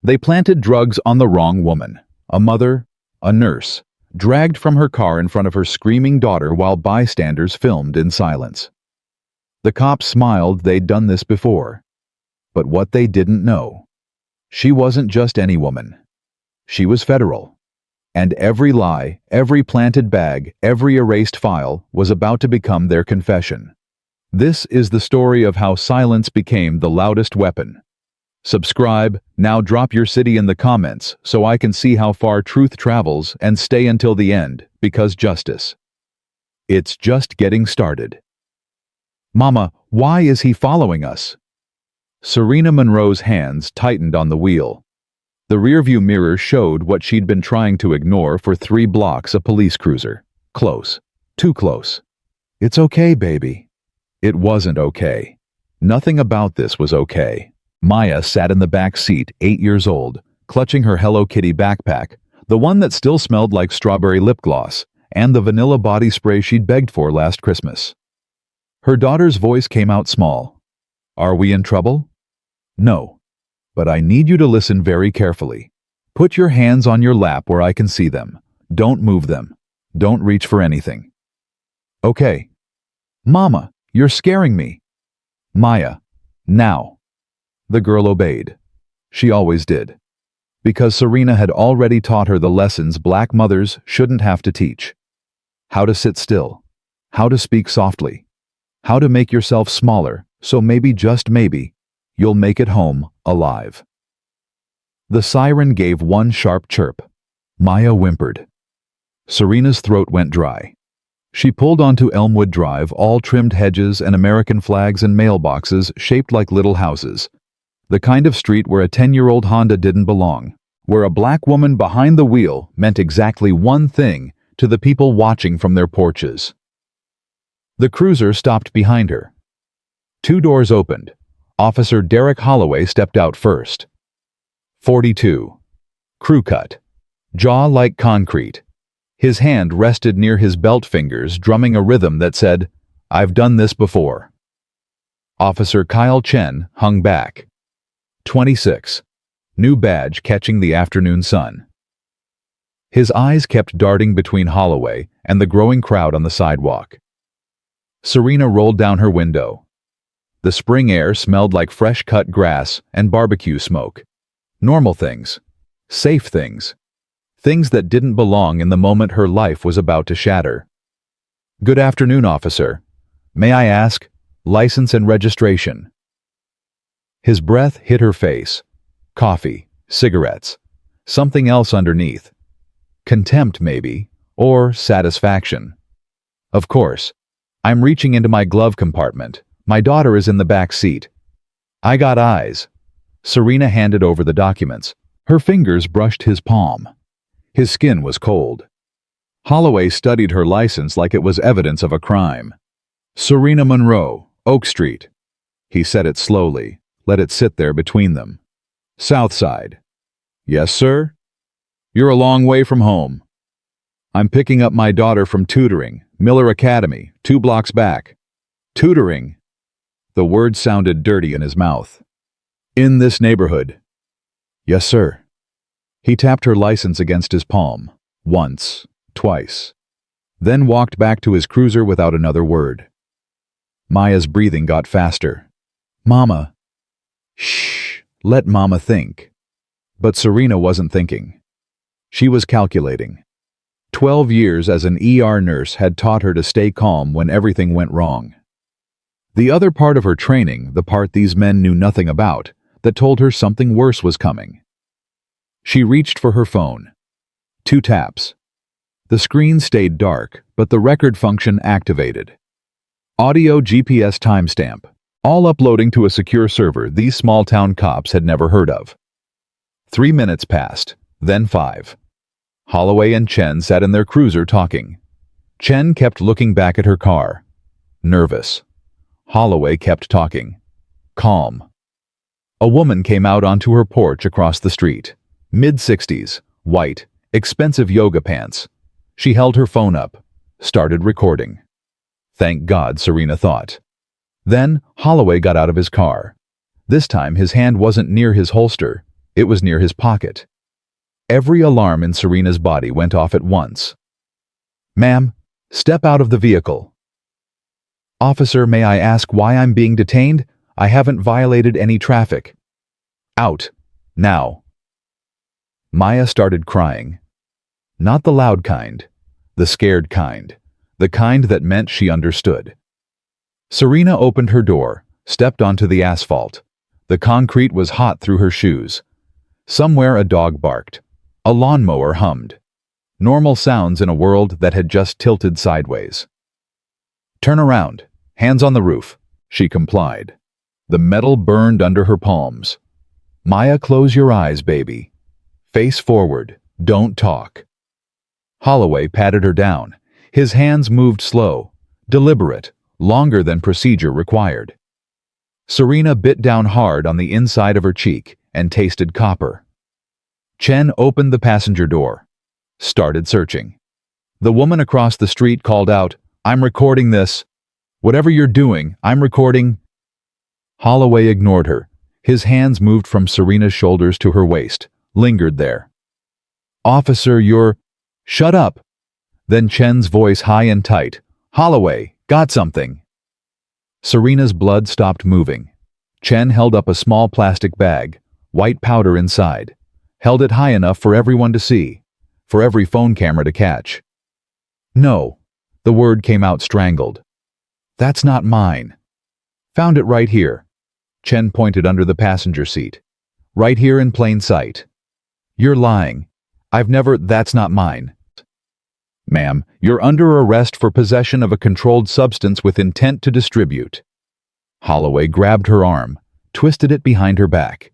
They planted drugs on the wrong woman, a mother, a nurse, dragged from her car in front of her screaming daughter while bystanders filmed in silence. The cops smiled. They'd done this before. But what they didn't know, she wasn't just any woman. She was federal. And every lie, every planted bag, every erased file was about to become their confession. This is the story of how silence became the loudest weapon. Subscribe, now drop your city in the comments so I can see how far truth travels, and stay until the end, because justice. It's just getting started. Mama, why is he following us? Serena Monroe's hands tightened on the wheel. The rearview mirror showed what she'd been trying to ignore for 3 blocks: a police cruiser. Close. Too close. It's okay, baby. It wasn't okay. Nothing about this was okay. Maya sat in the back seat, 8 years old, clutching her Hello Kitty backpack, the one that still smelled like strawberry lip gloss, and the vanilla body spray she'd begged for last Christmas. Her daughter's voice came out small. Are we in trouble? No. But I need you to listen very carefully. Put your hands on your lap where I can see them. Don't move them. Don't reach for anything. Okay. Mama, you're scaring me. Maya, now. The girl obeyed. She always did. Because Serena had already taught her the lessons black mothers shouldn't have to teach. How to sit still. How to speak softly. How to make yourself smaller, so maybe, just maybe, you'll make it home alive. The siren gave one sharp chirp. Maya whimpered. Serena's throat went dry. She pulled onto Elmwood Drive, all trimmed hedges and American flags and mailboxes shaped like little houses. The kind of street where a 10-year-old Honda didn't belong, where a black woman behind the wheel meant exactly one thing to the people watching from their porches. The cruiser stopped behind her. 2 doors opened. Officer Derek Holloway stepped out first. 42. Crew cut. Jaw like concrete. His hand rested near his belt fingers, drumming a rhythm that said, "I've done this before." Officer Kyle Chen hung back. 26. New badge catching the afternoon sun. His eyes kept darting between Holloway and the growing crowd on the sidewalk. Serena rolled down her window. The spring air smelled like fresh-cut grass and barbecue smoke. Normal things. Safe things. Things that didn't belong in the moment her life was about to shatter. Good afternoon, officer. May I ask, license and registration? His breath hit her face. Coffee, cigarettes, something else underneath. Contempt, maybe, or satisfaction. Of course. I'm reaching into my glove compartment. My daughter is in the back seat. I got eyes. Serena handed over the documents. Her fingers brushed his palm. His skin was cold. Holloway studied her license like it was evidence of a crime. Serena Monroe, Oak Street. He said it slowly, let it sit there between them. South Side. Yes, sir? You're a long way from home. I'm picking up my daughter from tutoring, Miller Academy, 2 blocks back. Tutoring. The word sounded dirty in his mouth. In this neighborhood. Yes, sir. He tapped her license against his palm. Once, twice. Then walked back to his cruiser without another word. Maya's breathing got faster. Mama. Shh, let Mama think. But Serena wasn't thinking. She was calculating. 12 years as an ER nurse had taught her to stay calm when everything went wrong. The other part of her training, the part these men knew nothing about, that told her something worse was coming. She reached for her phone. 2 taps. The screen stayed dark, but the record function activated. Audio GPS timestamp, all uploading to a secure server these small-town cops had never heard of. 3 minutes passed, then 5. Holloway and Chen sat in their cruiser talking. Chen kept looking back at her car. Nervous. Holloway kept talking. Calm. A woman came out onto her porch across the street. Mid-60s, white, expensive yoga pants. She held her phone up, started recording. Thank God, Serena thought. Then Holloway got out of his car. This time his hand wasn't near his holster. It was near his pocket. Every alarm in Serena's body went off at once. "Ma'am, step out of the vehicle." "Officer, may I ask why I'm being detained? I haven't violated any traffic." "Out. Now." Maya started crying. Not the loud kind, the scared kind, the kind that meant she understood. Serena opened her door, stepped onto the asphalt. The concrete was hot through her shoes. Somewhere a dog barked. A lawnmower hummed. Normal sounds in a world that had just tilted sideways. "Turn around. Hands on the roof." She complied. The metal burned under her palms. "Maya, close your eyes, baby. Face forward. Don't talk." Holloway patted her down. His hands moved slow, deliberate, longer than procedure required. Serena bit down hard on the inside of her cheek and tasted copper. Chen opened the passenger door, started searching. The woman across the street called out, "I'm recording this. Whatever you're doing, I'm recording." Holloway ignored her. His hands moved from Serena's shoulders to her waist, lingered there. "Officer, you're—" "Shut up!" Then Chen's voice high and tight. "Holloway, got something." Serena's blood stopped moving. Chen held up a small plastic bag, white powder inside, held it high enough for everyone to see, for every phone camera to catch. "No," the word came out strangled. "That's not mine." "Found it right here." Chen pointed under the passenger seat. "Right here in plain sight." "You're lying. I've never—" "That's not mine." "Ma'am, you're under arrest for possession of a controlled substance with intent to distribute." Holloway grabbed her arm, twisted it behind her back.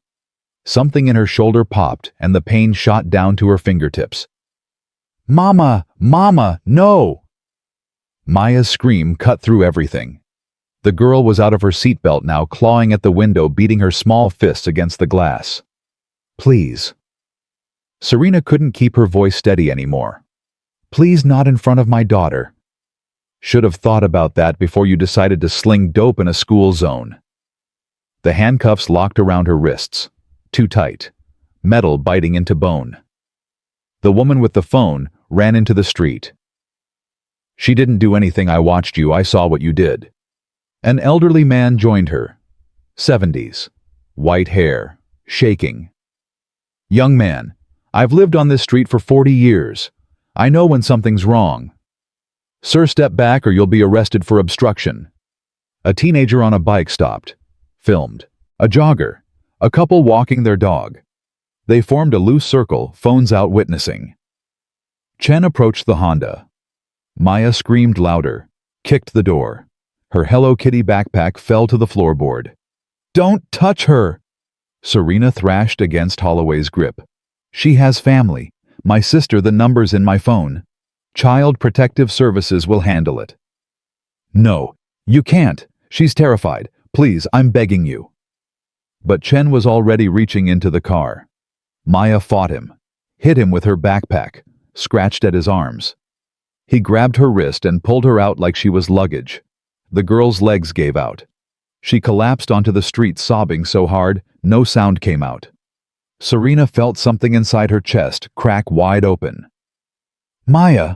Something in her shoulder popped and the pain shot down to her fingertips. "Mama! Mama! No!" Maya's scream cut through everything. The girl was out of her seatbelt now, clawing at the window, beating her small fists against the glass. "Please." Serena couldn't keep her voice steady anymore. "Please, not in front of my daughter." "Should have thought about that before you decided to sling dope in a school zone." The handcuffs locked around her wrists. Too tight. Metal biting into bone. The woman with the phone ran into the street. "She didn't do anything. I watched you. I saw what you did." An elderly man joined her. 70s. White hair. Shaking. "Young man, I've lived on this street for 40 years. I know when something's wrong." "Sir, step back or you'll be arrested for obstruction." A teenager on a bike stopped. Filmed. A jogger. A couple walking their dog. They formed a loose circle, phones out, witnessing. Chen approached the Honda. Maya screamed louder, kicked the door. Her Hello Kitty backpack fell to the floorboard. "Don't touch her!" Serena thrashed against Holloway's grip. "She has family. My sister, the number's in my phone. Child Protective Services will handle it." "No, you can't. She's terrified. Please, I'm begging you." But Chen was already reaching into the car. Maya fought him, hit him with her backpack, scratched at his arms. He grabbed her wrist and pulled her out like she was luggage. The girl's legs gave out. She collapsed onto the street, sobbing so hard, no sound came out. Serena felt something inside her chest crack wide open. "Maya!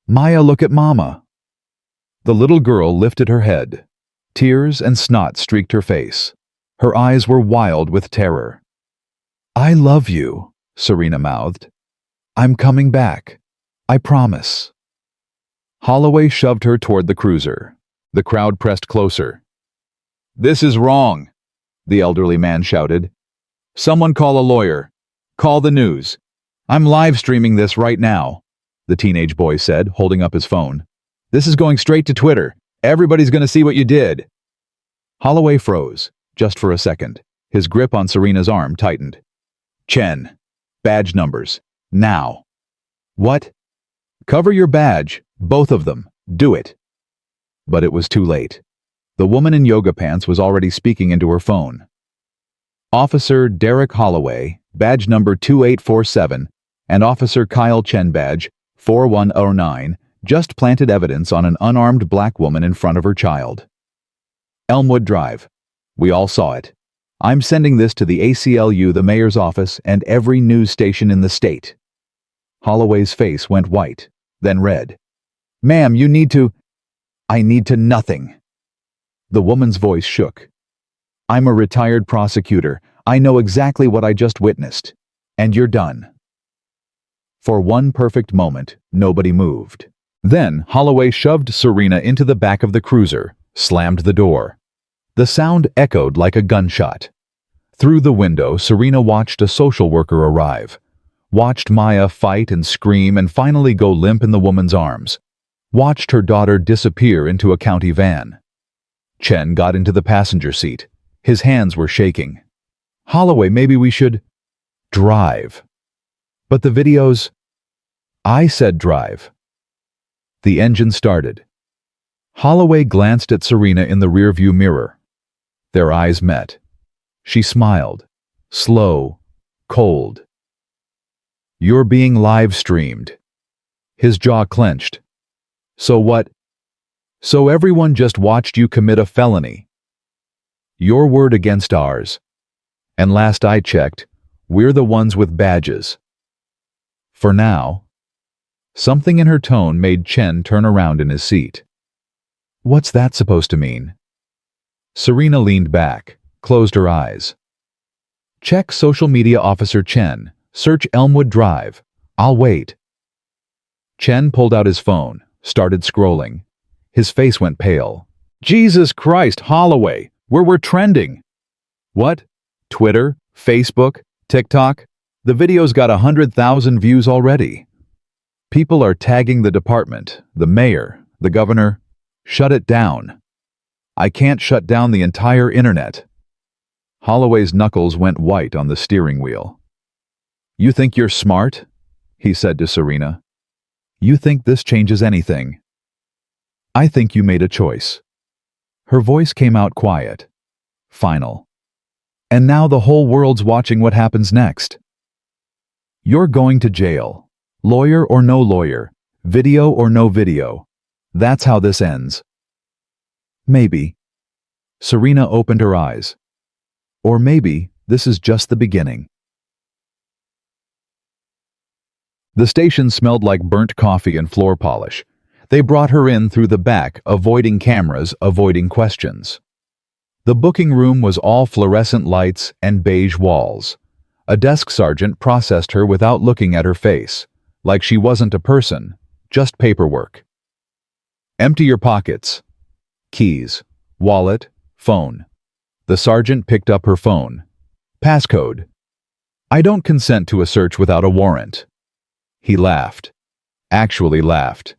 Maya, look at Mama!" The little girl lifted her head. Tears and snot streaked her face. Her eyes were wild with terror. "I love you," Serena mouthed. "I'm coming back. I promise." Holloway shoved her toward the cruiser. The crowd pressed closer. "This is wrong," the elderly man shouted. "Someone call a lawyer. Call the news. I'm live streaming this right now," the teenage boy said, holding up his phone. "This is going straight to Twitter. Everybody's going to see what you did." Holloway froze, just for a second. His grip on Serena's arm tightened. "Chen. Badge numbers. Now." "What?" "Cover your badge. Both of them. Do it." But it was too late. The woman in yoga pants was already speaking into her phone. "Officer Derek Holloway, badge number 2847, and Officer Kyle Chen, badge 4109, just planted evidence on an unarmed black woman in front of her child. Elmwood Drive. We all saw it. I'm sending this to the ACLU, the mayor's office, and every news station in the state." Holloway's face went white, then red. "Ma'am, you need to—" "I need to nothing." The woman's voice shook. "I'm a retired prosecutor. I know exactly what I just witnessed. And you're done." For one perfect moment, nobody moved. Then Holloway shoved Serena into the back of the cruiser, slammed the door. The sound echoed like a gunshot. Through the window, Serena watched a social worker arrive, watched Maya fight and scream and finally go limp in the woman's arms, watched her daughter disappear into a county van. Chen got into the passenger seat. His hands were shaking. "Holloway, maybe we should—" "Drive." "But the videos—" "I said drive." The engine started. Holloway glanced at Serena in the rearview mirror. Their eyes met. She smiled. Slow, cold. "You're being live-streamed." His jaw clenched. "So what?" "So everyone just watched you commit a felony. Your word against ours. And last I checked, we're the ones with badges. For now." Something in her tone made Chen turn around in his seat. "What's that supposed to mean?" Serena leaned back, closed her eyes. "Check social media officer Chen. Search Elmwood Drive. I'll wait." Chen pulled out his phone, started scrolling. His face went pale. "Jesus Christ, Holloway! We're trending!" "What? Twitter? Facebook? TikTok? The video's got 100,000 views already. People are tagging the department, the mayor, the governor. Shut it down." "I can't shut down the entire internet." Holloway's knuckles went white on the steering wheel. "You think you're smart?" he said to Serena. "You think this changes anything? I think you made a choice." Her voice came out quiet, final. "And now the whole world's watching what happens next. You're going to jail. Lawyer or no lawyer, video or no video. That's how this ends." "Maybe." Serena opened her eyes. "Or maybe this is just the beginning." The station smelled like burnt coffee and floor polish. They brought her in through the back, avoiding cameras, avoiding questions. The booking room was all fluorescent lights and beige walls. A desk sergeant processed her without looking at her face, like she wasn't a person, just paperwork. "Empty your pockets." Keys, wallet, phone. The sergeant picked up her phone. "Passcode." "I don't consent to a search without a warrant." He laughed. Actually laughed.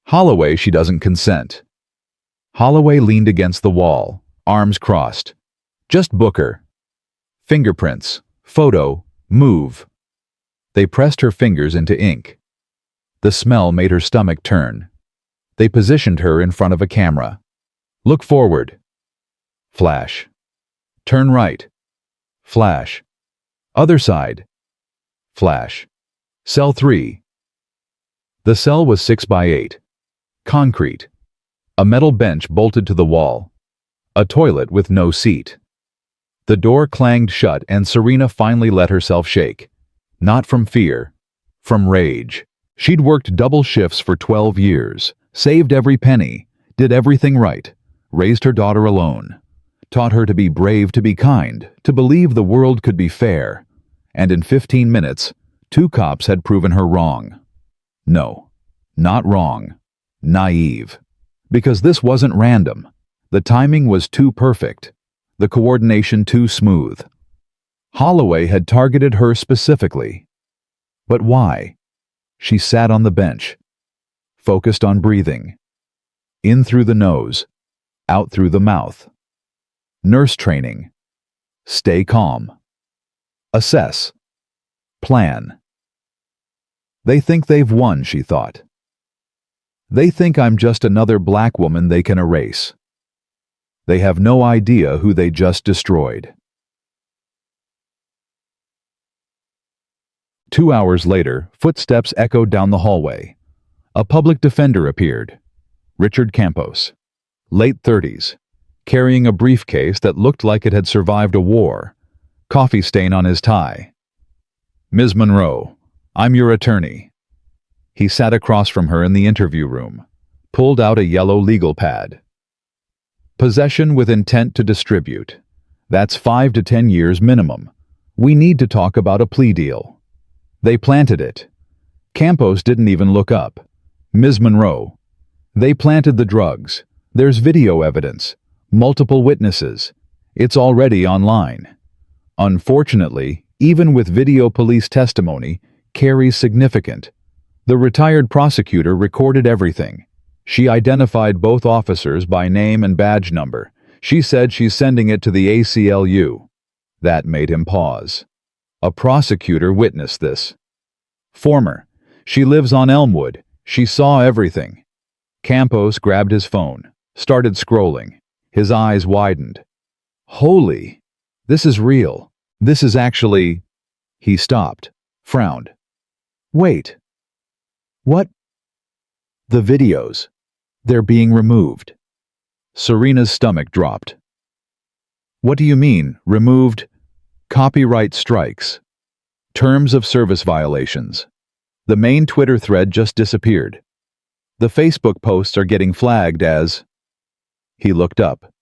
"Holloway, she doesn't consent." Holloway leaned against the wall, arms crossed. "Just book her. Fingerprints, photo, move." They pressed her fingers into ink. The smell made her stomach turn. They positioned her in front of a camera. "Look forward." Flash. "Turn right." Flash. "Other side." Flash. "Cell 3. The cell was 6 by 8. Concrete. A metal bench bolted to the wall. A toilet with no seat. The door clanged shut and Serena finally let herself shake. Not from fear, from rage. She'd worked double shifts for 12 years, saved every penny, did everything right, raised her daughter alone, taught her to be brave, to be kind, to believe the world could be fair. And in 15 minutes, 2 cops had proven her wrong. No, not wrong, naive. Because this wasn't random. The timing was too perfect, the coordination too smooth. Holloway had targeted her specifically. But why? She sat on the bench, focused on breathing. In through the nose, out through the mouth. Nurse training. Stay calm. Assess. Plan. They think they've won, she thought. They think I'm just another black woman they can erase. They have no idea who they just destroyed. 2 hours later, footsteps echoed down the hallway. A public defender appeared. Richard Campos. Late 30s. carrying a briefcase that looked like it had survived a war, coffee stain on his tie. "Ms. Monroe, I'm your attorney." He sat across from her in the interview room, pulled out a yellow legal pad. "Possession with intent to distribute. That's 5 to 10 years minimum. We need to talk about a plea deal." They planted it. Campos didn't even look up. "Ms. Monroe, they planted the drugs. There's video evidence, multiple witnesses. It's already online." Unfortunately, even with video, police testimony carries significant. The retired prosecutor recorded everything. She identified both officers by name and badge number. She said she's sending it to the ACLU. That made him pause. A prosecutor witnessed this. "Former. She lives on Elmwood. She saw everything." Campos grabbed his phone, started scrolling. His eyes widened. "Holy! This is real. This is actually—" He stopped, frowned. "Wait. What?" "The videos. They're being removed." Serena's stomach dropped. "What do you mean, removed?" "Copyright strikes. Terms of service violations. The main Twitter thread just disappeared. The Facebook posts are getting flagged as—" He looked up.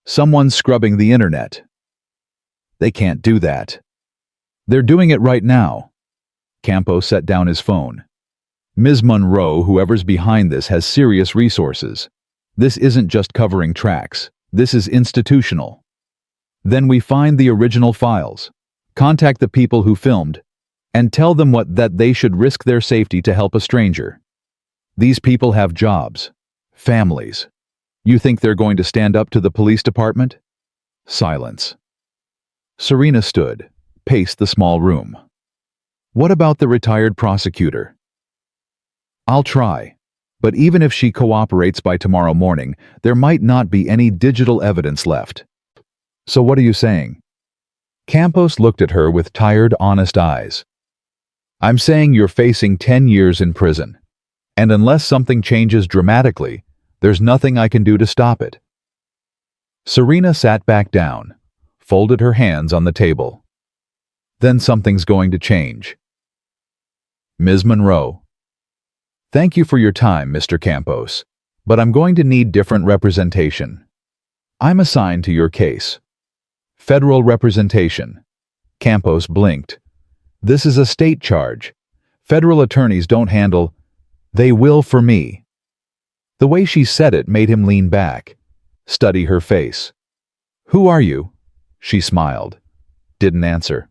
"Someone's scrubbing the internet." "They can't do that." "They're doing it right now." Campos set down his phone. "Ms. Monroe, whoever's behind this has serious resources. This isn't just covering tracks. This is institutional." "Then we find the original files, contact the people who filmed, and tell them that they should risk their safety to help a stranger. These people have jobs, families. You think they're going to stand up to the police department?" Silence. Serena stood, paced the small room. "What about the retired prosecutor?" "I'll try. But even if she cooperates by tomorrow morning, there might not be any digital evidence left." "So what are you saying?" Campos looked at her with tired, honest eyes. "I'm saying you're facing 10 years in prison. And unless something changes dramatically, there's nothing I can do to stop it." Serena sat back down, folded her hands on the table. "Then something's going to change." "Ms. Monroe, thank you for your time, Mr. Campos, but I'm going to need different representation. I'm assigned to your case. Federal representation." Campos blinked. "This is a state charge. Federal attorneys don't handle—" "They will for me." The way she said it made him lean back, study her face. "Who are you?" She smiled. Didn't answer.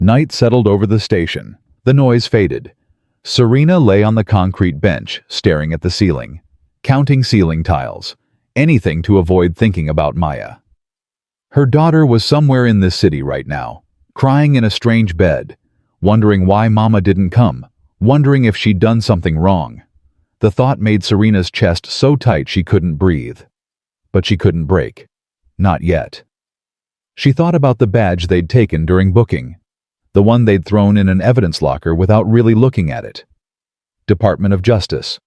Night settled over the station. The noise faded. Serena lay on the concrete bench, staring at the ceiling, counting ceiling tiles, anything to avoid thinking about Maya. Her daughter was somewhere in this city right now, crying in a strange bed, wondering why Mama didn't come, wondering if she'd done something wrong. The thought made Serena's chest so tight she couldn't breathe. But she couldn't break. Not yet. She thought about the badge they'd taken during booking, the one they'd thrown in an evidence locker without really looking at it. Department of Justice.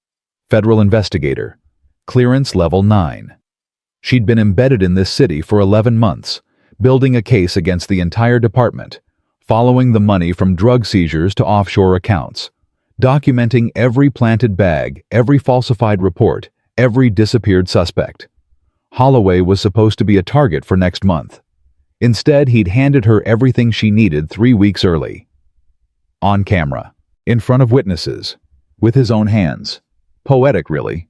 Federal investigator. Clearance level 9. She'd been embedded in this city for 11 months, building a case against the entire department, following the money from drug seizures to offshore accounts, documenting every planted bag, every falsified report, every disappeared suspect. Holloway was supposed to be a target for next month. Instead, he'd handed her everything she needed 3 weeks early. On camera, in front of witnesses, with his own hands. Poetic, really.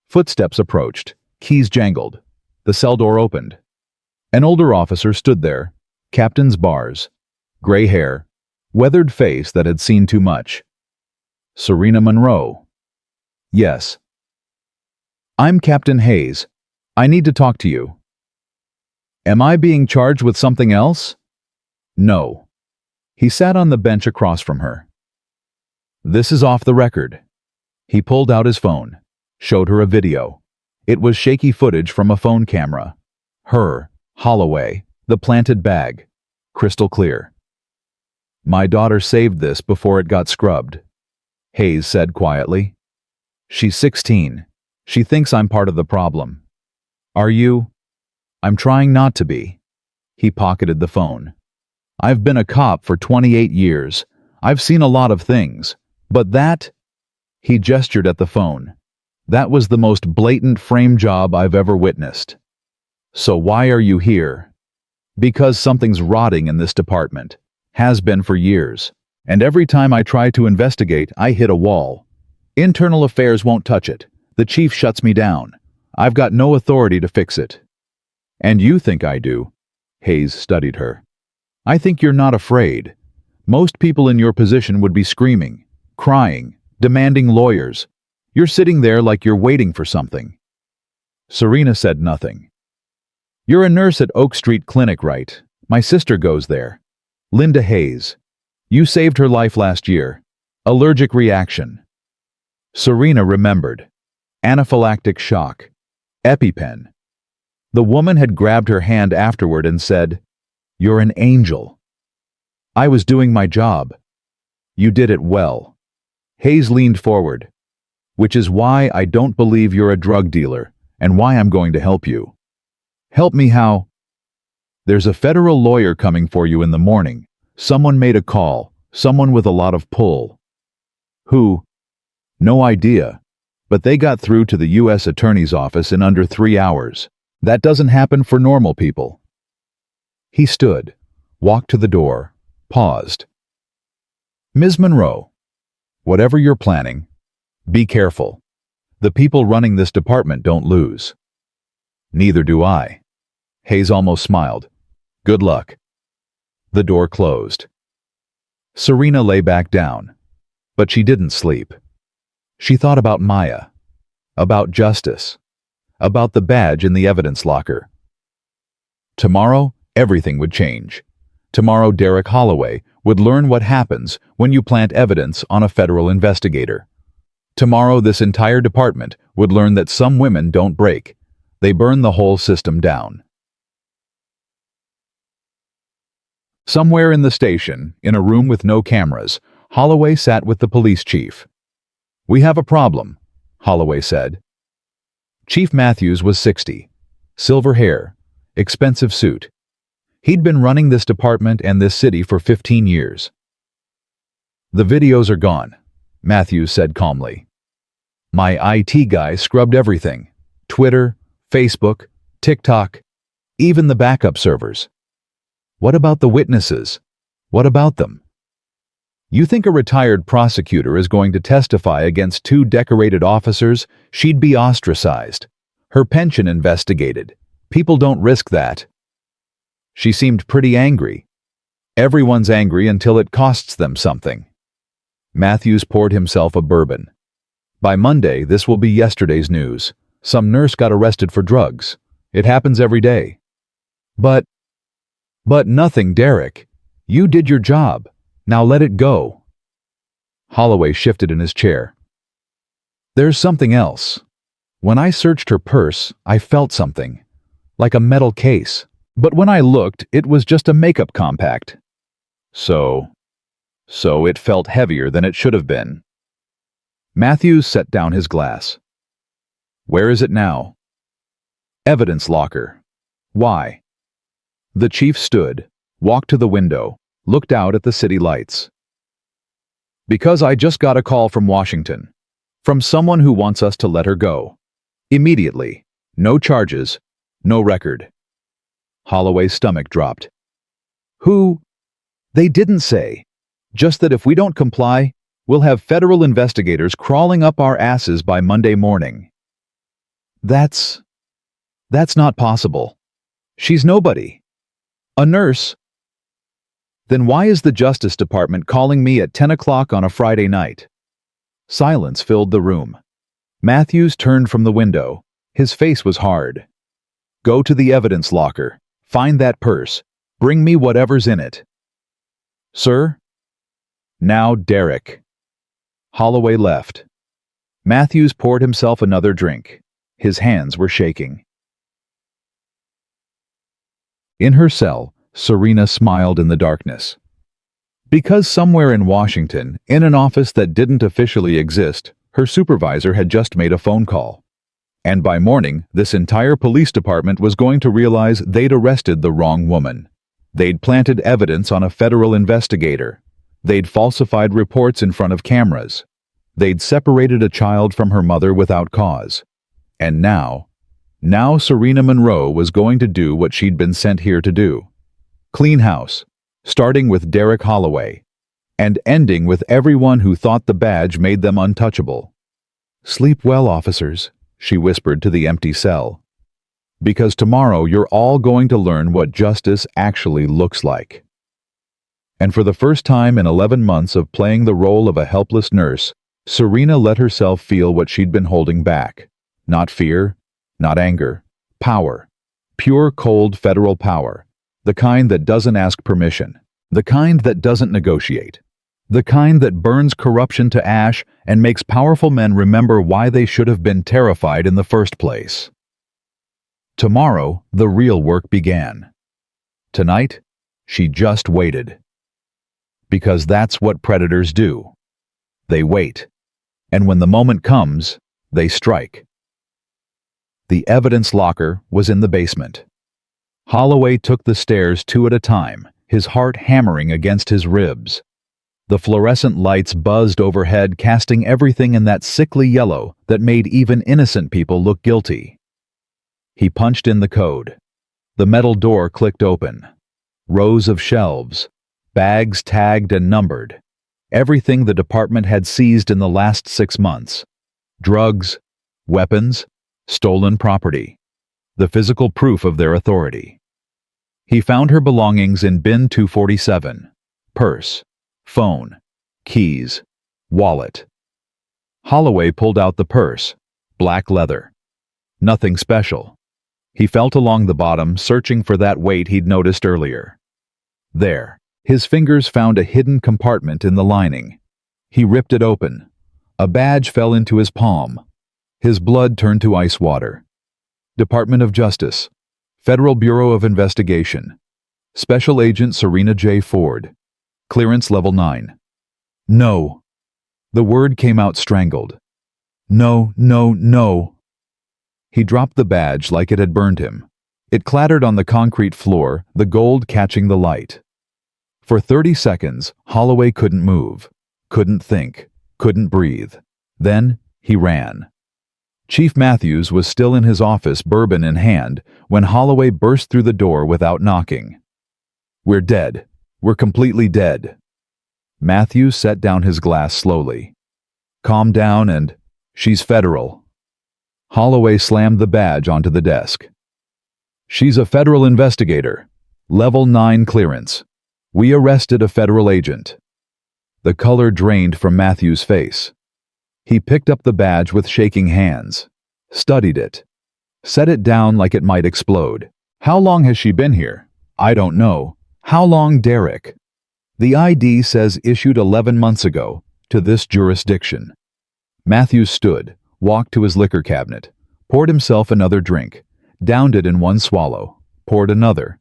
Footsteps approached, keys jangled. The cell door opened. An older officer stood there, captain's bars, gray hair, weathered face that had seen too much. Serena Monroe. Yes. I'm Captain Hayes. I need to talk to you. Am I being charged with something else? No. He sat on the bench across from her. This is off the record. He pulled out his phone, showed her a video. It was shaky footage from a phone camera. Her, Holloway, the planted bag, crystal clear. My daughter saved this before it got scrubbed, Hayes said quietly. She's 16. She thinks I'm part of the problem. Are you? I'm trying not to be. He pocketed the phone. I've been a cop for 28 years. I've seen a lot of things. But that? He gestured at the phone. That was the most blatant frame job I've ever witnessed. So why are you here? Because something's rotting in this department. Has been for years. And every time I try to investigate, I hit a wall. Internal affairs won't touch it. The chief shuts me down. I've got no authority to fix it. And you think I do? Hayes studied her. I think you're not afraid. Most people in your position would be screaming, crying, demanding lawyers. You're sitting there like you're waiting for something. Serena said nothing. You're a nurse at Oak Street Clinic, right? My sister goes there. Linda Hayes. You saved her life last year. Allergic reaction. Serena remembered. Anaphylactic shock. EpiPen. The woman had grabbed her hand afterward and said, "You're an angel." I was doing my job. You did it well. Hayes leaned forward. Which is why I don't believe you're a drug dealer, and why I'm going to help you. Help me how? There's a federal lawyer coming for you in the morning. Someone made a call, someone with a lot of pull. Who? No idea. But they got through to the U.S. Attorney's office in under 3 hours. That doesn't happen for normal people. He stood, walked to the door, paused. Ms. Monroe, whatever you're planning, be careful. The people running this department don't lose. Neither do I. Hayes almost smiled. Good luck. The door closed. Serena lay back down, but she didn't sleep. She thought about Maya, about justice, about the badge in the evidence locker. Tomorrow, everything would change. Tomorrow, Derek Holloway would learn what happens when you plant evidence on a federal investigator. Tomorrow, this entire department would learn that some women don't break. They burn the whole system down. Somewhere in the station, in a room with no cameras, Holloway sat with the police chief. We have a problem, Holloway said. Chief Matthews was 60. Silver hair, expensive suit. He'd been running this department and this city for 15 years. The videos are gone, Matthews said calmly. My IT guy scrubbed everything. Twitter, Facebook, TikTok, even the backup servers. What about the witnesses? What about them? You think a retired prosecutor is going to testify against 2 decorated officers? She'd be ostracized. Her pension investigated. People don't risk that. She seemed pretty angry. Everyone's angry until it costs them something. Matthews poured himself a bourbon. By Monday, this will be yesterday's news. Some nurse got arrested for drugs. It happens every day. But nothing, Derek. You did your job. Now let it go. Holloway shifted in his chair. There's something else. When I searched her purse, I felt something. Like a metal case. But when I looked, it was just a makeup compact. So it felt heavier than it should have been. Matthews set down his glass. Where is it now? Evidence locker. Why? The chief stood, walked to the window, looked out at the city lights. Because I just got a call from Washington. From someone who wants us to let her go. Immediately. No charges. No record. Holloway's stomach dropped. Who? They didn't say. Just that if we don't comply, we'll have federal investigators crawling up our asses by Monday morning. That's not possible. She's nobody. A nurse. Then why is the Justice Department calling me at 10 o'clock on a Friday night? Silence filled the room. Matthews turned from the window. His face was hard. Go to the evidence locker. Find that purse. Bring me whatever's in it. Sir? Now, Derek. Holloway left. Matthews poured himself another drink. His hands were shaking. In her cell, Serena smiled in the darkness. Because somewhere in Washington, in an office that didn't officially exist, her supervisor had just made a phone call. And by morning, this entire police department was going to realize they'd arrested the wrong woman. They'd planted evidence on a federal investigator. They'd falsified reports in front of cameras. They'd separated a child from her mother without cause. And now Serena Monroe was going to do what she'd been sent here to do. Clean house, starting with Derek Holloway, and ending with everyone who thought the badge made them untouchable. "Sleep well, officers," she whispered to the empty cell. "Because tomorrow you're all going to learn what justice actually looks like." And for the first time in 11 months of playing the role of a helpless nurse, Serena let herself feel what she'd been holding back. Not fear, not anger. Power. Pure, cold federal power. The kind that doesn't ask permission. The kind that doesn't negotiate. The kind that burns corruption to ash and makes powerful men remember why they should have been terrified in the first place. Tomorrow, the real work began. Tonight, she just waited. Because that's what predators do. They wait. And when the moment comes, they strike. The evidence locker was in the basement. Holloway took the stairs 2 at a time, his heart hammering against his ribs. The fluorescent lights buzzed overhead, casting everything in that sickly yellow that made even innocent people look guilty. He punched in the code. The metal door clicked open. Rows of shelves, bags tagged and numbered. Everything the department had seized in the last 6 months. Drugs, weapons, stolen property. The physical proof of their authority. He found her belongings in bin 247. Purse, phone, keys, wallet. Holloway pulled out the purse, black leather. Nothing special. He felt along the bottom, searching for that weight he'd noticed earlier. There, his fingers found a hidden compartment in the lining. He ripped it open. A badge fell into his palm. His blood turned to ice water. Department of Justice, Federal Bureau of Investigation, Special Agent Serena J. Ford, Clearance Level 9. No. The word came out strangled. No, no, no. He dropped the badge like it had burned him. It clattered on the concrete floor, the gold catching the light. For 30 seconds, Holloway couldn't move, couldn't think, couldn't breathe. Then, he ran. Chief Matthews was still in his office, bourbon in hand, when Holloway burst through the door without knocking. "We're dead. We're completely dead." Matthews set down his glass slowly. "Calm down and... she's federal." Holloway slammed the badge onto the desk. "She's a federal investigator. Level 9 clearance. We arrested a federal agent." The color drained from Matthews' face. He picked up the badge with shaking hands, studied it, set it down like it might explode. "How long has she been here?" "I don't know." "How long, Derek?" "The ID says issued 11 months ago, to this jurisdiction." Matthews stood, walked to his liquor cabinet, poured himself another drink, downed it in one swallow, poured another.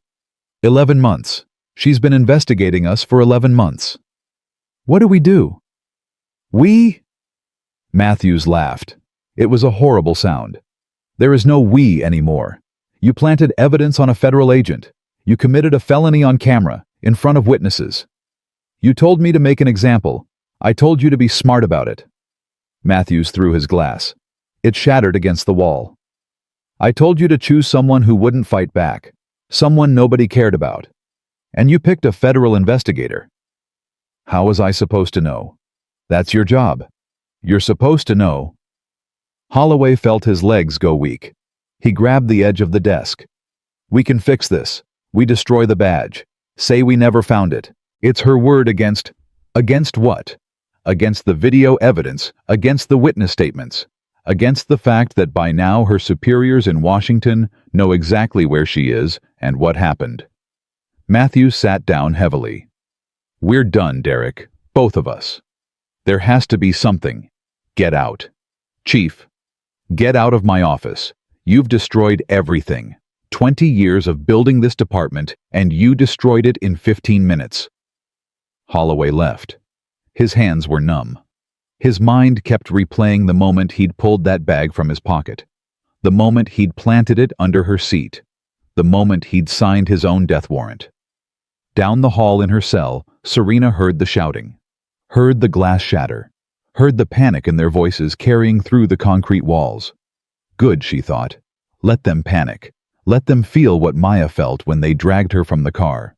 11 months. She's been investigating us for 11 months. What do we do? We? Matthews laughed. It was a horrible sound. There is no we anymore. You planted evidence on a federal agent. You committed a felony on camera, in front of witnesses. You told me to make an example. I told you to be smart about it. Matthews threw his glass. It shattered against the wall. I told you to choose someone who wouldn't fight back, someone nobody cared about. And you picked a federal investigator. How was I supposed to know? That's your job. You're supposed to know. Holloway felt his legs go weak. He grabbed the edge of the desk. We can fix this. We destroy the badge. Say we never found it. It's her word against... Against what? Against the video evidence, against the witness statements, against the fact that by now her superiors in Washington know exactly where she is and what happened. Matthews sat down heavily. We're done, Derek. Both of us. There has to be something. Get out. Chief, get out of my office. You've destroyed everything. 20 years of building this department, and you destroyed it in 15 minutes. Holloway left. His hands were numb. His mind kept replaying the moment he'd pulled that bag from his pocket. the moment he'd planted it under her seat, the moment he'd signed his own death warrant. Down the hall in her cell, Serena heard the shouting, heard the glass shatter, heard the panic in their voices carrying through the concrete walls. Good, she thought. Let them panic. Let them feel what Maya felt when they dragged her from the car.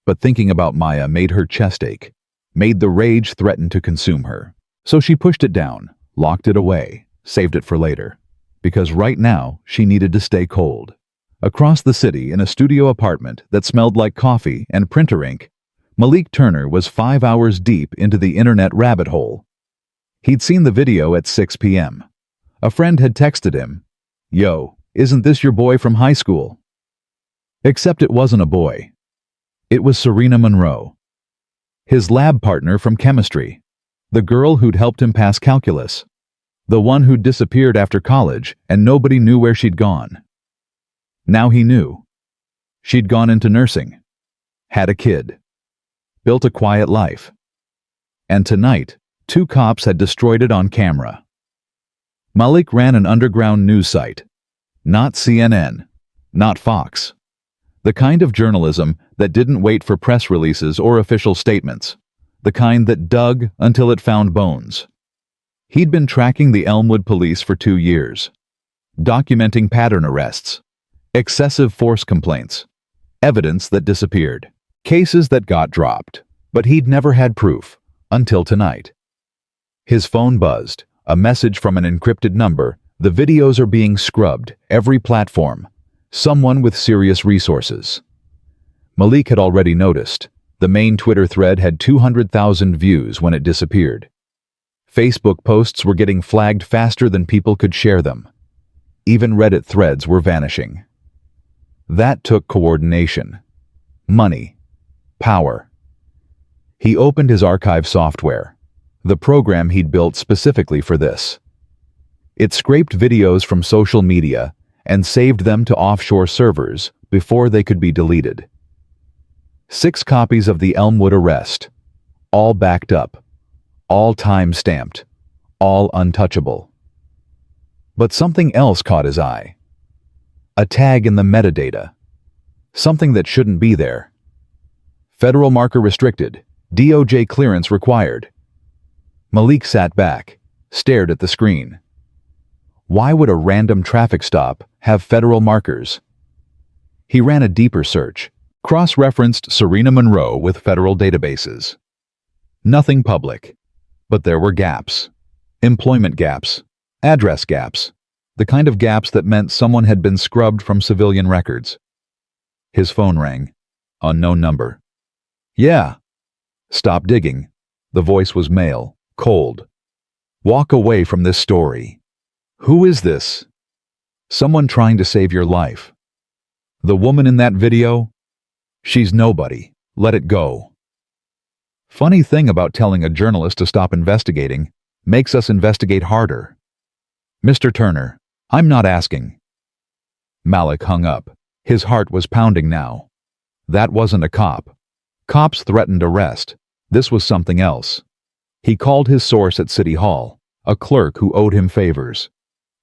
But thinking about Maya made her chest ache, made the rage threaten to consume her. So she pushed it down, locked it away, saved it for later. Because right now, she needed to stay cold. Across the city, in a studio apartment that smelled like coffee and printer ink, Malik Turner was 5 hours deep into the internet rabbit hole. He'd seen the video at 6 p.m. A friend had texted him, "Yo, isn't this your boy from high school?" Except it wasn't a boy. It was Serena Monroe, his lab partner from chemistry, the girl who'd helped him pass calculus, the one who'd disappeared after college and nobody knew where she'd gone. Now he knew. She'd gone into nursing, had a kid, built a quiet life. And tonight, 2 cops had destroyed it on camera. Malik ran an underground news site. Not CNN, not Fox. The kind of journalism that didn't wait for press releases or official statements. The kind that dug until it found bones. He'd been tracking the Elmwood police for 2 years, documenting pattern arrests, excessive force complaints, evidence that disappeared, cases that got dropped, but he'd never had proof until tonight. His phone buzzed, a message from an encrypted number. The videos are being scrubbed, every platform. Someone with serious resources. Malik had already noticed. The main Twitter thread had 200,000 views when it disappeared. Facebook posts were getting flagged faster than people could share them. Even Reddit threads were vanishing. That took coordination, money, power. He opened his archive software, the program he'd built specifically for this. It scraped videos from social media and saved them to offshore servers before they could be deleted. 6 copies of the Elmwood arrest, all backed up, all time-stamped, all untouchable. But something else caught his eye. A tag in the metadata. Something that shouldn't be there. Federal marker restricted. DOJ clearance required. Malik sat back, stared at the screen. Why would a random traffic stop have federal markers? He ran a deeper search, cross-referenced Serena Monroe with federal databases. Nothing public, but there were gaps. Employment gaps, address gaps, the kind of gaps that meant someone had been scrubbed from civilian records. His phone rang. Unknown number. "Yeah." "Stop digging." The voice was male, cold. "Walk away from this story." "Who is this?" "Someone trying to save your life." "The woman in that video?" "She's nobody. Let it go." Funny thing about telling a journalist to stop investigating makes us investigate harder. "Mr. Turner, I'm not asking." Malik hung up. His heart was pounding now. That wasn't a cop. Cops threatened arrest. This was something else. He called his source at City Hall, a clerk who owed him favors.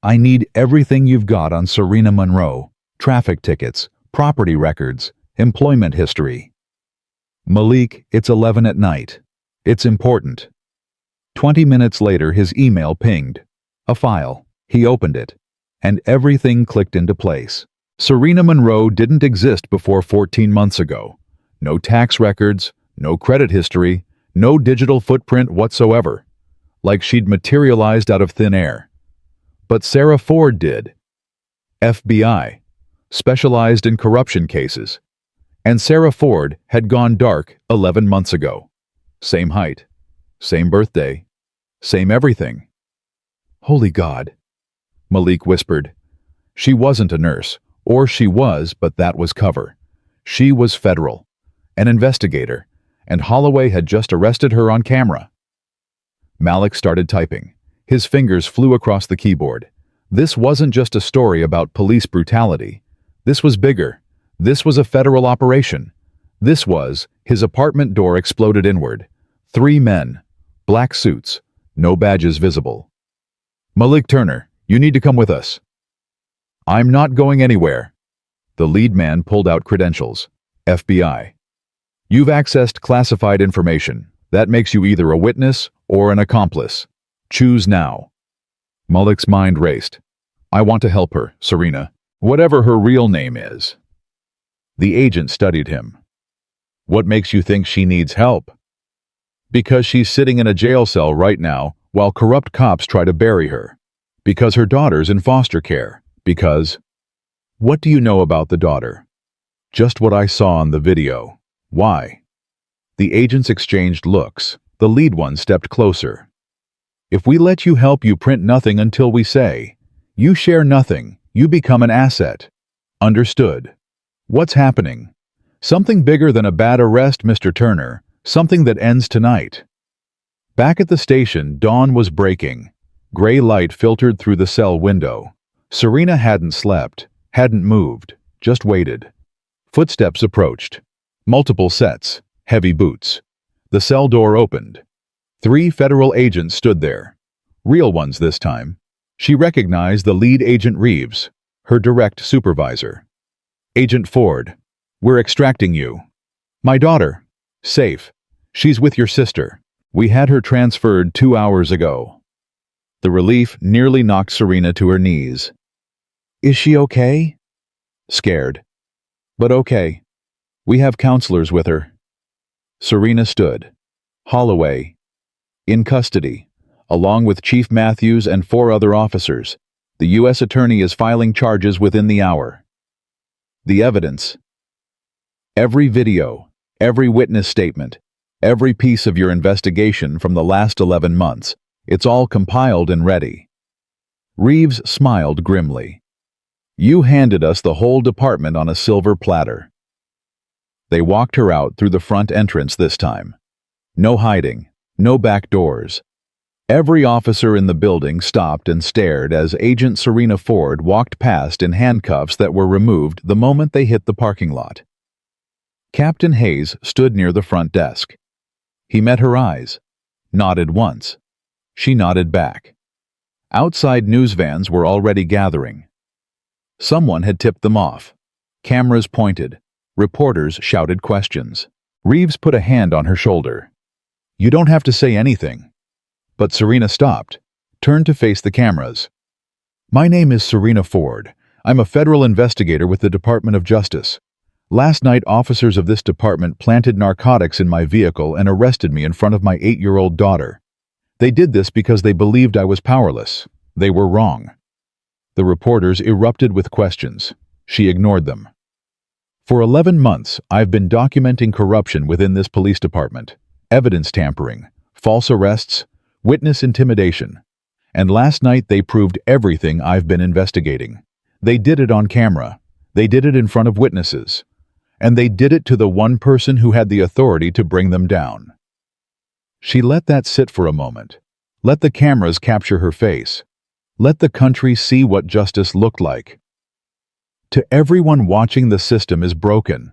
"I need everything you've got on Serena Monroe, traffic tickets, property records, employment history." "Malik, it's 11 at night. It's important." 20 minutes later, his email pinged. A file. He opened it, and everything clicked into place. Serena Monroe didn't exist before 14 months ago. No tax records, no credit history, no digital footprint whatsoever. Like she'd materialized out of thin air. But Serena Ford did. FBI, specialized in corruption cases. And Serena Ford had gone dark 11 months ago. Same height, same birthday, same everything. "Holy God," Malik whispered. She wasn't a nurse, or she was, but that was cover. She was federal, an investigator, and Holloway had just arrested her on camera. Malik started typing. His fingers flew across the keyboard. This wasn't just a story about police brutality. This was bigger. This was a federal operation. This was, his apartment door exploded inward. 3 men, black suits, no badges visible. "Malik Turner, you need to come with us." I'm not going anywhere. The lead man pulled out credentials. FBI. You've accessed classified information. That makes you either a witness or an accomplice. Choose now. Mullick's mind raced. I want to help her, Serena, whatever her real name is. The agent studied him. What makes you think she needs help? Because she's sitting in a jail cell right now while corrupt cops try to bury her. Because her daughter's in foster care. Because... What do you know about the daughter? Just what I saw on the video. Why? The agents exchanged looks. The lead one stepped closer. If we let you help, you print nothing until we say. You share nothing. You become an asset. Understood. What's happening? Something bigger than a bad arrest, Mr. Turner. Something that ends tonight. Back at the station, dawn was breaking. Gray light filtered through the cell window. Serena hadn't slept, hadn't moved, just waited. Footsteps approached. Multiple sets, heavy boots. The cell door opened. 3 federal agents stood there. Real ones this time. She recognized the lead agent Reeves, her direct supervisor. Agent Ford, we're extracting you. My daughter. Safe. She's with your sister. We had her transferred 2 hours ago. The relief nearly knocked Serena to her knees. Is she okay? Scared. But okay. We have counselors with her. Serena stood. Holloway. In custody, along with Chief Matthews and 4 other officers. The U.S. Attorney is filing charges within the hour. The evidence. Every video, every witness statement, every piece of your investigation from the last 11 months, it's all compiled and ready. Reeves smiled grimly. You handed us the whole department on a silver platter. They walked her out through the front entrance this time. No hiding, no back doors. Every officer in the building stopped and stared as Agent Serena Ford walked past in handcuffs that were removed the moment they hit the parking lot. Captain Hayes stood near the front desk. He met her eyes, nodded once. She nodded back. Outside news vans were already gathering. Someone had tipped them off. Cameras pointed. Reporters shouted questions. Reeves put a hand on her shoulder. You don't have to say anything. But Serena stopped, turned to face the cameras. My name is Serena Ford. I'm a federal investigator with the Department of Justice. Last night, officers of this department planted narcotics in my vehicle and arrested me in front of my 8-year-old daughter. They did this because they believed I was powerless. They were wrong. The reporters erupted with questions. She ignored them. For 11 months, I've been documenting corruption within this police department, evidence tampering, false arrests, witness intimidation. And last night they proved everything I've been investigating. They did it on camera. They did it in front of witnesses. And they did it to the one person who had the authority to bring them down. She let that sit for a moment. Let the cameras capture her face. Let the country see what justice looked like. To everyone watching, the system is broken.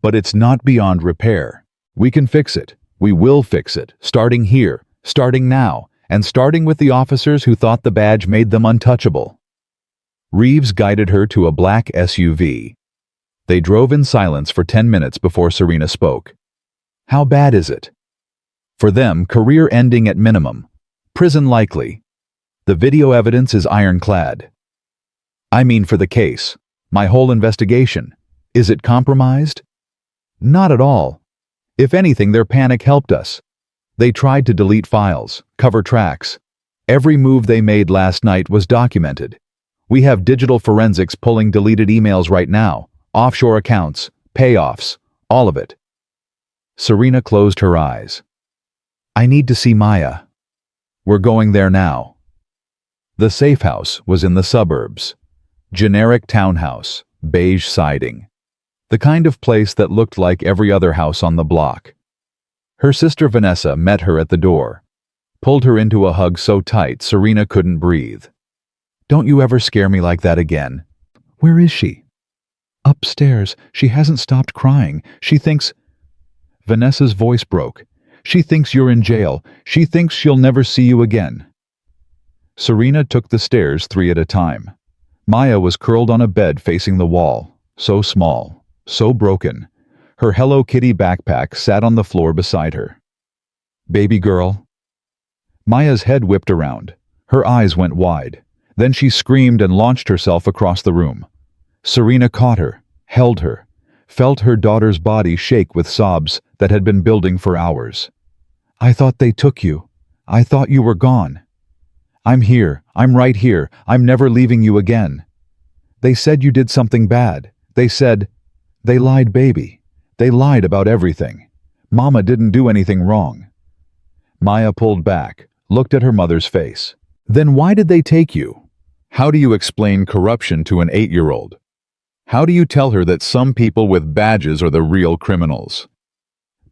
But it's not beyond repair. We can fix it. We will fix it, starting here, starting now, and starting with the officers who thought the badge made them untouchable. Reeves guided her to a black SUV. They drove in silence for 10 minutes before Serena spoke. How bad is it? For them, career ending at minimum. Prison likely. The video evidence is ironclad. I mean for the case. My whole investigation. Is it compromised? Not at all. If anything, their panic helped us. They tried to delete files, cover tracks. Every move they made last night was documented. We have digital forensics pulling deleted emails right now, offshore accounts, payoffs, all of it. Serena closed her eyes. I need to see Maya. We're going there now. The safe house was in the suburbs. Generic townhouse, beige siding. The kind of place that looked like every other house on the block. Her sister Vanessa met her at the door, pulled her into a hug so tight Serena couldn't breathe. Don't you ever scare me like that again. Where is she? Upstairs. She hasn't stopped crying. She thinks... Vanessa's voice broke. She thinks you're in jail. She thinks she'll never see you again. Serena took the stairs 3 at a time. Maya was curled on a bed facing the wall, so small, so broken. Her Hello Kitty backpack sat on the floor beside her. "Baby girl." Maya's head whipped around. Her eyes went wide. Then she screamed and launched herself across the room. Serena caught her, held her, felt her daughter's body shake with sobs that had been building for hours. "I thought they took you. I thought you were gone." "I'm here. I'm right here. I'm never leaving you again." "They said you did something bad. They said—" "They lied, baby. They lied about everything. Mama didn't do anything wrong." Maya pulled back, looked at her mother's face. "Then why did they take you?" How do you explain corruption to an 8-year-old? How do you tell her that some people with badges are the real criminals?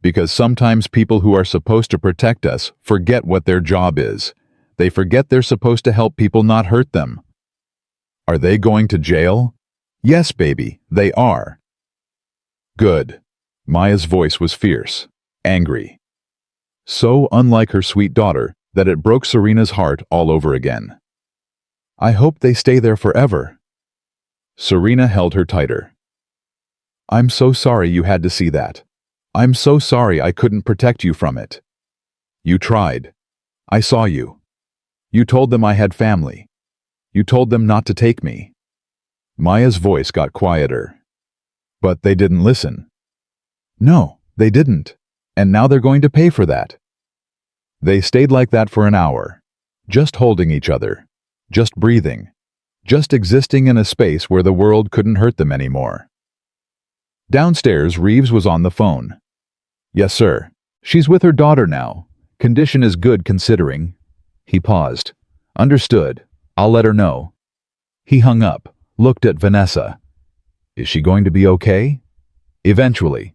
Because sometimes people who are supposed to protect us forget what their job is. They forget they're supposed to help people not hurt them. Are they going to jail? Yes, baby, they are. Good. Maya's voice was fierce, angry. So unlike her sweet daughter that it broke Serena's heart all over again. "I hope they stay there forever." Serena held her tighter. "I'm so sorry you had to see that. I'm so sorry I couldn't protect you from it. You tried. I saw you. You told them I had family. You told them not to take me." Maya's voice got quieter. "But they didn't listen." "No, they didn't. And now they're going to pay for that." They stayed like that for an hour, just holding each other, just breathing, just existing in a space where the world couldn't hurt them anymore. Downstairs, Reeves was on the phone. "Yes, sir. She's with her daughter now. Condition is good considering." He paused. "Understood. I'll let her know." He hung up, looked at Vanessa. "Is she going to be okay?" "Eventually.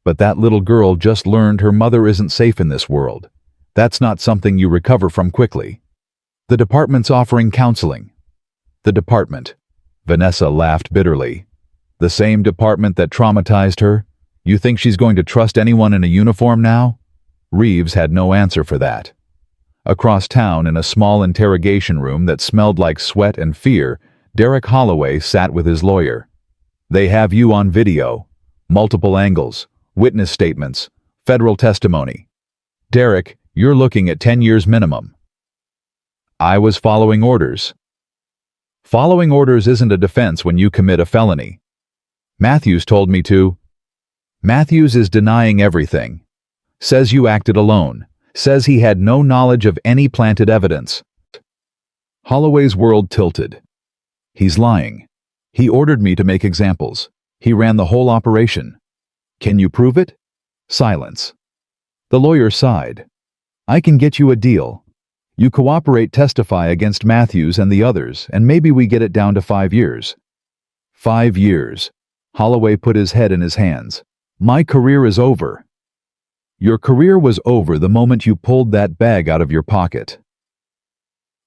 But that little girl just learned her mother isn't safe in this world. That's not something you recover from quickly. The department's offering counseling." "The department." Vanessa laughed bitterly. "The same department that traumatized her? You think she's going to trust anyone in a uniform now?" Reeves had no answer for that. Across town, in a small interrogation room that smelled like sweat and fear, Derek Holloway sat with his lawyer. "They have you on video. Multiple angles, witness statements, federal testimony. Derek, you're looking at 10 years minimum." "I was following orders." "Following orders isn't a defense when you commit a felony." "Matthews told me to." "Matthews is denying everything. Says you acted alone. Says he had no knowledge of any planted evidence." Holloway's world tilted. "He's lying. He ordered me to make examples. He ran the whole operation. Can you prove it?" Silence. The lawyer sighed. "I can get you a deal. You cooperate, testify against Matthews and the others, and maybe we get it down to 5 years." 5 years. Holloway put his head in his hands. "My career is over." "Your career was over the moment you pulled that bag out of your pocket."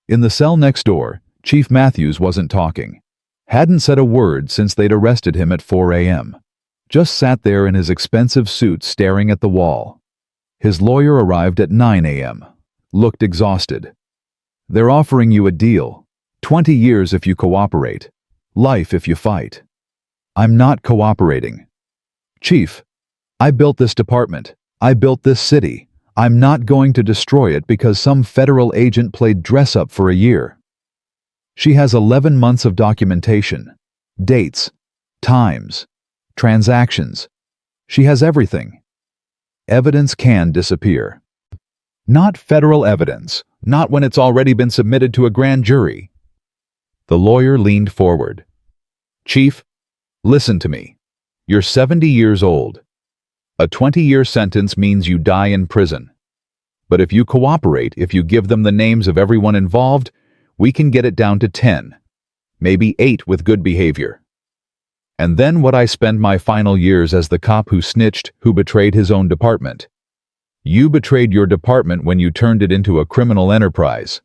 In the cell next door, Chief Matthews wasn't talking. Hadn't said a word since they'd arrested him at 4 a.m. Just sat there in his expensive suit staring at the wall. His lawyer arrived at 9 a.m. Looked exhausted. "They're offering you a deal. 20 years if you cooperate. Life if you fight." "I'm not cooperating." "Chief, I built this department. I built this city. I'm not going to destroy it because some federal agent played dress-up for a year." She has 11 months of documentation. Dates. Times. Transactions. She has everything. Evidence can disappear. Not federal evidence. Not when it's already been submitted to a grand jury. The lawyer leaned forward. "Chief, listen to me. You're 70 years old. A 20-year sentence means you die in prison. But if you cooperate, if you give them the names of everyone involved, we can get it down to 10, maybe 8 with good behavior. And then what I spend my final years as the cop who snitched, who betrayed his own department. You betrayed your department when you turned it into a criminal enterprise."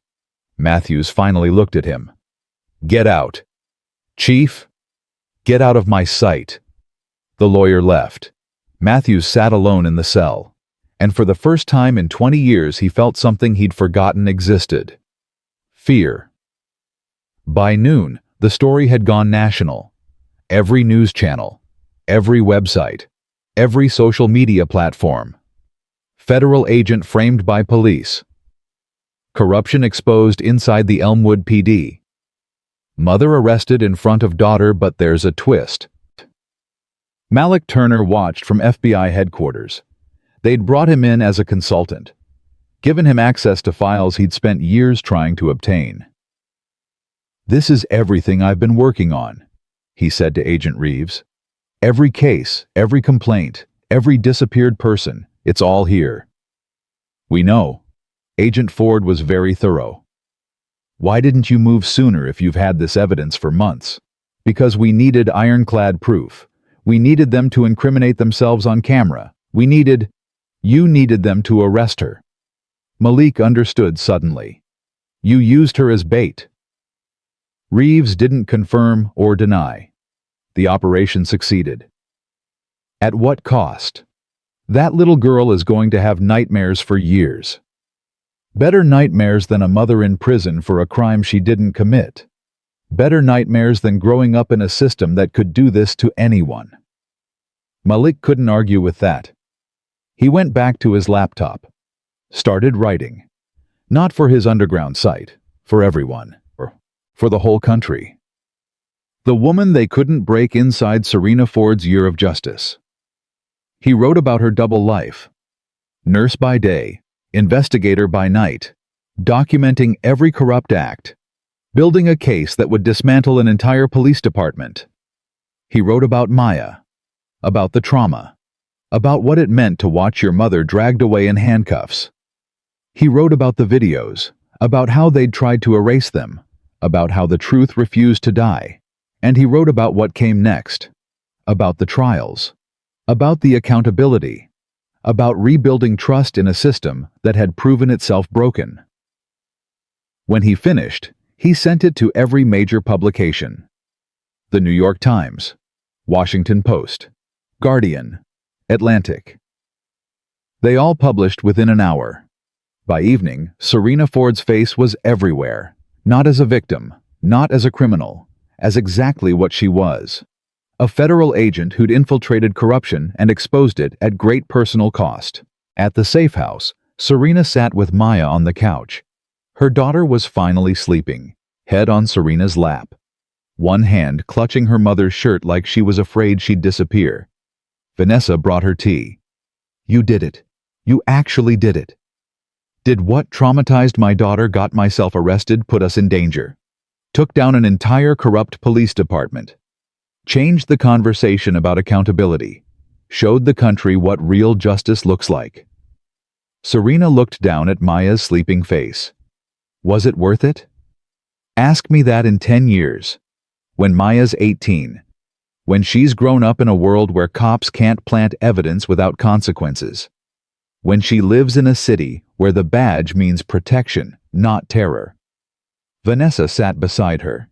Matthews finally looked at him. "Get out." "Chief, get out of my sight." The lawyer left. Matthews sat alone in the cell. And for the first time in 20 years he felt something he'd forgotten existed. Fear. By noon, The story had gone national. Every news channel, every website, every social media platform. Federal agent framed by police. Corruption exposed inside the Elmwood PD. Mother arrested in front of daughter, but there's a twist. Malik Turner watched from FBI headquarters. They'd brought him in as a consultant, given him access to files he'd spent years trying to obtain. "This is everything I've been working on," he said to Agent Reeves. "Every case, every complaint, every disappeared person, it's all here." "We know." Agent Ford was very thorough. "Why didn't you move sooner if you've had this evidence for months?" "Because we needed ironclad proof. We needed them to incriminate themselves on camera. You needed them to arrest her." Malik understood suddenly. "You used her as bait." Reeves didn't confirm or deny. The operation succeeded. At what cost? That little girl is going to have nightmares for years. Better nightmares than a mother in prison for a crime she didn't commit. Better nightmares than growing up in a system that could do this to anyone. Malik couldn't argue with that. He went back to his laptop, started writing. Not for his underground site, for everyone, or for the whole country. The woman they couldn't break inside Serena Ford's year of justice. He wrote about her double life. Nurse by day, investigator by night, documenting every corrupt act, building a case that would dismantle an entire police department. He wrote about Maya, about the trauma, about what it meant to watch your mother dragged away in handcuffs. He wrote about the videos, about how they'd tried to erase them, about how the truth refused to die. And he wrote about what came next, about the trials, about the accountability, about rebuilding trust in a system that had proven itself broken. When he finished, he sent it to every major publication. The New York Times, Washington Post, Guardian, Atlantic. They all published within an hour. By evening, Serena Ford's face was everywhere, not as a victim, not as a criminal, as exactly what she was. A federal agent who'd infiltrated corruption and exposed it at great personal cost. At the safe house, Serena sat with Maya on the couch. Her daughter was finally sleeping, head on Serena's lap. One hand clutching her mother's shirt like she was afraid she'd disappear. Vanessa brought her tea. "You did it. You actually did it. Did what traumatized my daughter, got myself arrested, put us in danger. Took down an entire corrupt police department. Changed the conversation about accountability. Showed the country what real justice looks like." Serena looked down at Maya's sleeping face. "Was it worth it? Ask me that in 10 years. When Maya's 18. When she's grown up in a world where cops can't plant evidence without consequences. When she lives in a city where the badge means protection, not terror." Vanessa sat beside her.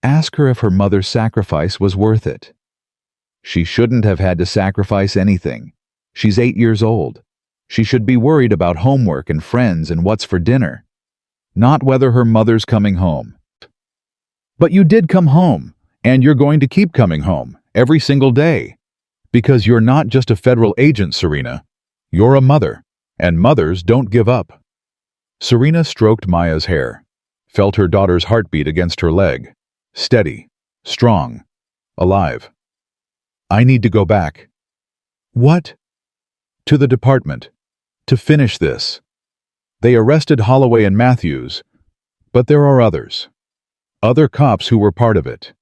Ask her if her mother's sacrifice was worth it. She shouldn't have had to sacrifice anything. She's 8 years old. She should be worried about homework and friends and what's for dinner, not whether her mother's coming home. "But you did come home, and you're going to keep coming home, every single day. Because you're not just a federal agent, Serena. You're a mother, and mothers don't give up." Serena stroked Maya's hair, felt her daughter's heartbeat against her leg. Steady, strong, alive. "I need to go back." "What?" "To the department. To finish this. They arrested Holloway and Matthews, but there are others. Other cops who were part of it.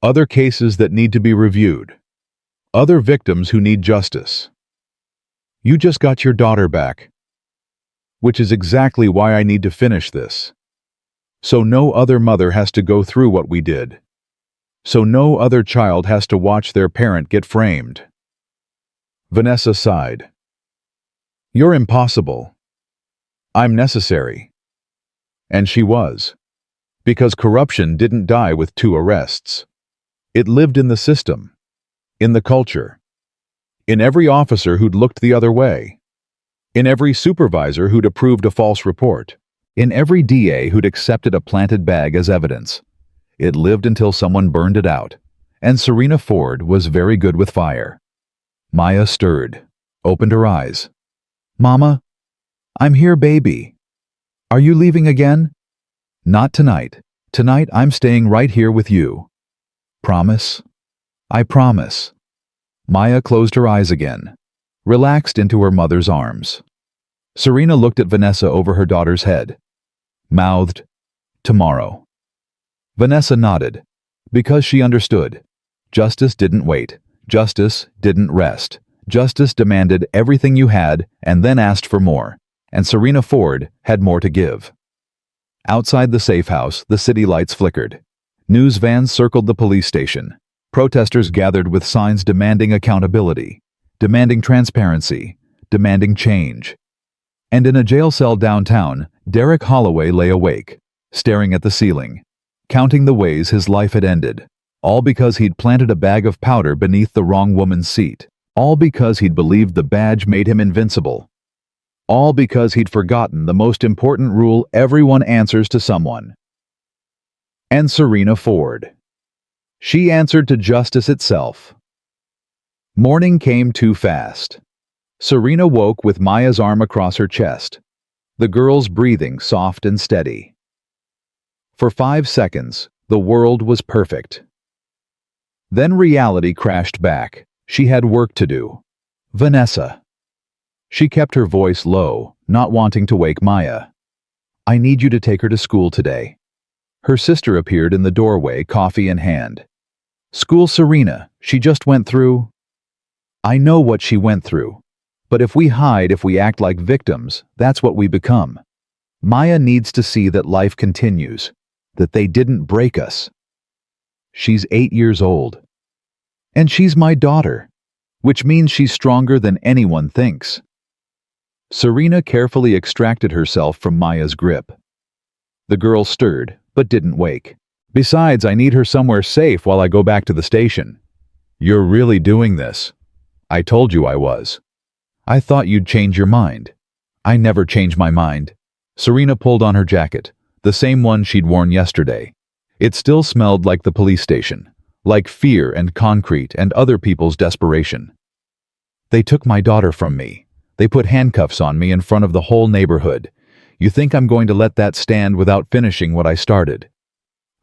Other cases that need to be reviewed. Other victims who need justice. You just got your daughter back. Which is exactly why I need to finish this. So no other mother has to go through what we did. So no other child has to watch their parent get framed." Vanessa sighed. "You're impossible. I'm necessary." And she was. Because corruption didn't die with 2 arrests. It lived in the system, in the culture, in every officer who'd looked the other way, in every supervisor who'd approved a false report, in every DA who'd accepted a planted bag as evidence. It lived until someone burned it out. And Serena Ford was very good with fire. Maya stirred, opened her eyes. "Mama, I'm here, baby. Are you leaving again?" "Not tonight. Tonight I'm staying right here with you." "Promise?" "I promise." Maya closed her eyes again, relaxed into her mother's arms. Serena looked at Vanessa over her daughter's head, mouthed, "Tomorrow." Vanessa nodded, because she understood. Justice didn't wait. Justice didn't rest. Justice demanded everything you had and then asked for more, and Serena Ford had more to give. Outside the safe house, the city lights flickered. News vans circled the police station. Protesters gathered with signs demanding accountability, demanding transparency, demanding change. And in a jail cell downtown, Derek Holloway lay awake, staring at the ceiling, counting the ways his life had ended, all because he'd planted a bag of powder beneath the wrong woman's seat, all because he'd believed the badge made him invincible, all because he'd forgotten the most important rule: everyone answers to someone. And Serena Ford. She answered to justice itself. Morning came too fast. Serena woke with Maya's arm across her chest, the girl's breathing soft and steady. For 5 seconds, the world was perfect. Then reality crashed back. She had work to do. Vanessa. She kept her voice low, not wanting to wake Maya. "I need you to take her to school today." Her sister appeared in the doorway, coffee in hand. "School, Serena, she just went through." "I know what she went through. But if we hide, if we act like victims, that's what we become. Maya needs to see that life continues, that they didn't break us." She's 8 years old. And she's my daughter, which means she's stronger than anyone thinks. Serena carefully extracted herself from Maya's grip. The girl stirred, but didn't wake. "Besides, I need her somewhere safe while I go back to the station." "You're really doing this?" "I told you I was." "I thought you'd change your mind." "I never change my mind." Serena pulled on her jacket, the same one she'd worn yesterday. It still smelled like the police station, like fear and concrete and other people's desperation. "They took my daughter from me. They put handcuffs on me in front of the whole neighborhood. You think I'm going to let that stand without finishing what I started?"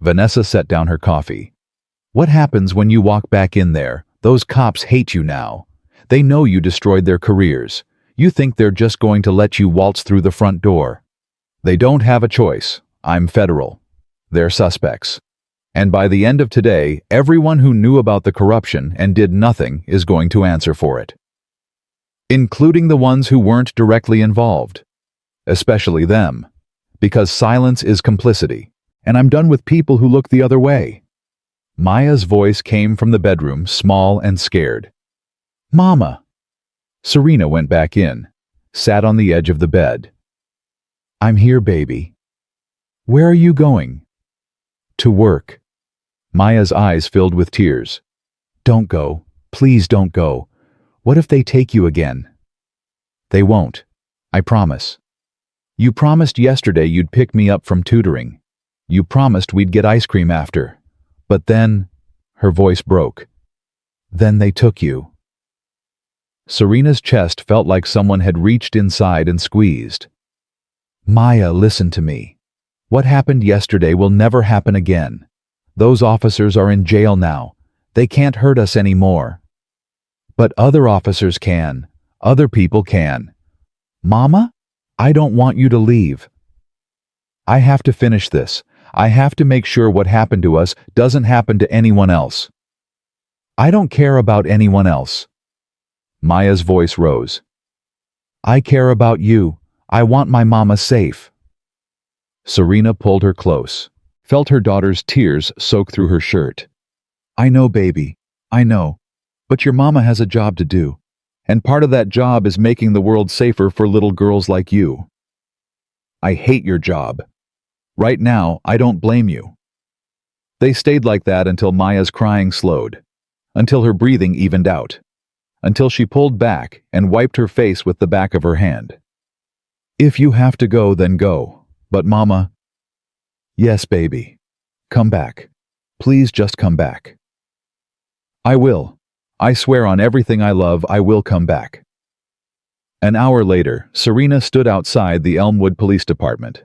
Vanessa set down her coffee. "What happens when you walk back in there? Those cops hate you now. They know you destroyed their careers. You think they're just going to let you waltz through the front door. They don't have a choice. I'm federal. They're suspects. And by the end of today, everyone who knew about the corruption and did nothing is going to answer for it. Including the ones who weren't directly involved. Especially them. Because silence is complicity. And I'm done with people who look the other way." Maya's voice came from the bedroom, small and scared. "Mama." Serena went back in, sat on the edge of the bed. "I'm here, baby." "Where are you going?" "To work." Maya's eyes filled with tears. "Don't go. Please don't go. What if they take you again?" "They won't. I promise. You promised yesterday you'd pick me up from tutoring. You promised we'd get ice cream after. But then," her voice broke, "then they took you." Serena's chest felt like someone had reached inside and squeezed. "Maya, listen to me. What happened yesterday will never happen again. Those officers are in jail now. They can't hurt us anymore. But other officers can. Other people can. Mama, I don't want you to leave. I have to finish this. I have to make sure what happened to us doesn't happen to anyone else. I don't care about anyone else." Maya's voice rose. "I care about you. I want my mama safe." Serena pulled her close, felt her daughter's tears soak through her shirt. "I know, baby. I know. But your mama has a job to do. And part of that job is making the world safer for little girls like you." "I hate your job. Right now, I don't blame you." They stayed like that until Maya's crying slowed, until her breathing evened out, until she pulled back and wiped her face with the back of her hand. "If you have to go, then go. But Mama..." "Yes, baby. Come back." Please just come back." "I will. I swear on everything I love, I will come back." An hour later, Serena stood outside the Elmwood Police Department.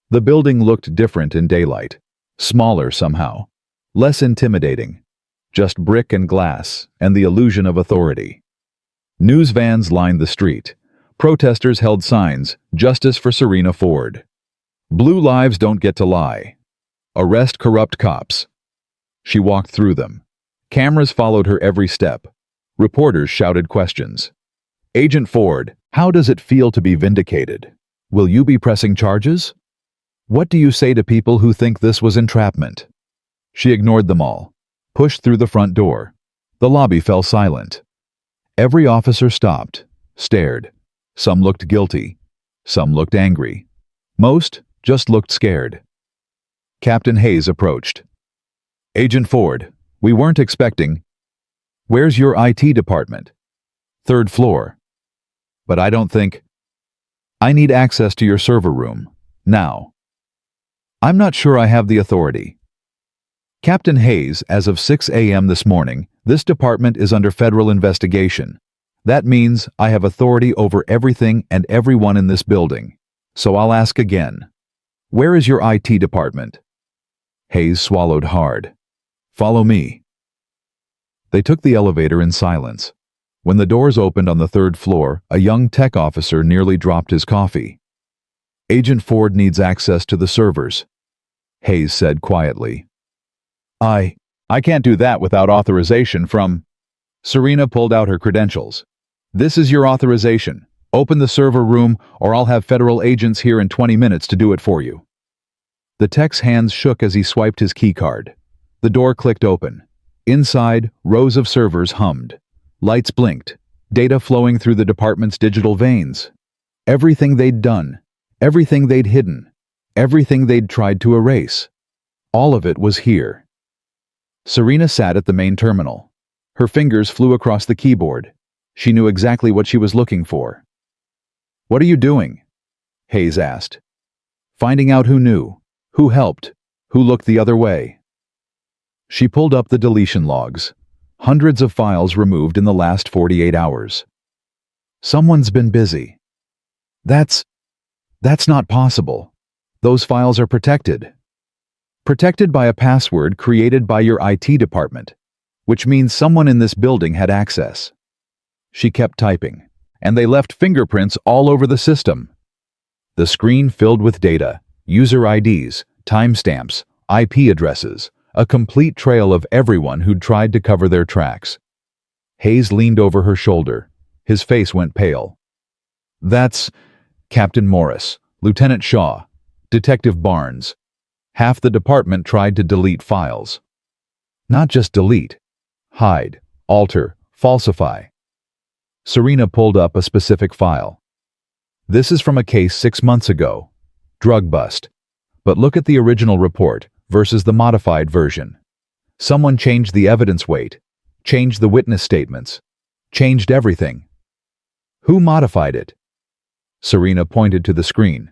The building looked different in daylight, smaller somehow, less intimidating, just brick and glass and the illusion of authority. News vans lined the street. Protesters held signs, "Justice for Serena Ford." "Blue lives don't get to lie." "Arrest corrupt cops." She walked through them. Cameras followed her every step. Reporters shouted questions. "Agent Ford, how does it feel to be vindicated? Will you be pressing charges? What do you say to people who think this was entrapment?" She ignored them all, pushed through the front door. The lobby fell silent. Every officer stopped, stared. Some looked guilty. Some looked angry. Most just looked scared. Captain Hayes approached. "Agent Ford, we weren't expecting." "Where's your IT department?" "Third floor." "But I don't think—" "I need access to your server room. Now." "I'm not sure I have the authority." "Captain Hayes, as of 6 a.m. this morning, this department is under federal investigation. That means I have authority over everything and everyone in this building. So I'll ask again. Where is your IT department?" Hayes swallowed hard. "Follow me." They took the elevator in silence. When the doors opened on the third floor, a young tech officer nearly dropped his coffee. "Agent Ford needs access to the servers," Hayes said quietly. I can't do that without authorization from—" Serena pulled out her credentials. "This is your authorization. Open the server room, or I'll have federal agents here in 20 minutes to do it for you." The tech's hands shook as he swiped his keycard. The door clicked open. Inside, rows of servers hummed. Lights blinked, data flowing through the department's digital veins. Everything they'd done, everything they'd hidden, everything they'd tried to erase. All of it was here. Serena sat at the main terminal. Her fingers flew across the keyboard. She knew exactly what she was looking for. "What are you doing?" Hayes asked. "Finding out who knew, who helped, who looked the other way." She pulled up the deletion logs. Hundreds of files removed in the last 48 hours. "Someone's been busy." That's not possible. Those files are protected. Protected by a password created by your IT department, which means someone in this building had access." She kept typing, and they left fingerprints all over the system. The screen filled with data, user IDs, timestamps, IP addresses, a complete trail of everyone who'd tried to cover their tracks. Hayes leaned over her shoulder. His face went pale. "That's Captain Morris, Lieutenant Shaw, Detective Barnes. Half the department tried to delete files. Not just delete. Hide, alter, falsify." Serena pulled up a specific file. "This is from a case 6 months ago. Drug bust. But look at the original report versus the modified version. Someone changed the evidence weight, changed the witness statements, changed everything." "Who modified it?" Serena pointed to the screen.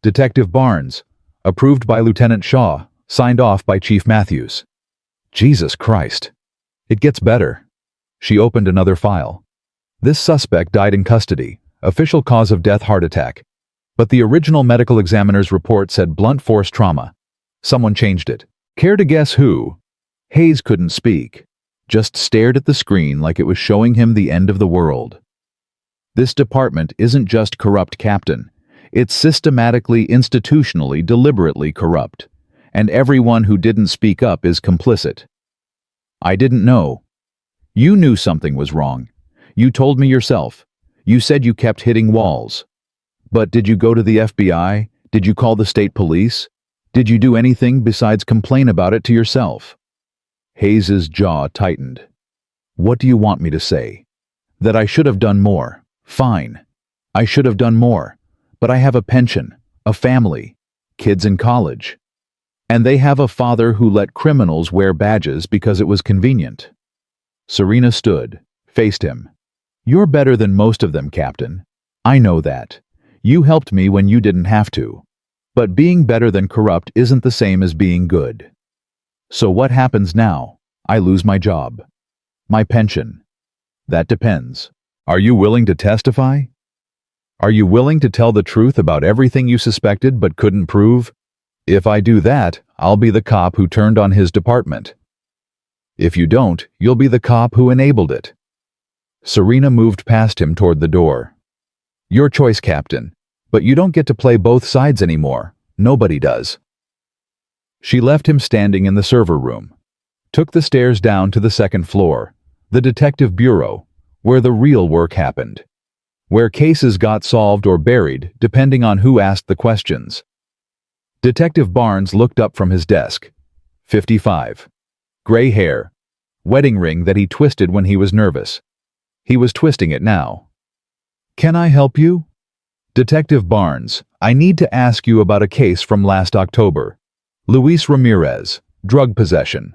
"Detective Barnes, approved by Lieutenant Shaw, signed off by Chief Matthews." Jesus Christ. It gets better. She opened another file. "This suspect died in custody, official cause of death heart attack. But the original medical examiner's report said blunt force trauma. Someone changed it. Care to guess who?" Hayes couldn't speak, just stared at the screen like it was showing him the end of the world. "This department isn't just corrupt, Captain. It's systematically, institutionally, deliberately corrupt. And everyone who didn't speak up is complicit." "I didn't know." "You knew something was wrong. You told me yourself. You said you kept hitting walls. But did you go to the FBI? Did you call the state police? Did you do anything besides complain about it to yourself?" Hayes's jaw tightened. "What do you want me to say? That I should have done more? Fine. I should have done more. But I have a pension, a family, kids in college. And they have a father who let criminals wear badges because it was convenient." Serena stood, faced him. "You're better than most of them, Captain. I know that. You helped me when you didn't have to. But being better than corrupt isn't the same as being good." So what happens now? I lose my job. My pension. That depends. Are you willing to testify? Are you willing to tell the truth about everything you suspected but couldn't prove? If I do that, I'll be the cop who turned on his department. If you don't, you'll be the cop who enabled it. Serena moved past him toward the door. Your choice, Captain. But you don't get to play both sides anymore. Nobody does. She left him standing in the server room, took the stairs down to the second floor, the detective bureau, where the real work happened, where cases got solved or buried depending on who asked the questions. Detective Barnes looked up from his desk. 55. Gray hair. Wedding ring that he twisted when he was nervous. He was twisting it now. Can I help you? Detective Barnes, I need to ask you about a case from last October. Luis Ramirez, drug possession.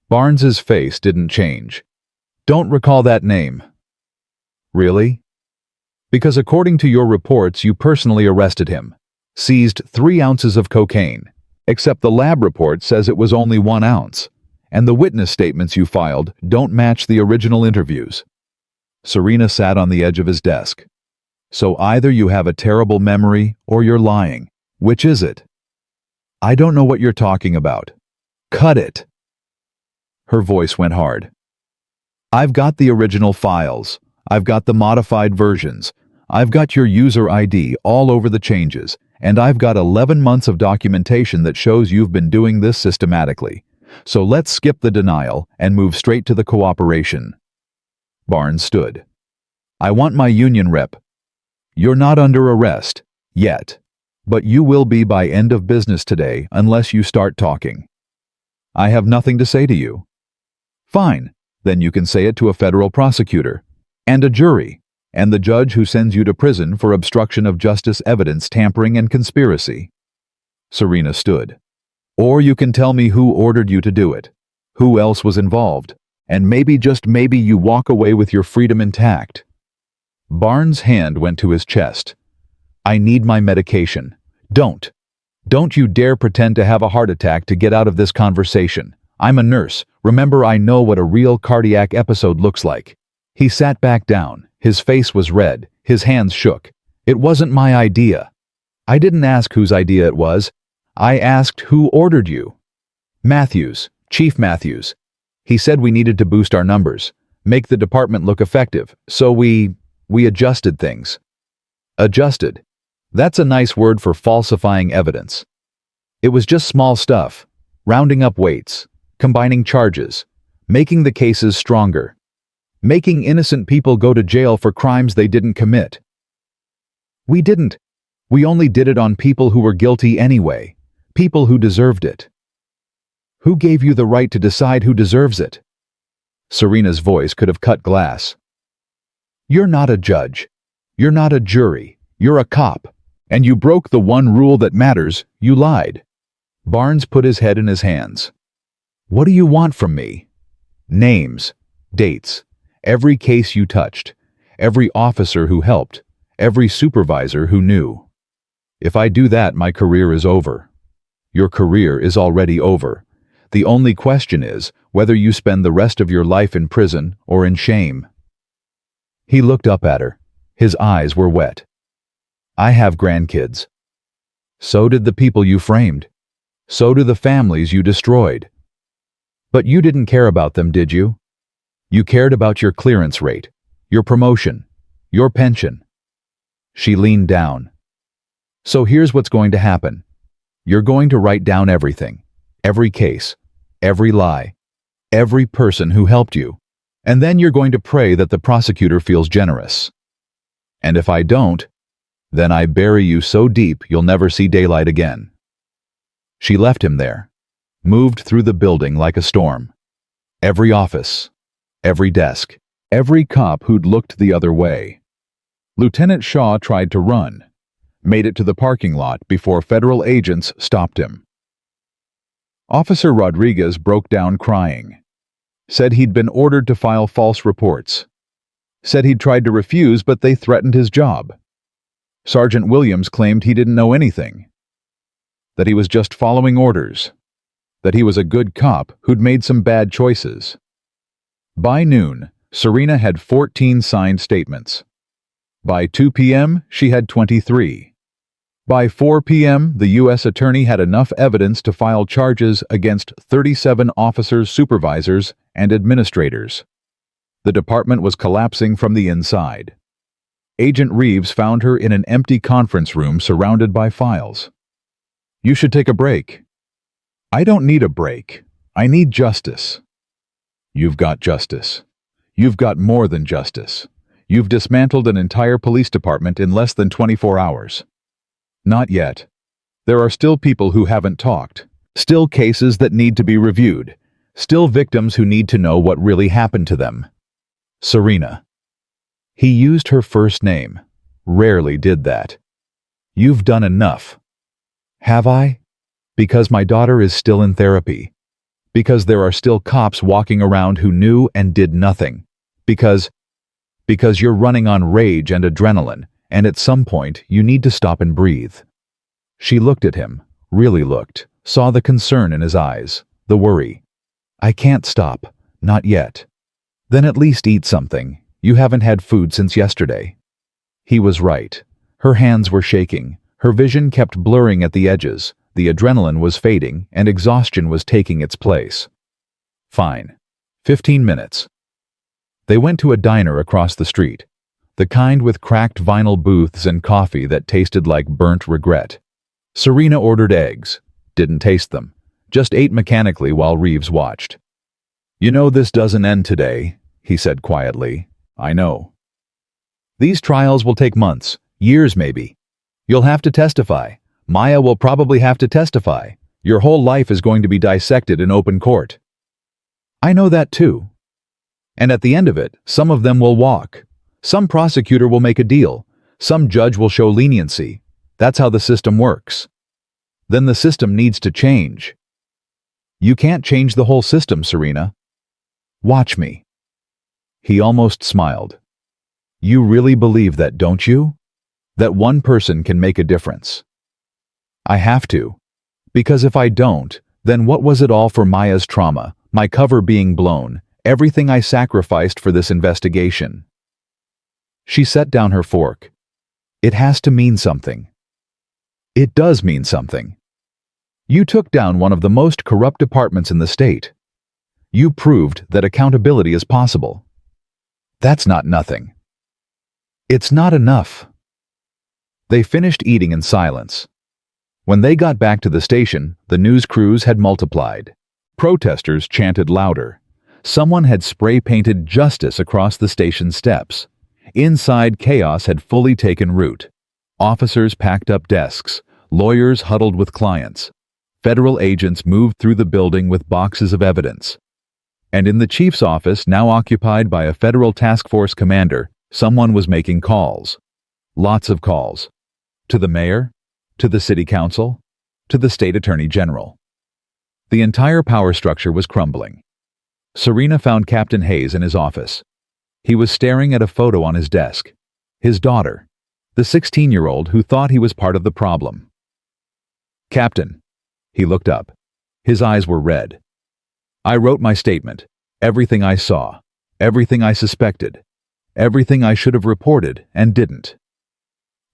Barnes's face didn't change. Don't recall that name. Really? Because according to your reports, you personally arrested him. Seized 3 ounces of cocaine, except the lab report says it was only 1 ounce, and the witness statements you filed don't match the original interviews. Serena sat on the edge of his desk. So either you have a terrible memory or you're lying. Which is it? I don't know what you're talking about. Cut it. Her voice went hard. I've got the original files. I've got the modified versions. I've got your user ID all over the changes, and I've got 11 months of documentation that shows you've been doing this systematically. So let's skip the denial and move straight to the cooperation. Barnes stood. I want my union rep. You're not under arrest, yet, but you will be by end of business today unless you start talking. I have nothing to say to you. Fine, then you can say it to a federal prosecutor, and a jury, and the judge who sends you to prison for obstruction of justice evidence tampering and conspiracy. Serena stood. Or you can tell me who ordered you to do it, who else was involved, and maybe, just maybe, you walk away with your freedom intact. Barnes' hand went to his chest. I need my medication. Don't you dare pretend to have a heart attack to get out of this conversation. I'm a nurse. Remember, I know what a real cardiac episode looks like. He sat back down. His face was red. His hands shook. It wasn't my idea. I didn't ask whose idea it was. I asked who ordered you. Matthews, Chief Matthews. He said we needed to boost our numbers, make the department look effective, so we adjusted things. Adjusted. That's a nice word for falsifying evidence. It was just small stuff, rounding up weights, combining charges, making the cases stronger, making innocent people go to jail for crimes they didn't commit. We didn't. We only did it on people who were guilty anyway, people who deserved it. Who gave you the right to decide who deserves it? Serena's voice could have cut glass. You're not a judge. You're not a jury. You're a cop. And you broke the one rule that matters. You lied. Barnes put his head in his hands. What do you want from me? Names, dates, every case you touched, every officer who helped, every supervisor who knew. If I do that, my career is over. Your career is already over. The only question is whether you spend the rest of your life in prison or in shame. He looked up at her. His eyes were wet. I have grandkids. So did the people you framed. So do the families you destroyed. But you didn't care about them, did you? You cared about your clearance rate, your promotion, your pension. She leaned down. So here's what's going to happen. You're going to write down everything, every case, every lie, every person who helped you, and then you're going to pray that the prosecutor feels generous. And if I don't, then I bury you so deep you'll never see daylight again. She left him there, moved through the building like a storm. Every office, every desk, every cop who'd looked the other way. Lieutenant Shaw tried to run, made it to the parking lot before federal agents stopped him. Officer Rodriguez broke down crying. Said he'd been ordered to file false reports. Said he'd tried to refuse, but they threatened his job. Sergeant Williams claimed he didn't know anything, that he was just following orders. that he was a good cop who'd made some bad choices. By noon, Serena had 14 signed statements. By 2 p.m., she had 23. By 4 p.m., the U.S. attorney had enough evidence to file charges against 37 officers, supervisors, and administrators. The department was collapsing from the inside. Agent Reeves found her in an empty conference room surrounded by files. "You should take a break." "I don't need a break. I need justice." "You've got justice. You've got more than justice. You've dismantled an entire police department in less than 24 hours. Not yet. There are still people who haven't talked. Still cases that need to be reviewed. Still victims who need to know what really happened to them. Serena." He used her first name. Rarely did that. "You've done enough." "Have I?" "Because my daughter is still in therapy. Because there are still cops walking around who knew and did nothing. Because you're running on rage and adrenaline, and at some point you need to stop and breathe." She looked at him, really looked, saw the concern in his eyes, the worry. "I can't stop, not yet." "Then at least eat something. You haven't had food since yesterday." He was right. Her hands were shaking. Her vision kept blurring at the edges. The adrenaline was fading, and exhaustion was taking its place. "Fine. 15 minutes. They went to a diner across the street, the kind with cracked vinyl booths and coffee that tasted like burnt regret. Serena ordered eggs, didn't taste them, just ate mechanically while Reeves watched. "You know this doesn't end today," he said quietly. "I know. These trials will take months, years maybe. You'll have to testify. Maya will probably have to testify. Your whole life is going to be dissected in open court." "I know that too. And at the end of it, some of them will walk. Some prosecutor will make a deal. Some judge will show leniency. That's how the system works. Then the system needs to change." "You can't change the whole system, Serena." "Watch me." He almost smiled. "You really believe that, don't you? That one person can make a difference?" "I have to. Because if I don't, then what was it all for Maya's trauma, my cover being blown, everything I sacrificed for this investigation?" She set down her fork. "It has to mean something." "It does mean something. You took down one of the most corrupt departments in the state. You proved that accountability is possible. That's not nothing." "It's not enough." They finished eating in silence. When they got back to the station, the news crews had multiplied. Protesters chanted louder. Someone had spray-painted justice across the station steps. Inside, chaos had fully taken root. Officers packed up desks. Lawyers huddled with clients. Federal agents moved through the building with boxes of evidence. And in the chief's office, now occupied by a federal task force commander, someone was making calls. Lots of calls. To the mayor, to the city council, to the state attorney general. The entire power structure was crumbling. Serena found Captain Hayes in his office. He was staring at a photo on his desk. His daughter, the 16-year-old who thought he was part of the problem. "Captain." He looked up. His eyes were red. "I wrote my statement. Everything I saw. Everything I suspected. Everything I should have reported and didn't."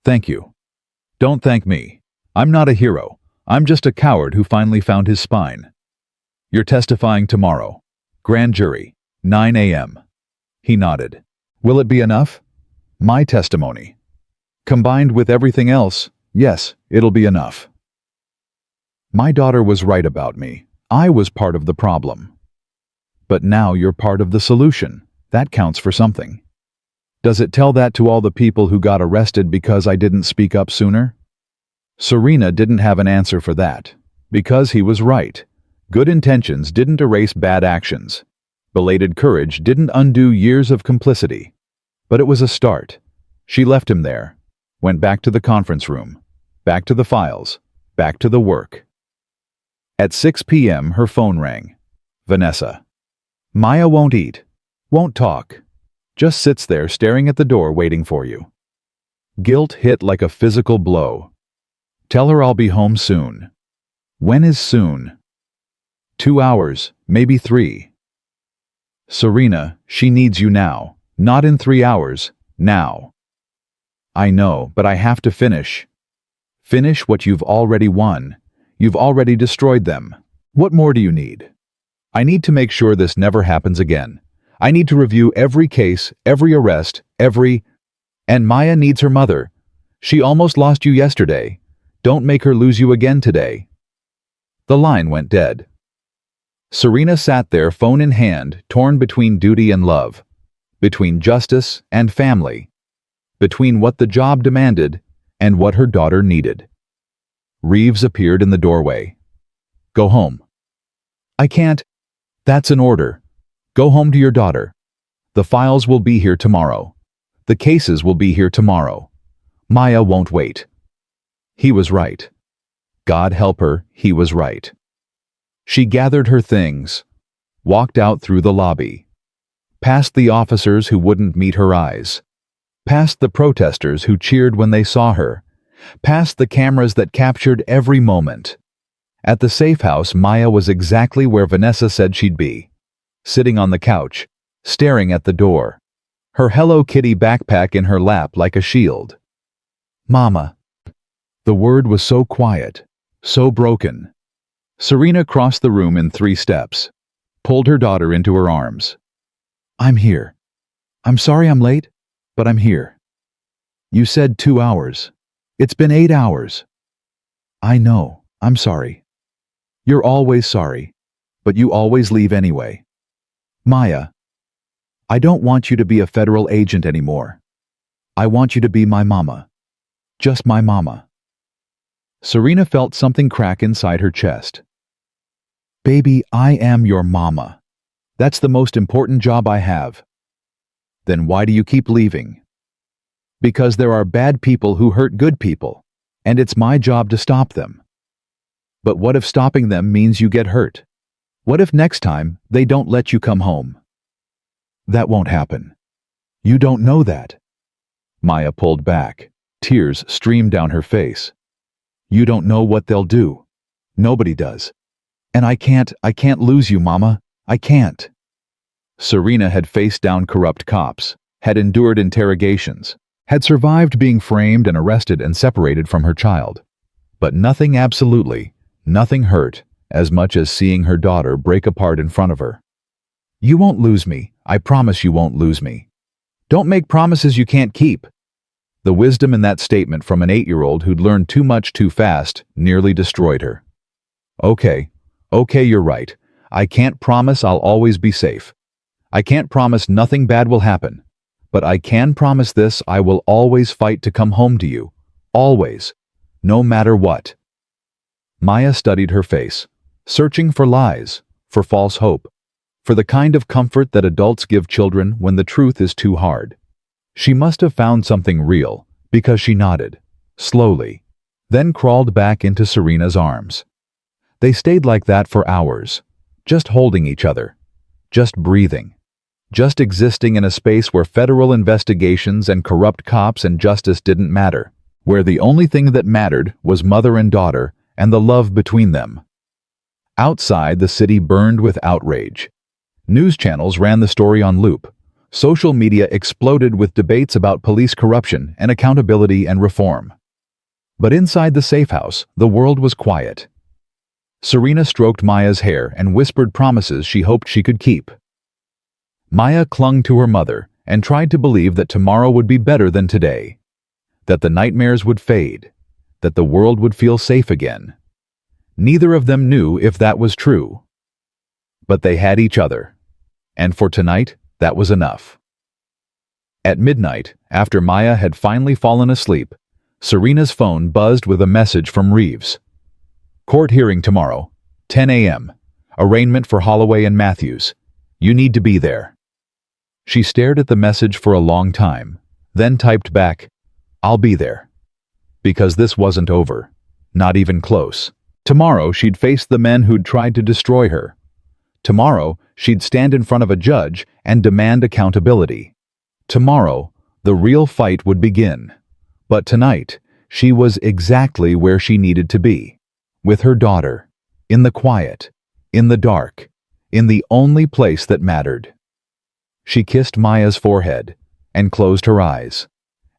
"Thank you." "Don't thank me. I'm not a hero. I'm just a coward who finally found his spine." "You're testifying tomorrow. Grand jury, 9 a.m. He nodded. "Will it be enough?" "My testimony. Combined with everything else, yes, it'll be enough." "My daughter was right about me. I was part of the problem." "But now you're part of the solution. That counts for something." "Does it tell that to all the people who got arrested because I didn't speak up sooner?" Serena didn't have an answer for that. Because he was right. Good intentions didn't erase bad actions. Belated courage didn't undo years of complicity. But it was a start. She left him there. Went back to the conference room. Back to the files. Back to the work. At 6 p.m. her phone rang. Vanessa. "Maya won't eat. Won't talk. Just sits there staring at the door waiting for you." Guilt hit like a physical blow. "Tell her I'll be home soon." When is soon? 2 hours, maybe 3. Serena, she needs you now. Not in 3 hours, now. I know, but I have to finish. Finish what you've already won. You've already destroyed them. What more do you need? I need to make sure this never happens again. I need to review every case, every arrest, And Maya needs her mother. She almost lost you yesterday. Don't make her lose you again today. The line went dead. Serena sat there, phone in hand, torn between duty and love, between justice and family, between what the job demanded and what her daughter needed. Reeves appeared in the doorway. Go home. I can't. That's an order. Go home to your daughter. The files will be here tomorrow. The cases will be here tomorrow. Maya won't wait. He was right. God help her, he was right. She gathered her things, walked out through the lobby, past the officers who wouldn't meet her eyes, past the protesters who cheered when they saw her, past the cameras that captured every moment. At the safe house, Maya was exactly where Vanessa said she'd be, sitting on the couch, staring at the door, her Hello Kitty backpack in her lap like a shield. Mama. The word was so quiet, so broken. Serena crossed the room in 3 steps, pulled her daughter into her arms. I'm here. I'm sorry I'm late, but I'm here. You said 2 hours. It's been 8 hours. I know, I'm sorry. You're always sorry, but you always leave anyway. Maya, I don't want you to be a federal agent anymore. I want you to be my mama. Just my mama. Serena felt something crack inside her chest. Baby, I am your mama. That's the most important job I have. Then why do you keep leaving? Because there are bad people who hurt good people, and it's my job to stop them. But what if stopping them means you get hurt? What if next time they don't let you come home? That won't happen. You don't know that. Maya pulled back. Tears streamed down her face. You don't know what they'll do. Nobody does. And I can't lose you, Mama. I can't. Serena had faced down corrupt cops, had endured interrogations, had survived being framed and arrested and separated from her child. But nothing, absolutely, nothing hurt as much as seeing her daughter break apart in front of her. You won't lose me. I promise you won't lose me. Don't make promises you can't keep. The wisdom in that statement from an 8-year-old who'd learned too much too fast nearly destroyed her. Okay, you're right. I can't promise I'll always be safe. I can't promise nothing bad will happen. But I can promise this: I will always fight to come home to you. Always. No matter what. Maya studied her face, searching for lies, for false hope, for the kind of comfort that adults give children when the truth is too hard. She must have found something real, because she nodded, slowly, then crawled back into Serena's arms. They stayed like that for hours, just holding each other, just breathing, just existing in a space where federal investigations and corrupt cops and justice didn't matter, where the only thing that mattered was mother and daughter and the love between them. Outside, the city burned with outrage. News channels ran the story on loop. Social media exploded with debates about police corruption and accountability and reform. But inside the safe house, the world was quiet. Serena stroked Maya's hair and whispered promises she hoped she could keep. Maya clung to her mother and tried to believe that tomorrow would be better than today, that the nightmares would fade, that the world would feel safe again. Neither of them knew if that was true. But they had each other, and for tonight, that was enough. At midnight, after Maya had finally fallen asleep, Serena's phone buzzed with a message from Reeves. Court hearing tomorrow, 10 a.m. Arraignment for Holloway and Matthews. You need to be there. She stared at the message for a long time, then typed back, I'll be there. Because this wasn't over. Not even close. Tomorrow she'd face the men who'd tried to destroy her. Tomorrow she'd stand in front of a judge and demand accountability. Tomorrow, the real fight would begin. But tonight, she was exactly where she needed to be. With her daughter, in the quiet, in the dark, in the only place that mattered. She kissed Maya's forehead and closed her eyes.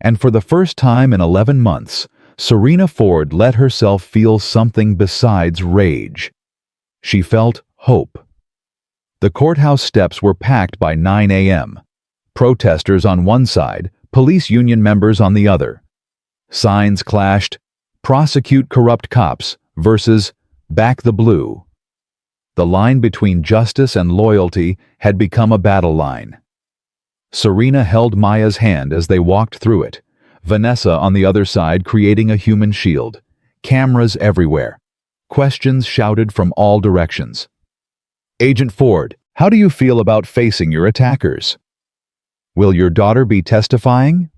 And for the first time in 11 months, Serena Ford let herself feel something besides rage. She felt hope. The courthouse steps were packed by 9 a.m. Protesters on one side, police union members on the other. Signs clashed, "Prosecute corrupt cops" versus "Back the blue." The line between justice and loyalty had become a battle line. Serena held Maya's hand as they walked through it, Vanessa on the other side creating a human shield. Cameras everywhere. Questions shouted from all directions. "Agent Ford, how do you feel about facing your attackers? Will your daughter be testifying?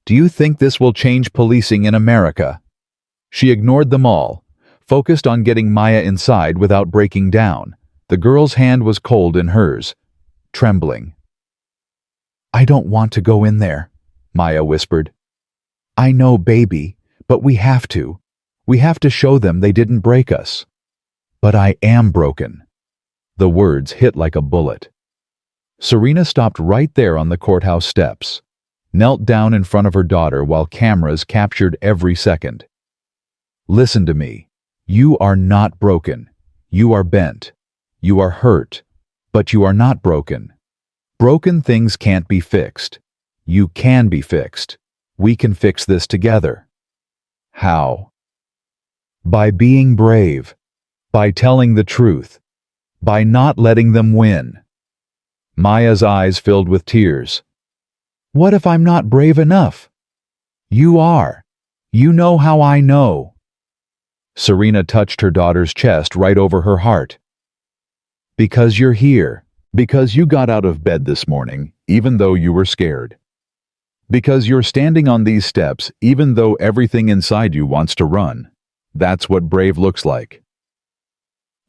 Do you think this will change policing in America?" She ignored them all, focused on getting Maya inside without breaking down. The girl's hand was cold in hers, trembling. "I don't want to go in there," Maya whispered. "I know, baby, but we have to. We have to show them they didn't break us." "But I am broken." The words hit like a bullet. Serena stopped right there on the courthouse steps, knelt down in front of her daughter while cameras captured every second. "Listen to me. You are not broken. You are bent. You are hurt. But you are not broken. Broken things can't be fixed. You can be fixed. We can fix this together." How? By being brave. By telling the truth. By not letting them win. Maya's eyes filled with tears. "What if I'm not brave enough?" "You are. You know how I know." Serena touched her daughter's chest right over her heart. "Because you're here. Because you got out of bed this morning, even though you were scared. Because you're standing on these steps, even though everything inside you wants to run. That's what brave looks like."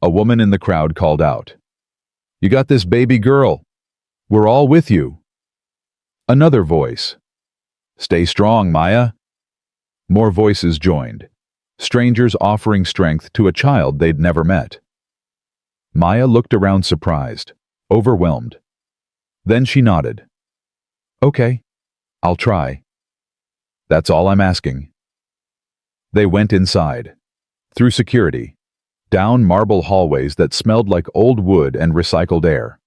A woman in the crowd called out, "You got this baby girl. We're all with you." Another voice, "Stay strong, Maya." More voices joined, strangers offering strength to a child they'd never met. Maya looked around surprised, overwhelmed. Then she nodded. "Okay, I'll try. That's all I'm asking." They went inside, through security, down marble hallways that smelled like old wood and recycled air.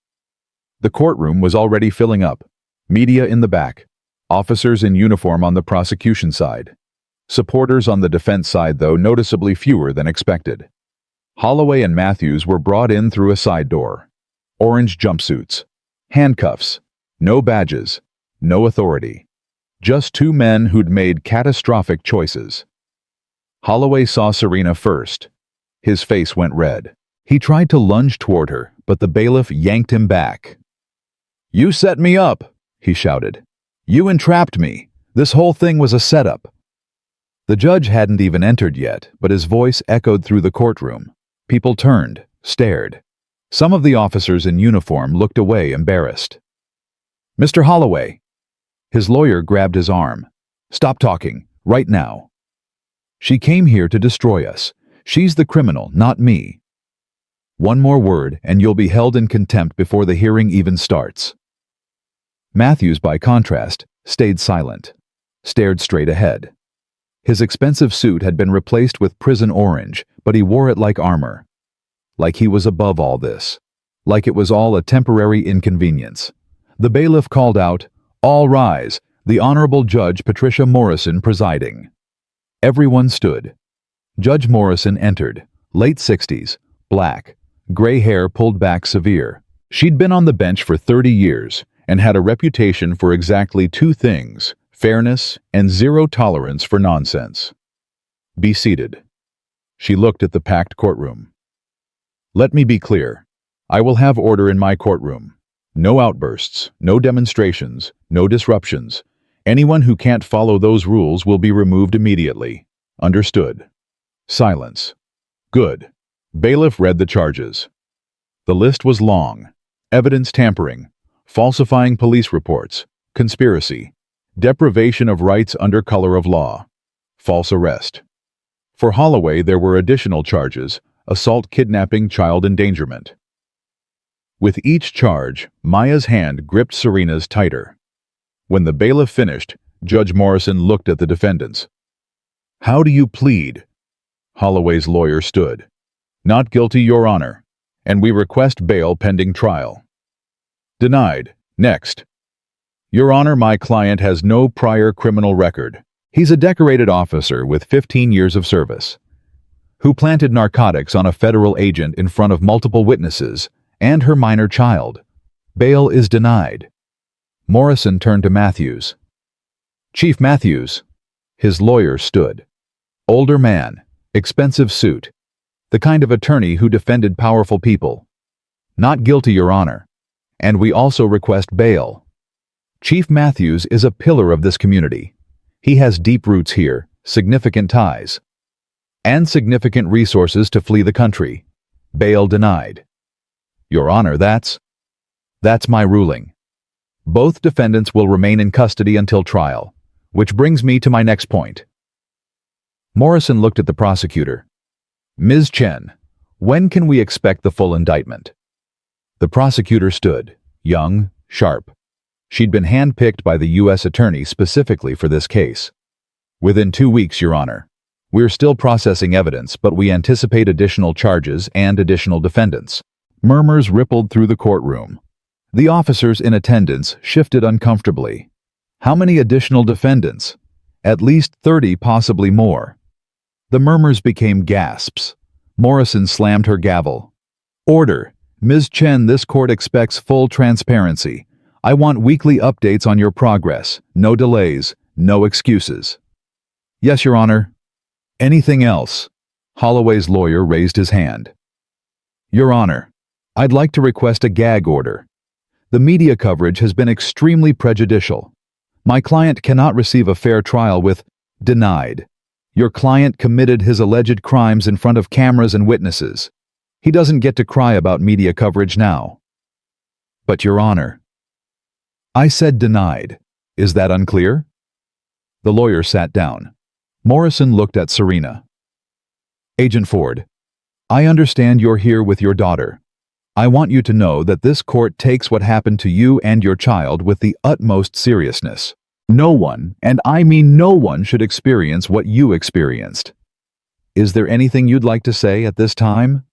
The courtroom was already filling up, media in the back, officers in uniform on the prosecution side. Supporters on the defense side, though, noticeably fewer than expected. Holloway and Matthews were brought in through a side door. Orange jumpsuits, handcuffs, no badges, no authority. Just two men who'd made catastrophic choices. Holloway saw Serena first. His face went red. He tried to lunge toward her, but the bailiff yanked him back. "You set me up," he shouted. "You entrapped me. This whole thing was a setup." The judge hadn't even entered yet, but his voice echoed through the courtroom. People turned, stared. Some of the officers in uniform looked away, embarrassed. "Mr. Holloway." His lawyer grabbed his arm. "Stop talking, right now. She came here to destroy us. She's the criminal, not me. One more word, and you'll be held in contempt before the hearing even starts." Matthews, by contrast, stayed silent, stared straight ahead. His expensive suit had been replaced with prison orange, but he wore it like armor. Like he was above all this. Like it was all a temporary inconvenience. The bailiff called out, "All rise, the Honorable Judge Patricia Morrison presiding." Everyone stood. Judge Morrison entered, late 60s, black, gray hair pulled back severe. She'd been on the bench for 30 years and had a reputation for exactly two things: fairness and zero tolerance for nonsense. "Be seated." She looked at the packed courtroom. "Let me be clear. I will have order in my courtroom. No outbursts, no demonstrations, no disruptions. Anyone who can't follow those rules will be removed immediately. Understood?" Silence. "Good." Bailiff read the charges. The list was long. Evidence tampering, falsifying police reports, conspiracy, deprivation of rights under color of law, false arrest. For Holloway, there were additional charges: assault, kidnapping, child endangerment. With each charge, Maya's hand gripped Serena's tighter. When the bailiff finished, Judge Morrison looked at the defendants. "How do you plead?" Holloway's lawyer stood. "Not guilty, Your Honor, and we request bail pending trial." "Denied. Next." "Your Honor, my client has no prior criminal record. He's a decorated officer with 15 years of service, who planted narcotics on a federal agent in front of multiple witnesses and her minor child. Bail is denied." Morrison turned to Matthews. "Chief Matthews." His lawyer stood. Older man, expensive suit, the kind of attorney who defended powerful people. "Not guilty, Your Honor, and we also request bail." Chief Matthews is a pillar of this community. He has deep roots here, significant ties, and significant resources to flee the country. Bail denied. Your Honor, that's my ruling. Both defendants will remain in custody until trial, which brings me to my next point. Morrison looked at the prosecutor. "Ms. Chen, when can we expect the full indictment?" The prosecutor stood, young, sharp. She'd been handpicked by the U.S. Attorney specifically for this case. "Within 2 weeks, Your Honor. We're still processing evidence, but we anticipate additional charges and additional defendants." Murmurs rippled through the courtroom. The officers in attendance shifted uncomfortably. How many additional defendants? At least 30, possibly more. The murmurs became gasps. Morrison slammed her gavel. "Order. Ms. Chen, this court expects full transparency. I want weekly updates on your progress. No delays, no excuses." "Yes, Your Honor." "Anything else?" Holloway's lawyer raised his hand. "Your Honor, I'd like to request a gag order. The media coverage has been extremely prejudicial. My client cannot receive a fair trial with denied. Your client committed his alleged crimes in front of cameras and witnesses. He doesn't get to cry about media coverage now." "But Your Honor." "I said denied. Is that unclear?" The lawyer sat down. Morrison looked at Serena. "Agent Ford, I understand you're here with your daughter. I want you to know that this court takes what happened to you and your child with the utmost seriousness. No one, and I mean no one, should experience what you experienced. Is there anything you'd like to say at this time?"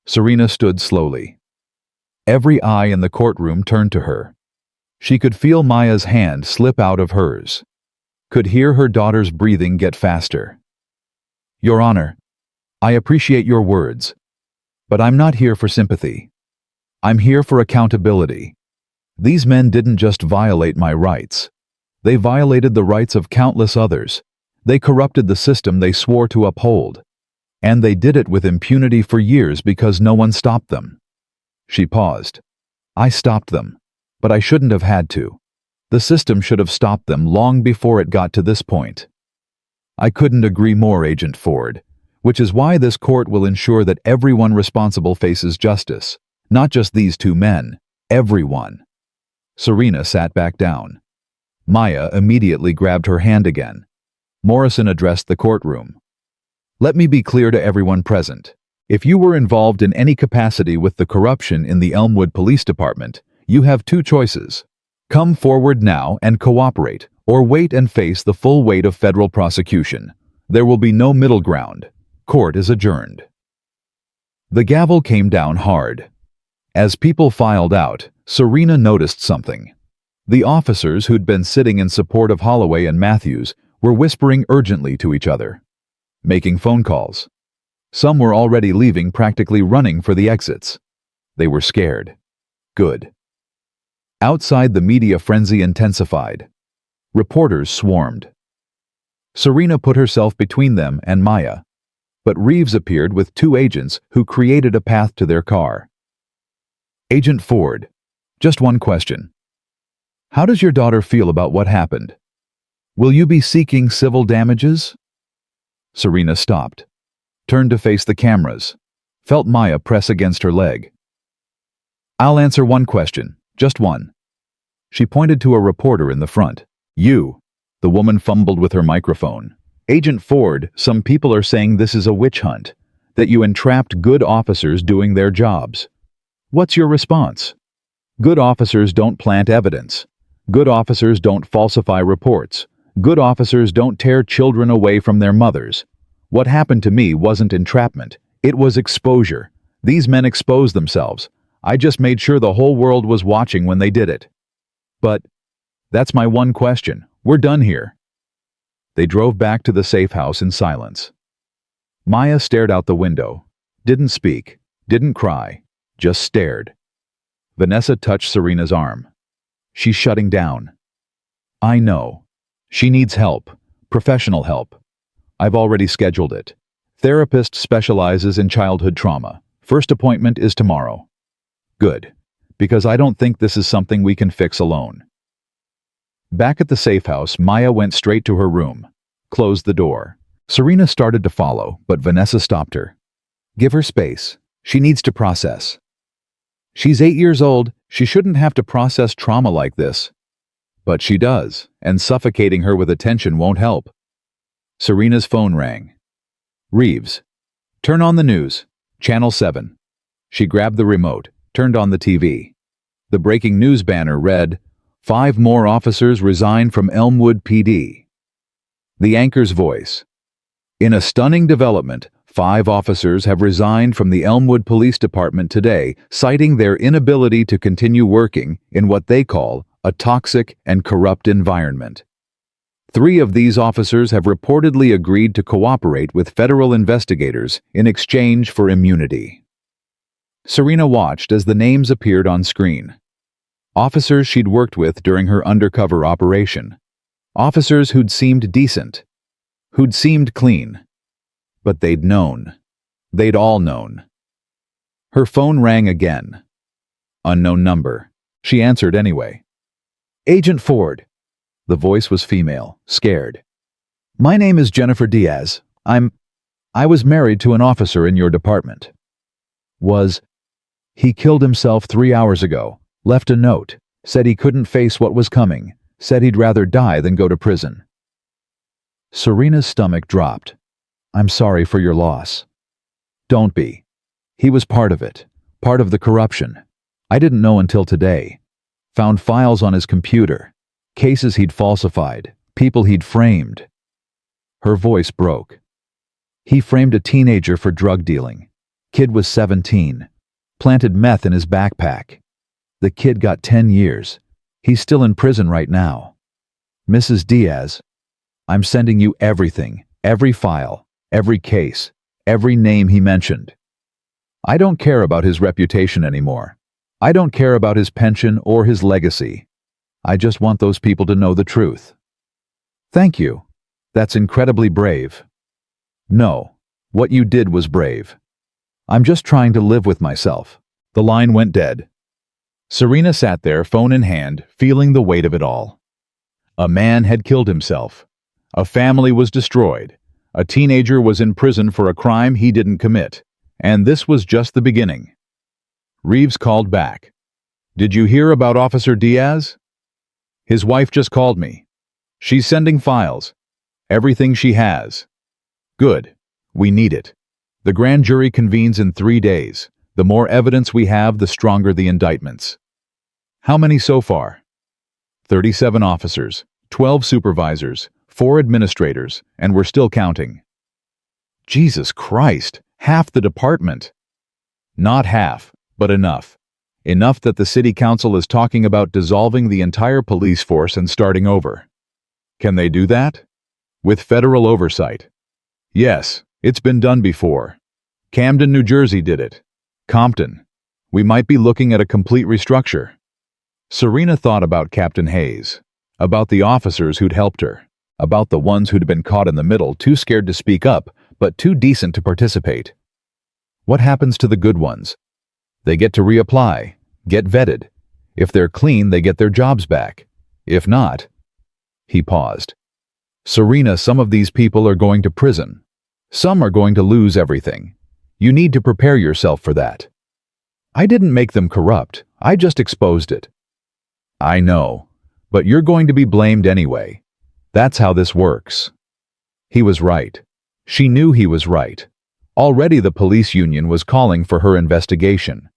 Serena stood slowly. Every eye in the courtroom turned to her. She could feel Maya's hand slip out of hers. Could hear her daughter's breathing get faster. "Your Honor, I appreciate your words, but I'm not here for sympathy. I'm here for accountability. These men didn't just violate my rights. They violated the rights of countless others. They corrupted the system they swore to uphold. And they did it with impunity for years because no one stopped them." She paused. "I stopped them, but I shouldn't have had to. The system should have stopped them long before it got to this point." "I couldn't agree more, Agent Ford, which is why this court will ensure that everyone responsible faces justice, not just these two men, everyone." Serena sat back down. Maya immediately grabbed her hand again. Morrison addressed the courtroom. "Let me be clear to everyone present. If you were involved in any capacity with the corruption in the Elmwood Police Department, you have two choices. Come forward now and cooperate, or wait and face the full weight of federal prosecution. There will be no middle ground. Court is adjourned." The gavel came down hard. As people filed out, Serena noticed something. The officers who'd been sitting in support of Holloway and Matthews were whispering urgently to each other, making phone calls. Some were already leaving, practically running for the exits. They were scared. Good. Outside, the media frenzy intensified. Reporters swarmed. Serena put herself between them and Maya, but Reeves appeared with two agents who created a path to their car. "Agent Ford, just one question. How does your daughter feel about what happened? Will you be seeking civil damages?" Serena stopped, turned to face the cameras, felt Maya press against her leg. "I'll answer one question, just one." She pointed to a reporter in the front. "You." The woman fumbled with her microphone. "Agent Ford, some people are saying this is a witch hunt. that you entrapped good officers doing their jobs. What's your response? Good officers don't plant evidence. Good officers don't falsify reports. Good officers don't tear children away from their mothers. What happened to me wasn't entrapment. It was exposure. These men exposed themselves. I just made sure the whole world was watching when they did it. But that's my one question. We're done here. They drove back to the safe house in silence. Maya stared out the window. Didn't speak. Didn't cry. Just stared. Vanessa touched Serena's arm. She's shutting down. I know. She needs help. Professional help. I've already scheduled it. Therapist specializes in childhood trauma. First appointment is tomorrow. Good. Because I don't think this is something we can fix alone. Back at the safe house, Maya went straight to her room. Closed the door. Serena started to follow, but Vanessa stopped her. Give her space. She needs to process. She's 8 years old. She shouldn't have to process trauma like this. But she does, and suffocating her with attention won't help. Serena's phone rang. Reeves. Turn on the news. Channel 7. She grabbed the remote, turned on the TV. The breaking news banner read, 5 more officers resign from Elmwood PD. The anchor's voice. In a stunning development, 5 officers have resigned from the Elmwood Police Department today, citing their inability to continue working in what they call a toxic and corrupt environment. 3 of these officers have reportedly agreed to cooperate with federal investigators in exchange for immunity. Serena watched as the names appeared on screen. Officers she'd worked with during her undercover operation. Officers who'd seemed decent. Who'd seemed clean. But they'd known. They'd all known. Her phone rang again. Unknown number. She answered anyway. Agent Ford. The voice was female, scared. My name is Jennifer Diaz. I was married to an officer in your department. He killed himself 3 hours ago, left a note, said he couldn't face what was coming, said he'd rather die than go to prison. Serena's stomach dropped. I'm sorry for your loss. Don't be. He was part of it, part of the corruption. I didn't know until today. Found files on his computer, cases he'd falsified, people he'd framed. Her voice broke. He framed a teenager for drug dealing. Kid was 17. Planted meth in his backpack. The kid got 10 years. He's still in prison right now. Mrs. Diaz, I'm sending you everything, every file, every case, every name he mentioned. I don't care about his reputation anymore. I don't care about his pension or his legacy. I just want those people to know the truth. Thank you. That's incredibly brave. No, what you did was brave. I'm just trying to live with myself. The line went dead. Serena sat there, phone in hand, feeling the weight of it all. A man had killed himself. A family was destroyed. A teenager was in prison for a crime he didn't commit. And this was just the beginning. Reeves called back. Did you hear about Officer Diaz? His wife just called me. She's sending files. Everything she has. Good. We need it. The grand jury convenes in 3 days. The more evidence we have, the stronger the indictments. How many so far? 37 officers, 12 supervisors, 4 administrators, and we're still counting. Jesus Christ, half the department. Not half, but enough. Enough that the city council is talking about dissolving the entire police force and starting over. Can they do that? With federal oversight. Yes, it's been done before. Camden, New Jersey did it. Compton. We might be looking at a complete restructure. Serena thought about Captain Hayes, about the officers who'd helped her, about the ones who'd been caught in the middle, too scared to speak up, but too decent to participate. What happens to the good ones? They get to reapply, get vetted. If they're clean, they get their jobs back. If not... He paused. Serena, some of these people are going to prison. Some are going to lose everything. You need to prepare yourself for that. I didn't make them corrupt. I just exposed it. I know, but you're going to be blamed anyway. That's how this works. He was right. She knew he was right. Already the police union was calling for her investigation.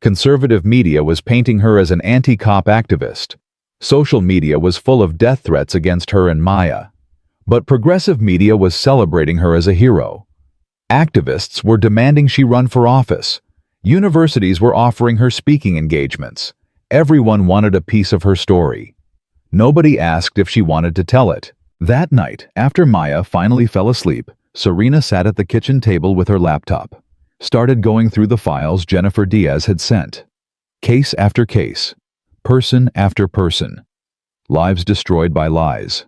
Conservative media was painting her as an anti-cop activist. Social media was full of death threats against her and Maya. But progressive media was celebrating her as a hero. Activists were demanding she run for office. Universities were offering her speaking engagements. Everyone wanted a piece of her story. Nobody asked if she wanted to tell it. That night, after Maya finally fell asleep, Serena sat at the kitchen table with her laptop, started going through the files Jennifer Diaz had sent. Case after case, person after person. Lives destroyed by lies.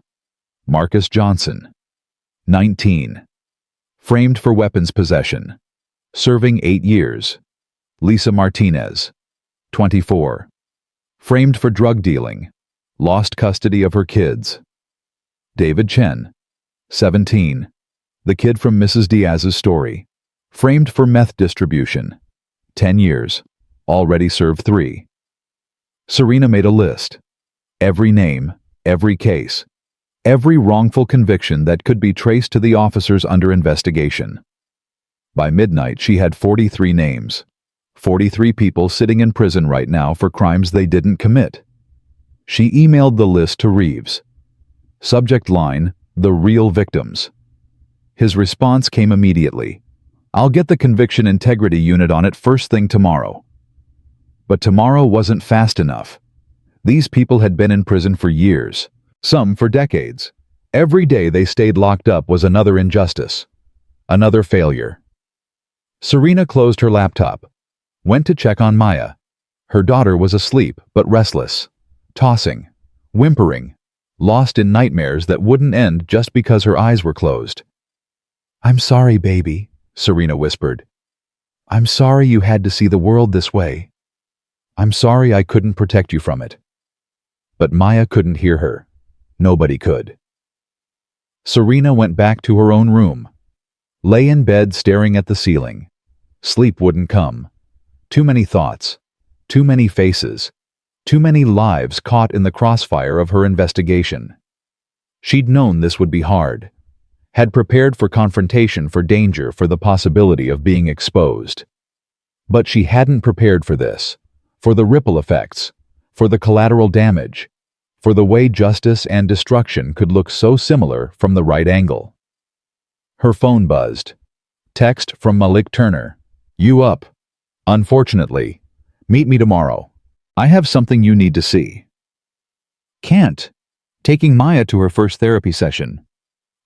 Marcus Johnson, 19. Framed for weapons possession. Serving 8 years. Lisa Martinez, 24. Framed for drug dealing. Lost custody of her kids. David Chen, 17. The kid from Mrs. Diaz's story. Framed for meth distribution. 10 years. Already served 3. Serena made a list. Every name, every case. Every wrongful conviction that could be traced to the officers under investigation. By midnight, she had 43 names. 43 people sitting in prison right now for crimes they didn't commit. She emailed the list to Reeves. Subject line, "The real victims." His response came immediately. "I'll get the conviction integrity unit on it first thing tomorrow." But tomorrow wasn't fast enough. These people had been in prison for years. Some for decades. Every day they stayed locked up was another injustice. Another failure. Serena closed her laptop. Went to check on Maya. Her daughter was asleep, but restless. Tossing. Whimpering. Lost in nightmares that wouldn't end just because her eyes were closed. "I'm sorry, baby," Serena whispered. "I'm sorry you had to see the world this way. I'm sorry I couldn't protect you from it." But Maya couldn't hear her. Nobody could. Serena went back to her own room. Lay in bed staring at the ceiling. Sleep wouldn't come. Too many thoughts. Too many faces. Too many lives caught in the crossfire of her investigation. She'd known this would be hard. Had prepared for confrontation, for danger, for the possibility of being exposed. But she hadn't prepared for this. For the ripple effects. For the collateral damage. For the way justice and destruction could look so similar from the right angle. Her phone buzzed. Text from Malik Turner. "You up? Unfortunately. Meet me tomorrow. I have something you need to see." "Can't. Taking Maya to her first therapy session.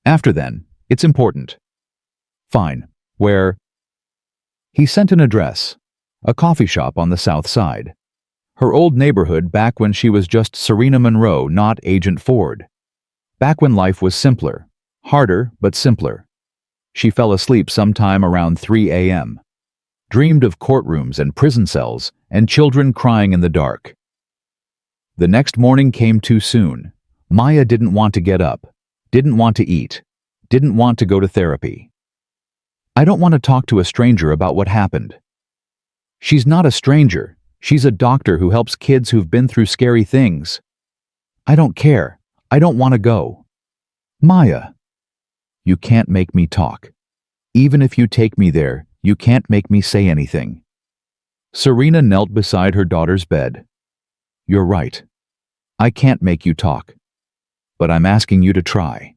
After then, it's important." "Fine. Where?" He sent an address. A coffee shop on the south side. Her old neighborhood back when she was just Serena Monroe, not Agent Ford. Back when life was simpler. Harder, but simpler. She fell asleep sometime around 3 a.m. Dreamed of courtrooms and prison cells and children crying in the dark. The next morning came too soon. Maya didn't want to get up, didn't want to eat, didn't want to go to therapy. "I don't want to talk to a stranger about what happened." "She's not a stranger. She's a doctor who helps kids who've been through scary things." "I don't care. I don't want to go." "Maya." "You can't make me talk. Even if you take me there, you can't make me say anything." Serena knelt beside her daughter's bed. "You're right. I can't make you talk. But I'm asking you to try.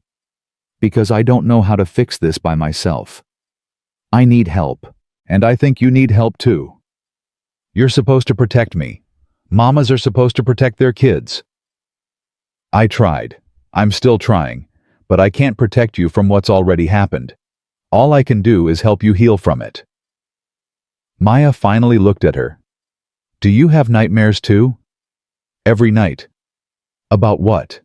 Because I don't know how to fix this by myself. I need help, and I think you need help too. You're supposed to protect me. Mamas are supposed to protect their kids. I tried. I'm still trying, but I can't protect you from what's already happened. All I can do is help you heal from it." Maya finally looked at her. "Do you have nightmares too?" "Every night." "About what?"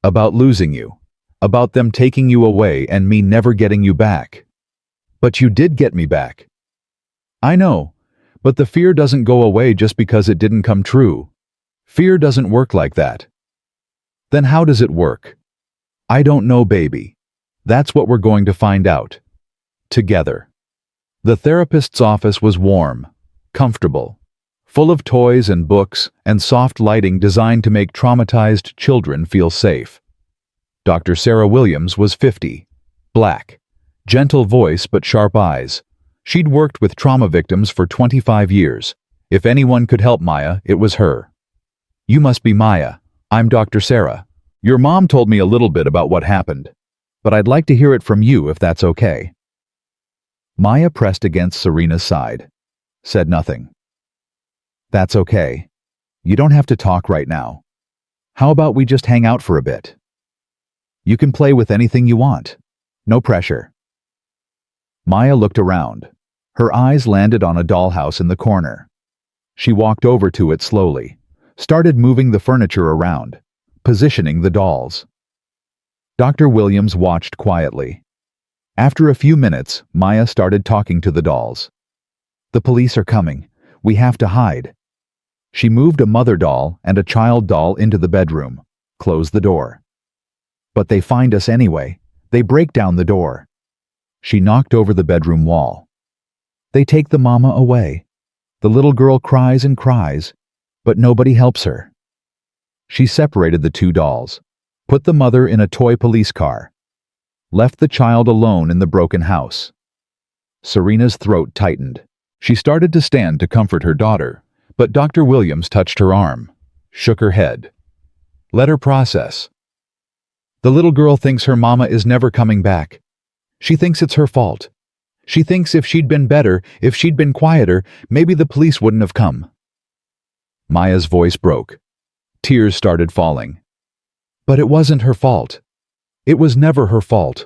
"About losing you. About them taking you away and me never getting you back." "But you did get me back." "I know. But the fear doesn't go away just because it didn't come true. Fear doesn't work like that." "Then how does it work?" "I don't know, baby. That's what we're going to find out. Together." The therapist's office was warm, comfortable, full of toys and books and soft lighting designed to make traumatized children feel safe. Dr. Sarah Williams was 50, black, Gentle voice but sharp eyes. She'd worked with trauma victims for 25 years. If anyone could help Maya, it was her. "You must be Maya. I'm Dr. Sarah. Your mom told me a little bit about what happened, but I'd like to hear it from you if that's okay." Maya pressed against Serena's side. Said nothing. "That's okay. You don't have to talk right now. How about we just hang out for a bit? You can play with anything you want. No pressure." Maya looked around. Her eyes landed on a dollhouse in the corner. She walked over to it slowly, started moving the furniture around, positioning the dolls. Dr. Williams watched quietly. After a few minutes, Maya started talking to the dolls. "The police are coming. We have to hide." She moved a mother doll and a child doll into the bedroom, closed the door. "But they find us anyway. They break down the door." She knocked over the bedroom wall. "They take the mama away. The little girl cries and cries, but nobody helps her." She separated the two dolls, put the mother in a toy police car, left the child alone in the broken house. Serena's throat tightened. She started to stand to comfort her daughter, but Dr. Williams touched her arm, shook her head. "Let her process. The little girl thinks her mama is never coming back. She thinks it's her fault. She thinks if she'd been better, if she'd been quieter, maybe the police wouldn't have come." Maya's voice broke. Tears started falling. "But it wasn't her fault. It was never her fault.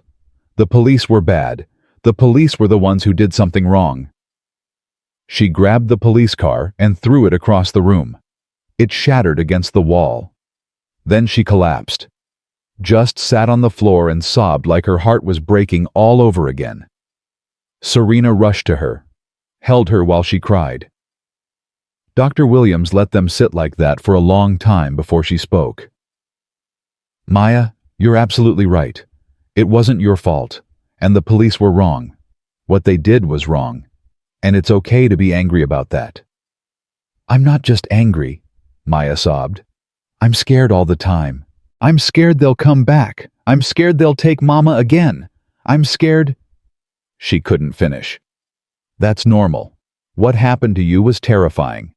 The police were bad. The police were the ones who did something wrong." She grabbed the police car and threw it across the room. It shattered against the wall. Then she collapsed. Just sat on the floor and sobbed like her heart was breaking all over again. Serena rushed to her, held her while she cried. Dr. Williams let them sit like that for a long time before she spoke. "Maya, you're absolutely right. It wasn't your fault, and the police were wrong. What they did was wrong, and it's okay to be angry about that." "I'm not just angry," Maya sobbed. "I'm scared all the time. I'm scared they'll come back. I'm scared they'll take Mama again. I'm scared—" She couldn't finish. "That's normal. What happened to you was terrifying.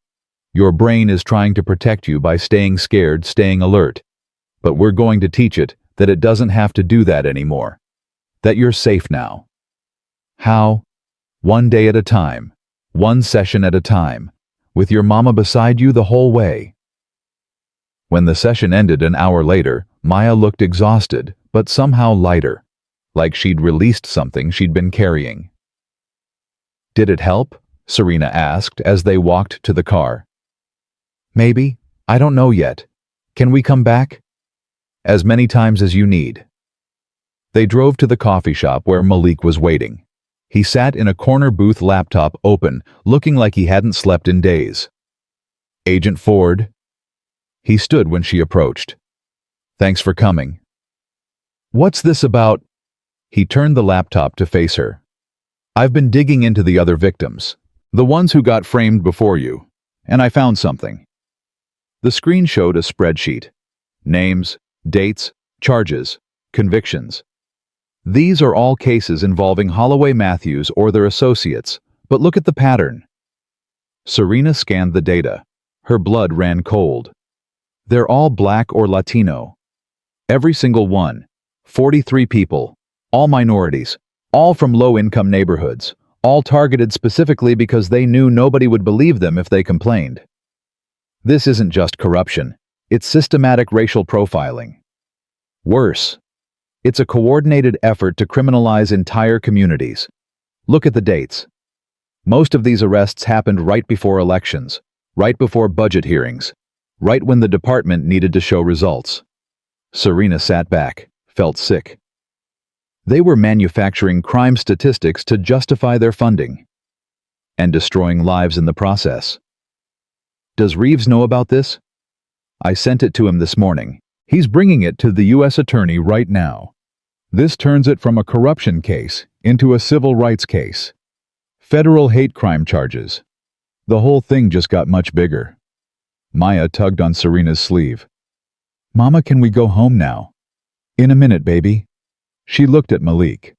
Your brain is trying to protect you by staying scared, staying alert. But we're going to teach it that it doesn't have to do that anymore. That you're safe now." "How?" "One day at a time. One session at a time. With your mama beside you the whole way." When the session ended an hour later, Maya looked exhausted, but somehow lighter, like she'd released something she'd been carrying. "Did it help?" Serena asked as they walked to the car. "Maybe. I don't know yet. Can we come back?" "As many times as you need." They drove to the coffee shop where Malik was waiting. He sat in a corner booth, laptop open, looking like he hadn't slept in days. "Agent Ford?" He stood when she approached. "Thanks for coming." "What's this about?" He turned the laptop to face her. "I've been digging into the other victims, the ones who got framed before you, and I found something." The screen showed a spreadsheet. Names, dates, charges, convictions. These are all cases involving Holloway Matthews or their associates, but look at the pattern. Serena scanned the data. Her blood ran cold. They're all Black or Latino. Every single one. 43 people. All minorities. All from low-income neighborhoods. All targeted specifically because they knew nobody would believe them if they complained. This isn't just corruption. It's systematic racial profiling. Worse, it's a coordinated effort to criminalize entire communities. Look at the dates. Most of these arrests happened right before elections, right before budget hearings, right when the department needed to show results. Serena sat back, felt sick. They were manufacturing crime statistics to justify their funding, and destroying lives in the process. Does Reeves know about this? I sent it to him this morning. He's bringing it to the U.S. attorney right now. This turns it from a corruption case into a civil rights case. Federal hate crime charges. The whole thing just got much bigger. Maya tugged on Serena's sleeve. "Mama, can we go home now?" "In a minute, baby." She looked at Malik.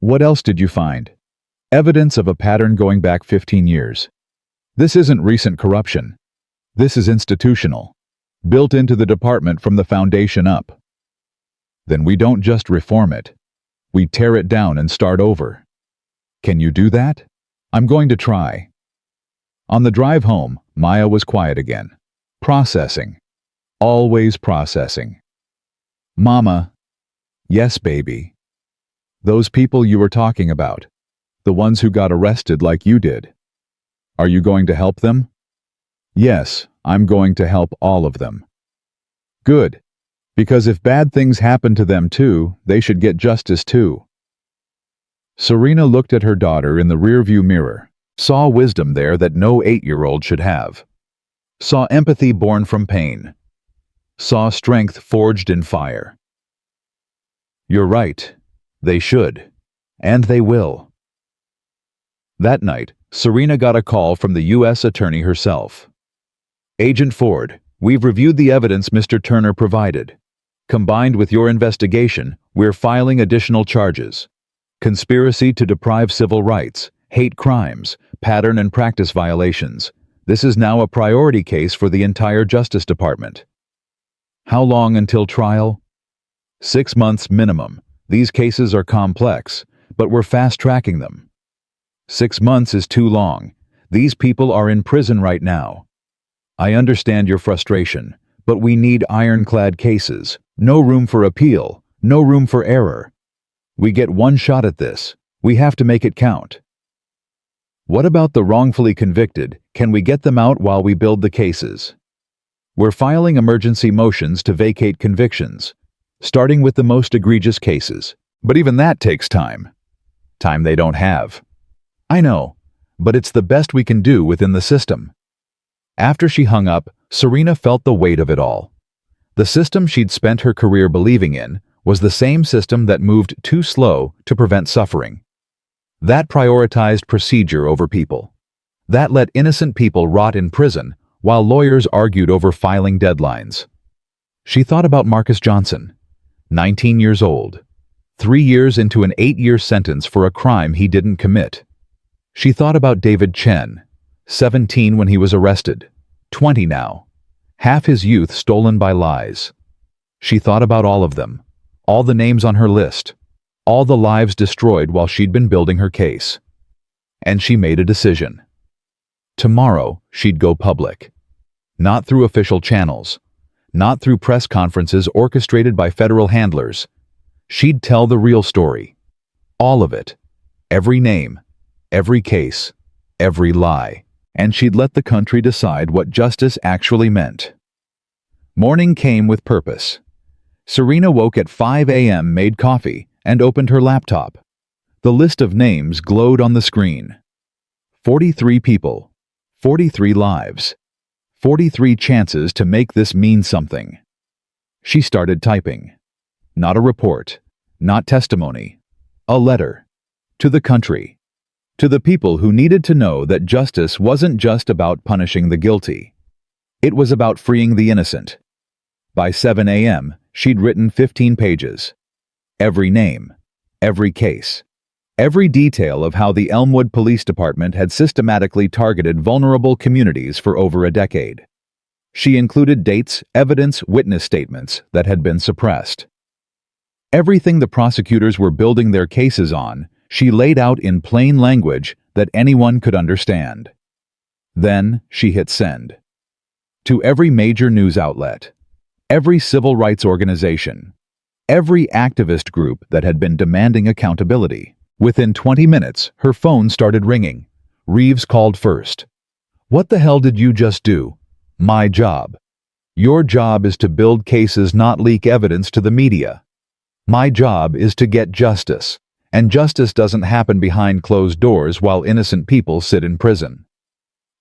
What else did you find? Evidence of a pattern going back 15 years. This isn't recent corruption. This is institutional, built into the department from the foundation up. Then we don't just reform it. We tear it down and start over. Can you do that? I'm going to try. On the drive home, Maya was quiet again. Processing. Always processing. Mama. Yes, baby. Those people you were talking about. The ones who got arrested like you did. Are you going to help them? Yes, I'm going to help all of them. Good. Because if bad things happen to them too, they should get justice too. Serena looked at her daughter in the rearview mirror, saw wisdom there that no 8-year-old should have. Saw empathy born from pain. Saw strength forged in fire. You're right. They should. And they will. That night, Serena got a call from the U.S. Attorney herself. Agent Ford, we've reviewed the evidence Mr. Turner provided. Combined with your investigation, we're filing additional charges. Conspiracy to deprive civil rights, hate crimes, pattern and practice violations. This is now a priority case for the entire Justice Department. How long until trial? 6 months minimum. These cases are complex, but we're fast-tracking them. 6 months is too long. These people are in prison right now. I understand your frustration, but we need ironclad cases. No room for appeal, no room for error. We get one shot at this. We have to make it count. What about the wrongfully convicted? Can we get them out while we build the cases? We're filing emergency motions to vacate convictions, starting with the most egregious cases. But even that takes time. Time they don't have. I know, but it's the best we can do within the system. After she hung up, Serena felt the weight of it all. The system she'd spent her career believing in was the same system that moved too slow to prevent suffering. That prioritized procedure over people. That let innocent people rot in prison while lawyers argued over filing deadlines. She thought about Marcus Johnson, 19 years old, 3 years into an 8-year sentence for a crime he didn't commit. She thought about David Chen, 17 when he was arrested, 20 now, half his youth stolen by lies. She thought about all of them, all the names on her list, all the lives destroyed while she'd been building her case. And she made a decision. Tomorrow, she'd go public. Not through official channels, not through press conferences orchestrated by federal handlers. She'd tell the real story. All of it. Every name, every case, every lie. And she'd let the country decide what justice actually meant. Morning came with purpose. Serena woke at 5 a.m., made coffee, and opened her laptop. The list of names glowed on the screen. 43 people, 43 lives, 43 chances to make this mean something. She started typing. Not a report, not testimony, a letter. To the country. To the people who needed to know that justice wasn't just about punishing the guilty. It was about freeing the innocent. By 7 a.m., she'd written 15 pages. Every name, every case, every detail of how the Elmwood Police Department had systematically targeted vulnerable communities for over a decade. She included dates, evidence, witness statements that had been suppressed. Everything the prosecutors were building their cases on, she laid out in plain language that anyone could understand. Then she hit send. To every major news outlet, every civil rights organization, every activist group that had been demanding accountability. Within 20 minutes, her phone started ringing. Reeves called first. What the hell did you just do? My job. Your job is to build cases, not leak evidence to the media. My job is to get justice. And justice doesn't happen behind closed doors while innocent people sit in prison.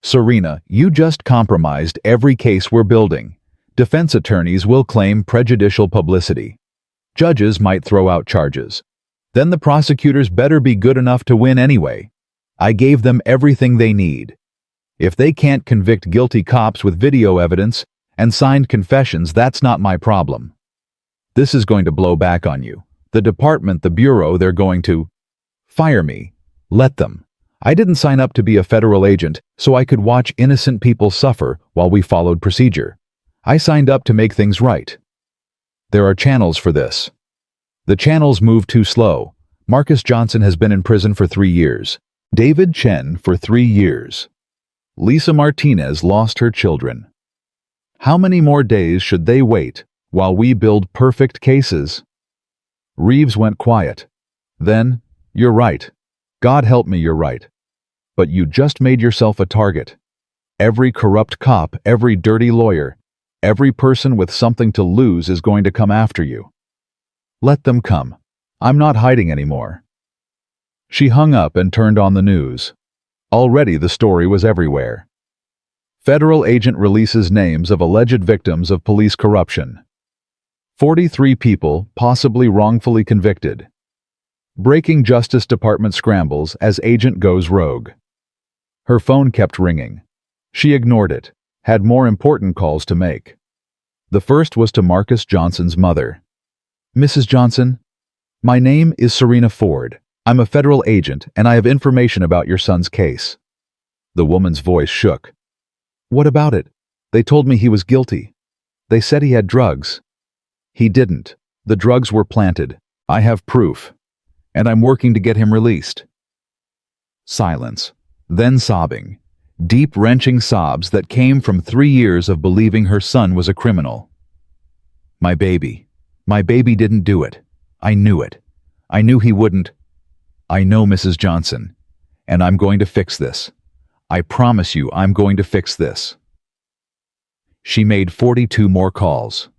Serena, you just compromised every case we're building. Defense attorneys will claim prejudicial publicity. Judges might throw out charges. Then the prosecutors better be good enough to win anyway. I gave them everything they need. If they can't convict guilty cops with video evidence and signed confessions, that's not my problem. This is going to blow back on you. The department, the bureau, they're going to... Fire me. Let them. I didn't sign up to be a federal agent so I could watch innocent people suffer while we followed procedure. I signed up to make things right. There are channels for this. The channels move too slow. Marcus Johnson has been in prison for 3 years. David Chen for 3 years. Lisa Martinez lost her children. How many more days should they wait while we build perfect cases? Reeves went quiet. Then, you're right. God help me, you're right. But you just made yourself a target. Every corrupt cop, every dirty lawyer, every person with something to lose is going to come after you. Let them come. I'm not hiding anymore. She hung up and turned on the news. Already the story was everywhere. Federal agent releases names of alleged victims of police corruption. 43 people possibly wrongfully convicted. Breaking Justice Department scrambles as agent goes rogue. Her phone kept ringing. She ignored it, had more important calls to make. The first was to Marcus Johnson's mother. Mrs. Johnson, my name is Serena Ford. I'm a federal agent and I have information about your son's case. The woman's voice shook. What about it? They told me he was guilty. They said he had drugs. He didn't. The drugs were planted. I have proof. And I'm working to get him released. Silence. Then sobbing. Deep, wrenching sobs that came from 3 years of believing her son was a criminal. My baby didn't do it. I knew it. I knew he wouldn't. I know, Mrs. Johnson, and I'm going to fix this. I promise you I'm going to fix this. She made 42 more calls.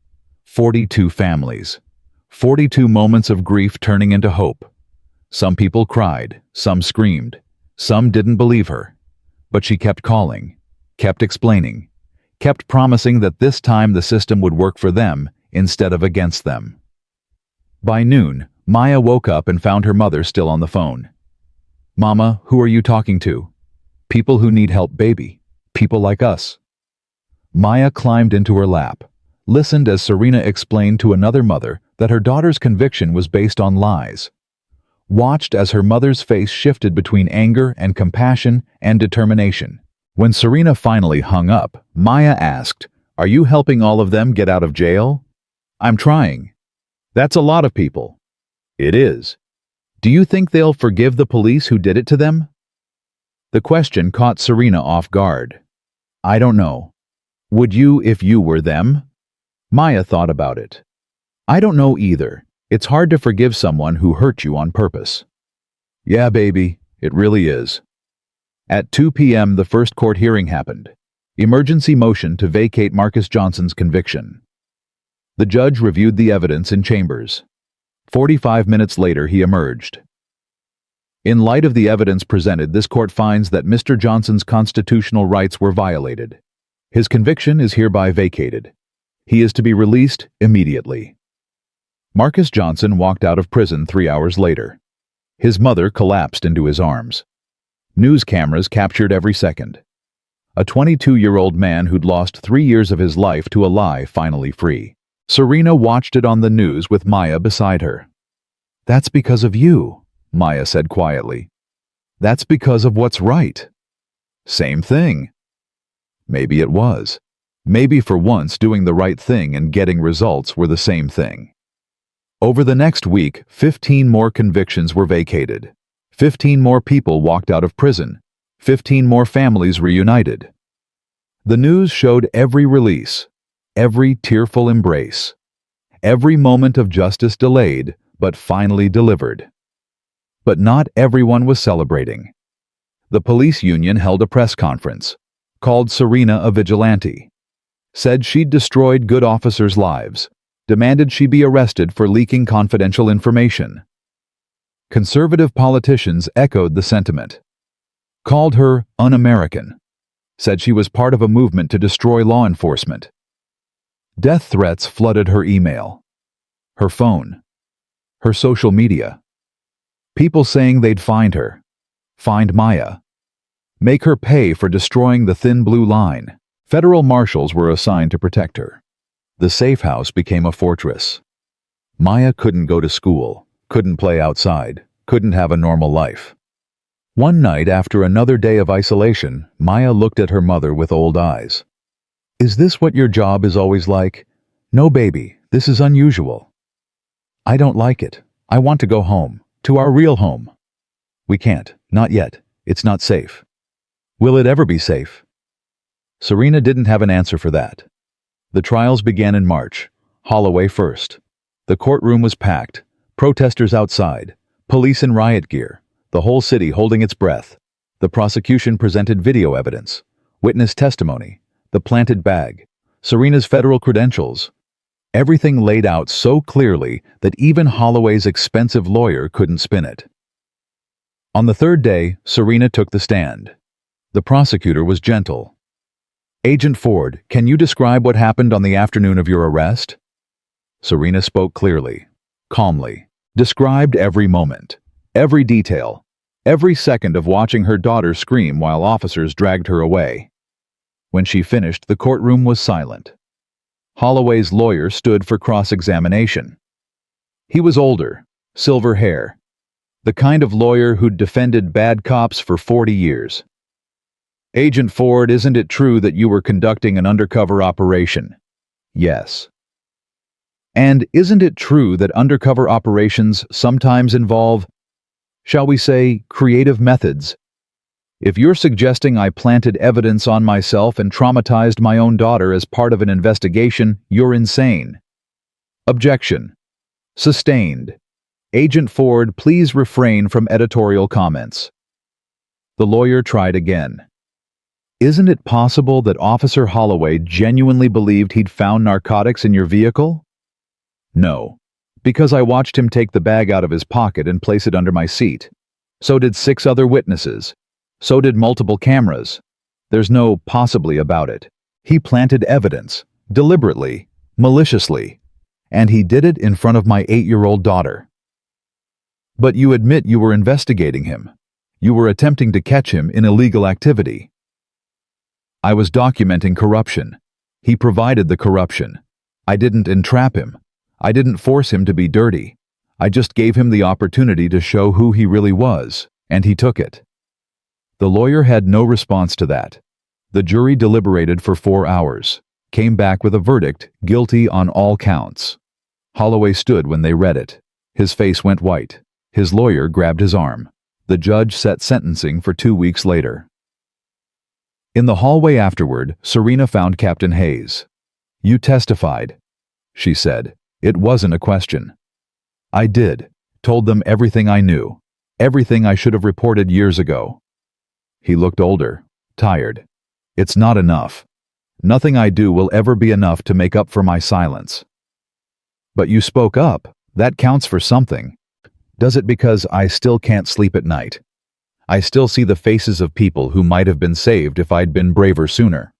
42 families. 42 moments of grief turning into hope. Some people cried, some screamed, some didn't believe her. But she kept calling, kept explaining, kept promising that this time the system would work for them instead of against them. By noon, Maya woke up and found her mother still on the phone. Mama, who are you talking to? People who need help, baby. People like us. Maya climbed into her lap, listened as Serena explained to another mother that her daughter's conviction was based on lies. Watched as her mother's face shifted between anger and compassion and determination. When Serena finally hung up, Maya asked, Are you helping all of them get out of jail? I'm trying. That's a lot of people. It is. Do you think they'll forgive the police who did it to them? The question caught Serena off guard. I don't know. Would you if you were them? Maya thought about it. I don't know either. It's hard to forgive someone who hurt you on purpose. Yeah, baby, it really is. At 2 p.m. the first court hearing happened. Emergency motion to vacate Marcus Johnson's conviction. The judge reviewed the evidence in chambers. 45 minutes later he emerged. In light of the evidence presented, this court finds that Mr. Johnson's constitutional rights were violated. His conviction is hereby vacated. He is to be released immediately. Marcus Johnson walked out of prison 3 hours later. His mother collapsed into his arms. News cameras captured every second. A 22-year-old man who'd lost 3 years of his life to a lie finally free. Serena watched it on the news with Maya beside her. That's because of you, Maya said quietly. That's because of what's right. Same thing. Maybe it was. Maybe for once doing the right thing and getting results were the same thing. Over the next week, 15 more convictions were vacated. 15 more people walked out of prison. 15 more families reunited. The news showed every release, every tearful embrace, every moment of justice delayed but finally delivered. But not everyone was celebrating. The police union held a press conference, called Serena a vigilante, said she'd destroyed good officers' lives, demanded she be arrested for leaking confidential information. Conservative politicians echoed the sentiment, called her un-American, said she was part of a movement to destroy law enforcement. Death threats flooded her email, her phone, her social media. People saying they'd find her, find Maya, make her pay for destroying the thin blue line. Federal marshals were assigned to protect her. The safe house became a fortress. Maya couldn't go to school, couldn't play outside, couldn't have a normal life. One night, after another day of isolation, Maya looked at her mother with old eyes. "Is this what your job is always like?" "No, baby, this is unusual." "I don't like it. I want to go home, to our real home." "We can't, not yet. It's not safe." "Will it ever be safe?" Serena didn't have an answer for that. The trials began in March. Holloway first. The courtroom was packed, protesters outside, police in riot gear, the whole city holding its breath. The prosecution presented video evidence, witness testimony, the planted bag, Serena's federal credentials. Everything laid out so clearly that even Holloway's expensive lawyer couldn't spin it. On the third day, Serena took the stand. The prosecutor was gentle. "Agent Ford, can you describe what happened on the afternoon of your arrest?" Serena spoke clearly, calmly, described every moment, every detail, every second of watching her daughter scream while officers dragged her away. When she finished, the courtroom was silent. Holloway's lawyer stood for cross-examination. He was older, silver hair, the kind of lawyer who'd defended bad cops for 40 years. "Agent Ford, isn't it true that you were conducting an undercover operation?" "Yes." "And isn't it true that undercover operations sometimes involve, shall we say, creative methods? If you're suggesting I planted evidence on myself and traumatized my own daughter as part of an investigation, you're insane." Objection. Sustained. Agent Ford, please refrain from editorial comments. The lawyer tried again. "Isn't it possible that Officer Holloway genuinely believed he'd found narcotics in your vehicle?" "No, because I watched him take the bag out of his pocket and place it under my seat. So did 6 other witnesses. So did multiple cameras. There's no possibly about it. He planted evidence, deliberately, maliciously, and he did it in front of my 8-year-old daughter." "But you admit you were investigating him. You were attempting to catch him in illegal activity." "I was documenting corruption. He provided the corruption. I didn't entrap him. I didn't force him to be dirty. I just gave him the opportunity to show who he really was, and he took it." The lawyer had no response to that. The jury deliberated for 4 hours, came back with a verdict, guilty on all counts. Holloway stood when they read it. His face went white. His lawyer grabbed his arm. The judge set sentencing for 2 weeks later. In the hallway afterward, Serena found Captain Hayes. "You testified," she said. "It wasn't a question." "I did. Told them everything I knew. Everything I should have reported years ago." He looked older, tired. "It's not enough. Nothing I do will ever be enough to make up for my silence." "But you spoke up. That counts for something." "Does it? Because I still can't sleep at night. I still see the faces of people who might have been saved if I'd been braver sooner."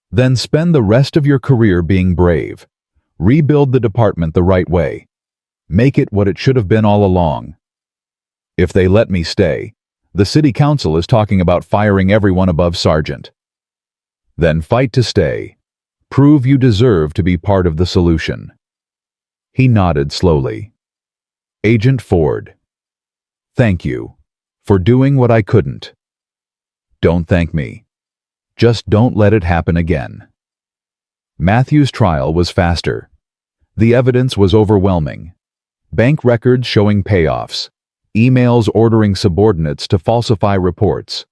"Then spend the rest of your career being brave. Rebuild the department the right way. Make it what it should have been all along." "If they let me stay, the city council is talking about firing everyone above sergeant." "Then fight to stay. Prove you deserve to be part of the solution." He nodded slowly. "Agent Ford, thank you for doing what I couldn't. Don't thank me. Just don't let it happen again." Matthew's trial was faster. The evidence was overwhelming. Bank records showing payoffs, emails ordering subordinates to falsify reports,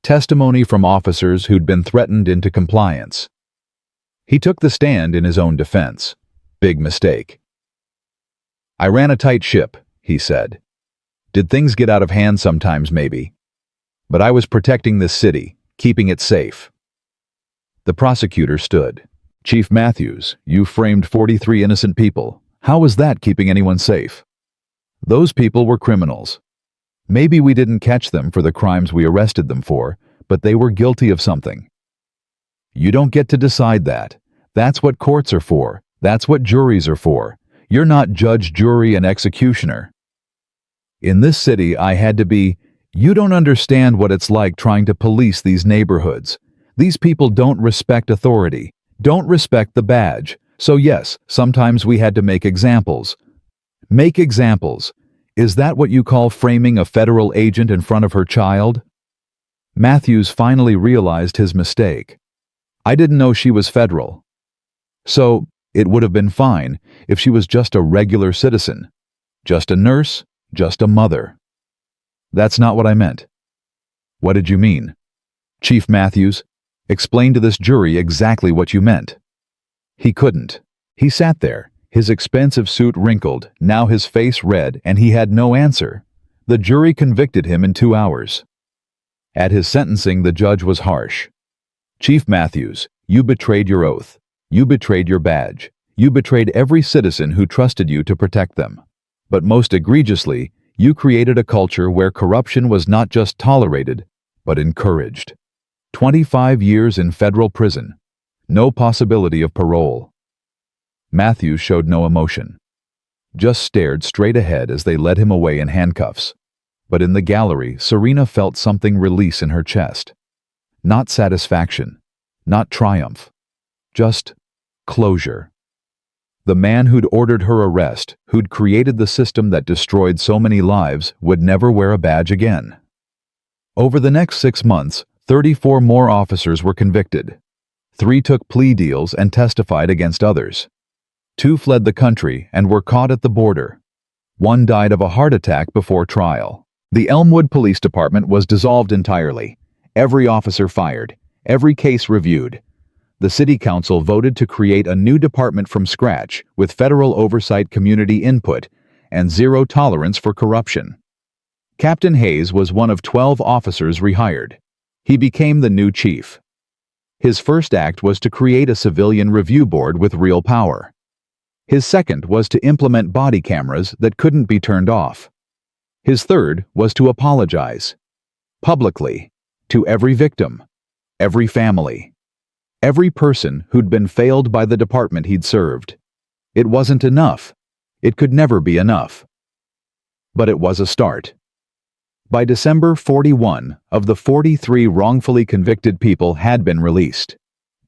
testimony from officers who'd been threatened into compliance. He took the stand in his own defense. Big mistake. "I ran a tight ship," he said. "Did things get out of hand sometimes, maybe? But I was protecting this city, keeping it safe." The prosecutor stood. "Chief Matthews, you framed 43 innocent people. How was that keeping anyone safe?" "Those people were criminals. Maybe we didn't catch them for the crimes we arrested them for, but they were guilty of something. You don't get to decide that. That's what courts are for. That's what juries are for. You're not judge, jury, and executioner. In this city, I had to be, you don't understand what it's like trying to police these neighborhoods. These people don't respect authority, don't respect the badge. So yes, sometimes we had to make examples. Make examples. Is that what you call framing a federal agent in front of her child? Matthews finally realized his mistake. I didn't know she was federal. So, it would have been fine if she was just a regular citizen. Just a nurse, just a mother. That's not what I meant. What did you mean? Chief Matthews, explain to this jury exactly what you meant. He couldn't. He sat there, his expensive suit wrinkled, now his face red, and he had no answer. The jury convicted him in 2 hours. At his sentencing, the judge was harsh. Chief Matthews, you betrayed your oath. You betrayed your badge. You betrayed every citizen who trusted you to protect them. But most egregiously, you created a culture where corruption was not just tolerated, but encouraged. 25 years in federal prison. No possibility of parole. Matthews showed no emotion. Just stared straight ahead as they led him away in handcuffs. But in the gallery, Serena felt something release in her chest. Not satisfaction, not triumph, just closure. The man who'd ordered her arrest, who'd created the system that destroyed so many lives, would never wear a badge again. Over the next 6 months, 34 more officers were convicted. 3 took plea deals and testified against others. 2 fled the country and were caught at the border. 1 died of a heart attack before trial. The Elmwood Police Department was dissolved entirely. Every officer fired. Every case reviewed. The City Council voted to create a new department from scratch with federal oversight, community input, and zero tolerance for corruption. Captain Hayes was one of 12 officers rehired. He became the new chief. His first act was to create a civilian review board with real power. His second was to implement body cameras that couldn't be turned off. His third was to apologize. Publicly. To every victim. Every family. Every person who'd been failed by the department he'd served. It wasn't enough. It could never be enough. But it was a start. By December, 41 of the 43 wrongfully convicted people had been released.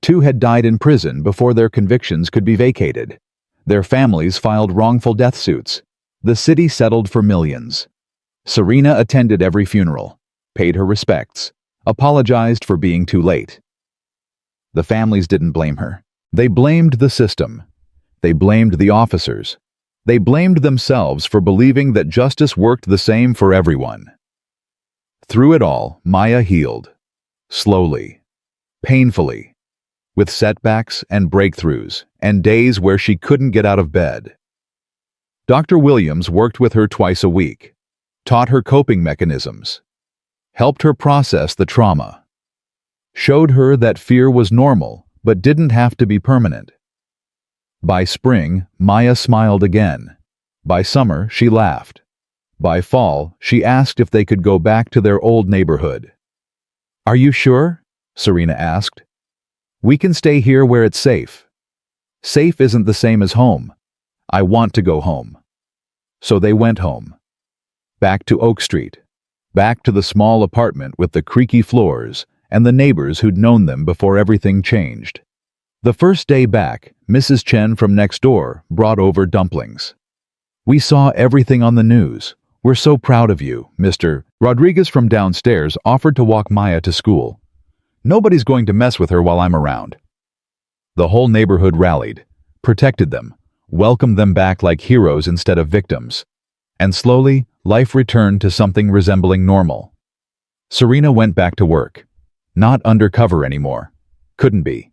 2 had died in prison before their convictions could be vacated. Their families filed wrongful death suits. The city settled for millions. Serena attended every funeral, paid her respects, apologized for being too late. The families didn't blame her. They blamed the system. They blamed the officers. They blamed themselves for believing that justice worked the same for everyone. Through it all, Maya healed. Slowly. Painfully. With setbacks and breakthroughs, and days where she couldn't get out of bed. Dr. Williams worked with her twice a week, taught her coping mechanisms, helped her process the trauma, showed her that fear was normal but didn't have to be permanent. By spring, Maya smiled again. By summer, she laughed. By fall, she asked if they could go back to their old neighborhood. "Are you sure?" Serena asked. "We can stay here where it's safe." Safe isn't the same as home. I want to go home. So they went home. Back to Oak Street. Back to the small apartment with the creaky floors and the neighbors who'd known them before everything changed. The first day back, Mrs. Chen from next door brought over dumplings. "We saw everything on the news. We're so proud of you, Mr. Rodriguez from downstairs offered to walk Maya to school. Nobody's going to mess with her while I'm around." The whole neighborhood rallied, protected them, welcomed them back like heroes instead of victims. And slowly, life returned to something resembling normal. Serena went back to work. Not undercover anymore. Couldn't be.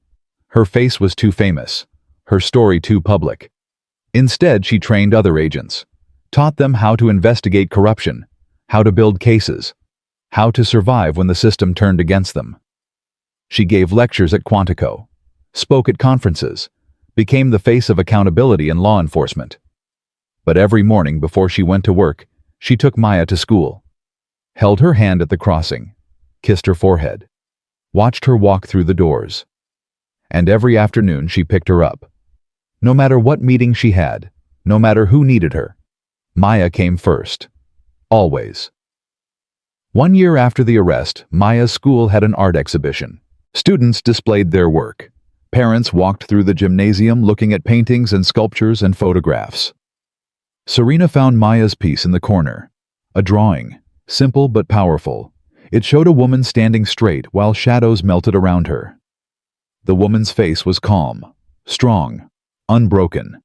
Her face was too famous. Her story too public. Instead, she trained other agents. Taught them how to investigate corruption, how to build cases, how to survive when the system turned against them. She gave lectures at Quantico, spoke at conferences, became the face of accountability in law enforcement. But every morning before she went to work, she took Maya to school, held her hand at the crossing, kissed her forehead, watched her walk through the doors. And every afternoon she picked her up. No matter what meeting she had, no matter who needed her, Maya came first. Always. 1 year after the arrest, Maya's school had an art exhibition. Students displayed their work. Parents walked through the gymnasium looking at paintings and sculptures and photographs. Serena found Maya's piece in the corner. A drawing, simple but powerful. It showed a woman standing straight while shadows melted around her. The woman's face was calm, strong, unbroken.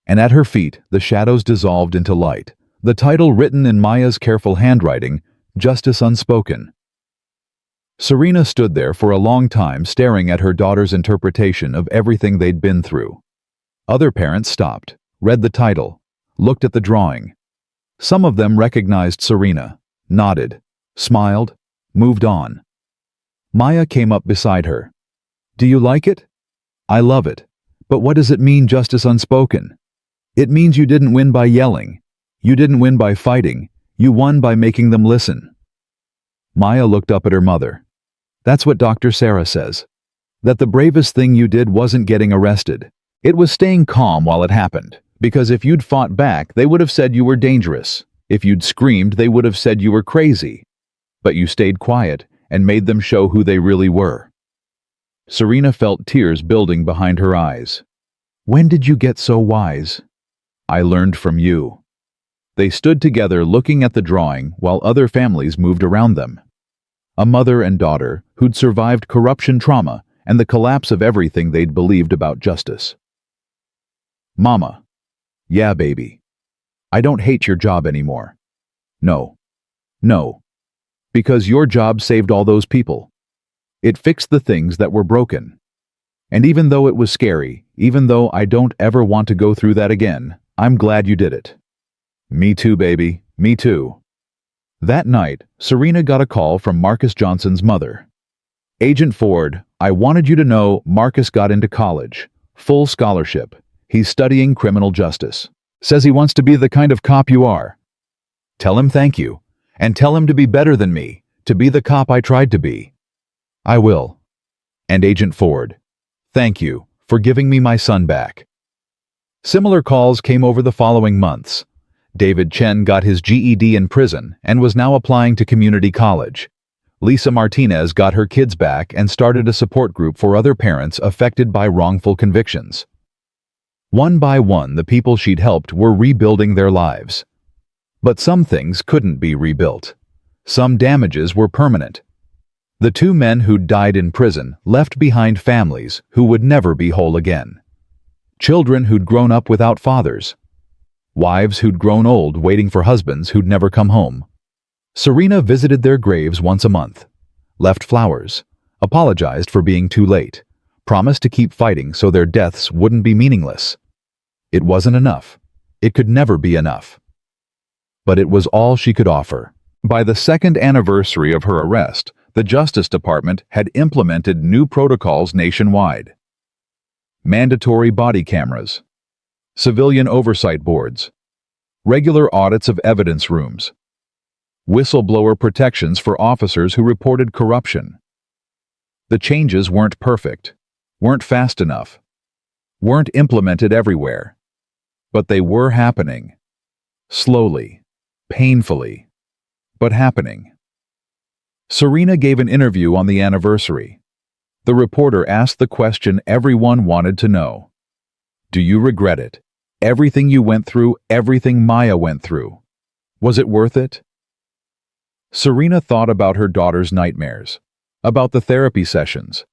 And at her feet, the shadows dissolved into light. The title written in Maya's careful handwriting, Justice Unspoken. Serena stood there for a long time staring at her daughter's interpretation of everything they'd been through. Other parents stopped, read the title, looked at the drawing. Some of them recognized Serena, nodded, smiled, moved on. Maya came up beside her. "Do you like it?" "I love it. But what does it mean, justice unspoken?" "It means you didn't win by yelling. You didn't win by fighting. You won by making them listen." Maya looked up at her mother. "That's what Dr. Sarah says. That the bravest thing you did wasn't getting arrested. It was staying calm while it happened. Because if you'd fought back, they would have said you were dangerous. If you'd screamed, they would have said you were crazy. But you stayed quiet and made them show who they really were." Serena felt tears building behind her eyes. "When did you get so wise?" "I learned from you." They stood together looking at the drawing while other families moved around them. A mother and daughter who'd survived corruption trauma and the collapse of everything they'd believed about justice. "Mama." "Yeah, baby. I don't hate your job anymore." "No. No. Because your job saved all those people. It fixed the things that were broken. And even though it was scary, even though I don't ever want to go through that again, I'm glad you did it." "Me too, baby. Me too." That night, Serena got a call from Marcus Johnson's mother. "Agent Ford, I wanted you to know Marcus got into college. Full scholarship. He's studying criminal justice. Says he wants to be the kind of cop you are. Tell him thank you. And tell him to be better than me, to be the cop I tried to be." "I will." And Agent Ford, "Thank you for giving me my son back." Similar calls came over the following months. David Chen got his GED in prison and was now applying to community college. Lisa Martinez got her kids back and started a support group for other parents affected by wrongful convictions. One by one, the people she'd helped were rebuilding their lives. But some things couldn't be rebuilt. Some damages were permanent. The two men who'd died in prison left behind families who would never be whole again. Children who'd grown up without fathers. Wives who'd grown old waiting for husbands who'd never come home. Serena visited their graves once a month, left flowers, apologized for being too late, promised to keep fighting so their deaths wouldn't be meaningless. It wasn't enough. It could never be enough. But it was all she could offer. By the second anniversary of her arrest, the Justice Department had implemented new protocols nationwide. Mandatory body cameras, civilian oversight boards, regular audits of evidence rooms, whistleblower protections for officers who reported corruption. The changes weren't perfect, weren't fast enough, weren't implemented everywhere. But they were happening. Slowly, painfully, but happening. Serena gave an interview on the anniversary. The reporter asked the question everyone wanted to know. "Do you regret it? Everything you went through, everything Maya went through. Was it worth it?" Serena thought about her daughter's nightmares, about the therapy sessions,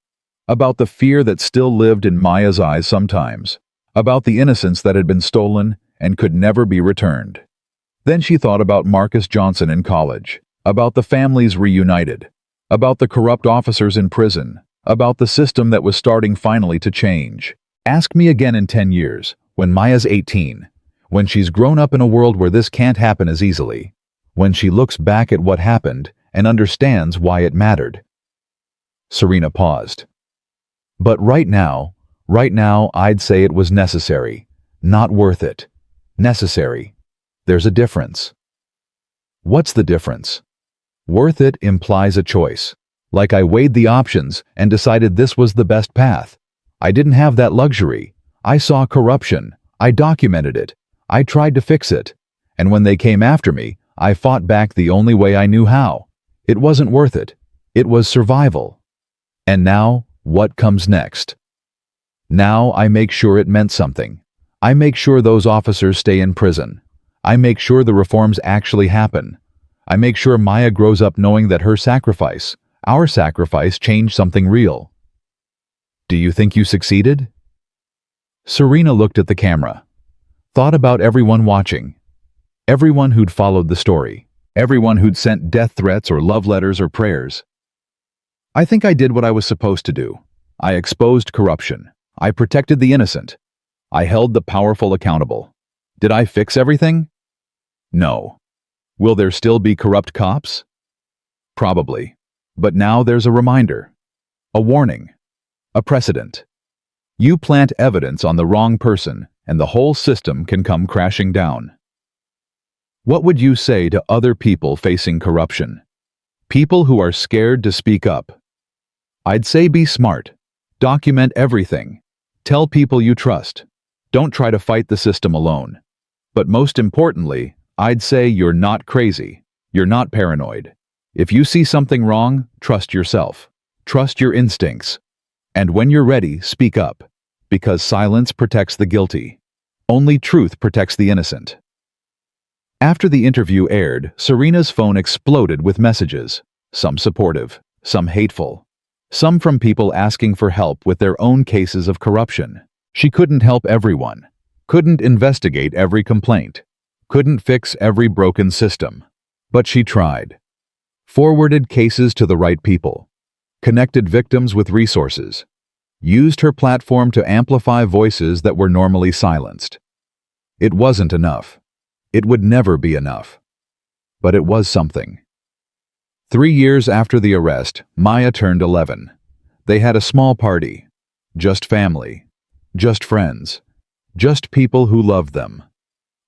about the fear that still lived in Maya's eyes sometimes, about the innocence that had been stolen and could never be returned. Then she thought about Marcus Johnson in college, about the families reunited, about the corrupt officers in prison, about the system that was starting finally to change. Ask me again in 10 years, when Maya's 18, when she's grown up in a world where this can't happen as easily, when she looks back at what happened and understands why it mattered. Serena paused. But right now, I'd say it was necessary, not worth it. Necessary. There's a difference. What's the difference? Worth it implies a choice. Like I weighed the options and decided this was the best path. I didn't have that luxury. I saw corruption. I documented it. I tried to fix it. And when they came after me, I fought back the only way I knew how. It wasn't worth it. It was survival. And now, what comes next? Now I make sure it meant something. I make sure those officers stay in prison, I make sure the reforms actually happen. I make sure Maya grows up knowing that her sacrifice, our sacrifice, changed something real. Do you think you succeeded? Serena looked at the camera, thought about everyone watching, everyone who'd followed the story, everyone who'd sent death threats or love letters or prayers. I think I did what I was supposed to do. I exposed corruption. I protected the innocent. I held the powerful accountable. Did I fix everything? No. Will there still be corrupt cops? Probably. But now there's a reminder, a warning, a precedent. You plant evidence on the wrong person, and the whole system can come crashing down. What would you say to other people facing corruption? People who are scared to speak up. I'd say be smart. Document everything. Tell people you trust. Don't try to fight the system alone. But most importantly, I'd say you're not crazy. You're not paranoid. If you see something wrong, trust yourself. Trust your instincts. And when you're ready, speak up. Because silence protects the guilty. Only truth protects the innocent. After the interview aired, Serena's phone exploded with messages. Some supportive, some hateful. Some from people asking for help with their own cases of corruption. She couldn't help everyone. Couldn't investigate every complaint. Couldn't fix every broken system. But she tried. Forwarded cases to the right people. Connected victims with resources. Used her platform to amplify voices that were normally silenced. It wasn't enough. It would never be enough. But it was something. 3 years after the arrest, Maya turned 11. They had a small party. Just family. Just friends. Just people who loved them.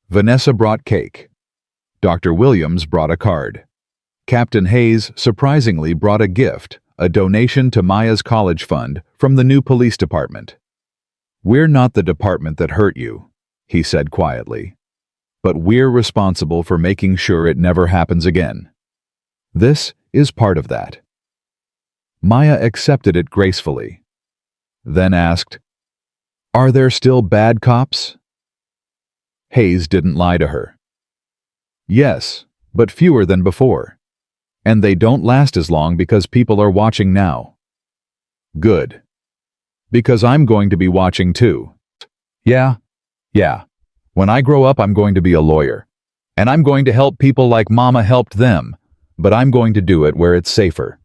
Vanessa brought cake. Dr. Williams brought a card. Captain Hayes surprisingly brought a gift, a donation to Maya's college fund from the new police department. "We're not the department that hurt you," he said quietly. "But we're responsible for making sure it never happens again. This is part of that." Maya accepted it gracefully. Then asked, "Are there still bad cops?" Hayes didn't lie to her. "Yes, but fewer than before. And they don't last as long because people are watching now." "Good. Because I'm going to be watching too." Yeah. When I grow up, I'm going to be a lawyer. And I'm going to help people like Mama helped them, but I'm going to do it where it's safer."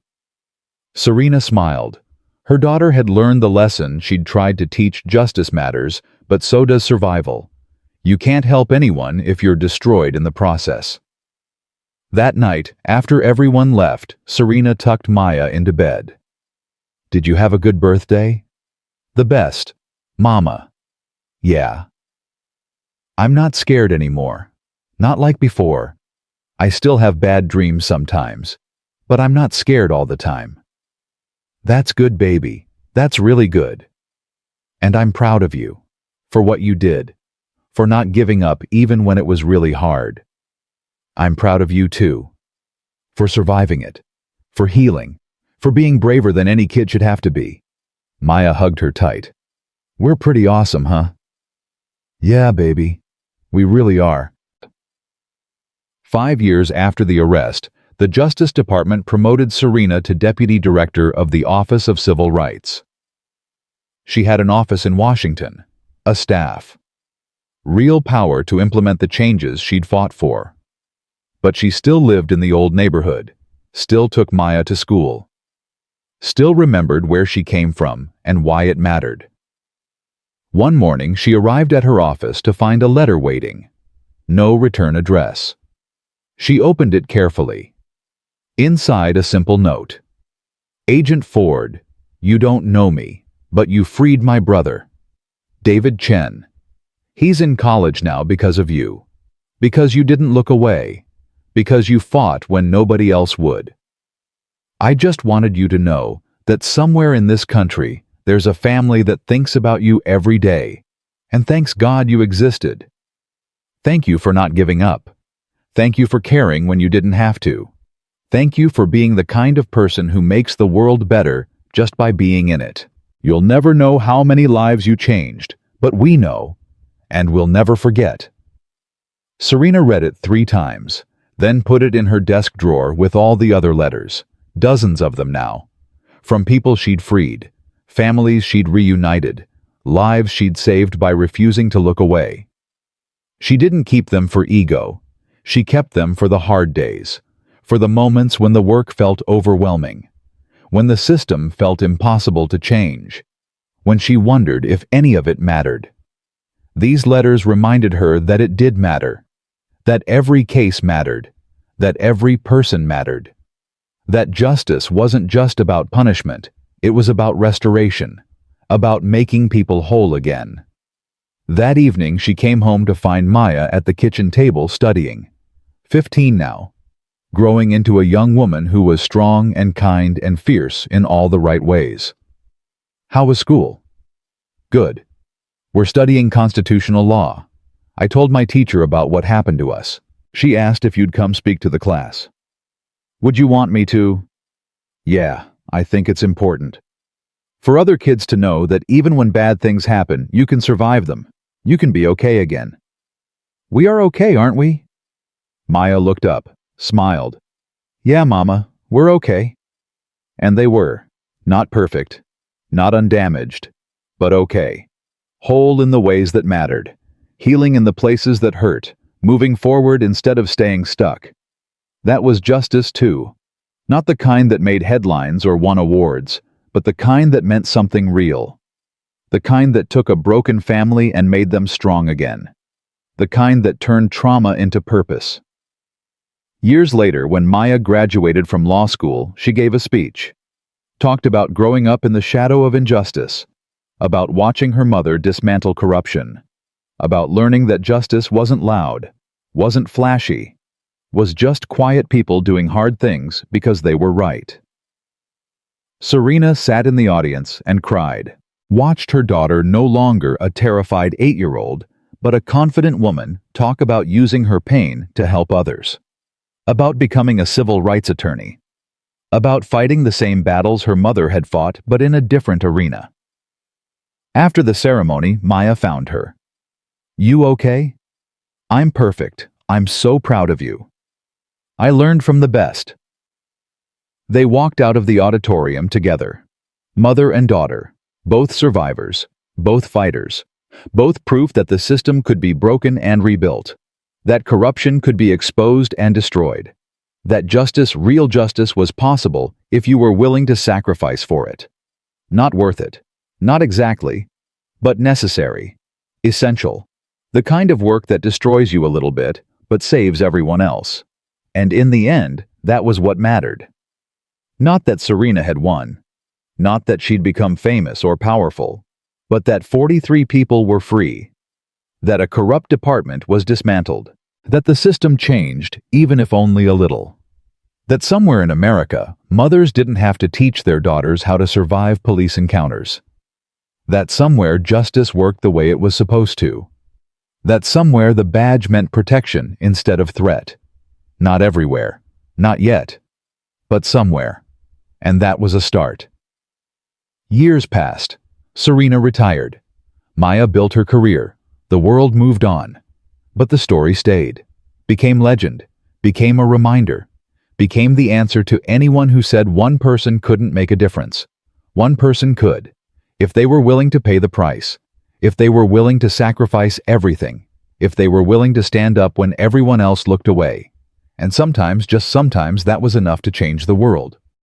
Serena smiled. Her daughter had learned the lesson she'd tried to teach. Justice matters, but so does survival. You can't help anyone if you're destroyed in the process. That night, after everyone left, Serena tucked Maya into bed. "Did you have a good birthday?" "The best, Mama." "Yeah." "I'm not scared anymore. Not like before. I still have bad dreams sometimes, but I'm not scared all the time." "That's good, baby. That's really good. And I'm proud of you. For what you did. For not giving up even when it was really hard. I'm proud of you too. For surviving it. For healing. For being braver than any kid should have to be." Maya hugged her tight. "We're pretty awesome, huh?" "Yeah, baby. We really are." 5 years after the arrest, the Justice Department promoted Serena to Deputy Director of the Office of Civil Rights. She had an office in Washington, a staff. Real power to implement the changes she'd fought for. But she still lived in the old neighborhood, still took Maya to school, still remembered where she came from and why it mattered. One morning, she arrived at her office to find a letter waiting. No return address. She opened it carefully. Inside, a simple note. "Agent Ford, you don't know me, but you freed my brother. David Chen. He's in college now because of you. Because you didn't look away. Because you fought when nobody else would. I just wanted you to know that somewhere in this country, there's a family that thinks about you every day, and thanks God you existed. Thank you for not giving up. Thank you for caring when you didn't have to. Thank you for being the kind of person who makes the world better just by being in it. You'll never know how many lives you changed, but we know, and we'll never forget." Serena read it 3 times, then put it in her desk drawer with all the other letters, dozens of them now. From people she'd freed, families she'd reunited, lives she'd saved by refusing to look away. She didn't keep them for ego. She kept them for the hard days, for the moments when the work felt overwhelming, when the system felt impossible to change, when she wondered if any of it mattered. These letters reminded her that it did matter, that every case mattered, that every person mattered, that justice wasn't just about punishment, it was about restoration, about making people whole again. That evening she came home to find Maya at the kitchen table studying. 15 now, growing into a young woman who was strong and kind and fierce in all the right ways. How was school? Good. We're studying constitutional law. I told my teacher about what happened to us. She asked if you'd come speak to the class. Would you want me to? Yeah, I think it's important. For other kids to know that even when bad things happen, you can survive them. You can be okay again. We are okay, aren't we? Maya looked up, smiled. Yeah, Mama, we're okay. And they were. Not perfect, not undamaged, but okay. Whole in the ways that mattered, healing in the places that hurt, moving forward instead of staying stuck. That was justice too. Not the kind that made headlines or won awards, but the kind that meant something real. The kind that took a broken family and made them strong again. The kind that turned trauma into purpose. Years later, when Maya graduated from law school, she gave a speech. Talked about growing up in the shadow of injustice, about watching her mother dismantle corruption, about learning that justice wasn't loud, wasn't flashy, was just quiet people doing hard things because they were right. Serena sat in the audience and cried, watched her daughter, no longer a terrified 8-year-old, but a confident woman, talk about using her pain to help others. About becoming a civil rights attorney. About fighting the same battles her mother had fought, but in a different arena. After the ceremony, Maya found her. You okay? I'm perfect. I'm so proud of you. I learned from the best. They walked out of the auditorium together. Mother and daughter, both survivors, both fighters, both proof that the system could be broken and rebuilt, that corruption could be exposed and destroyed, that justice, real justice, was possible if you were willing to sacrifice for it. Not worth it. Not exactly, but necessary, essential, the kind of work that destroys you a little bit, but saves everyone else. And in the end, that was what mattered. Not that Serena had won, not that she'd become famous or powerful, but that 43 people were free, that a corrupt department was dismantled, that the system changed, even if only a little. That somewhere in America, mothers didn't have to teach their daughters how to survive police encounters. That somewhere justice worked the way it was supposed to. That somewhere the badge meant protection instead of threat. Not everywhere, not yet, but somewhere. And that was a start. Years passed. Serena retired. Maya built her career. The world moved on. But the story stayed. Became legend. Became a reminder. Became the answer to anyone who said one person couldn't make a difference. One person could, if they were willing to pay the price, if they were willing to sacrifice everything, if they were willing to stand up when everyone else looked away. And sometimes, just sometimes, that was enough to change the world.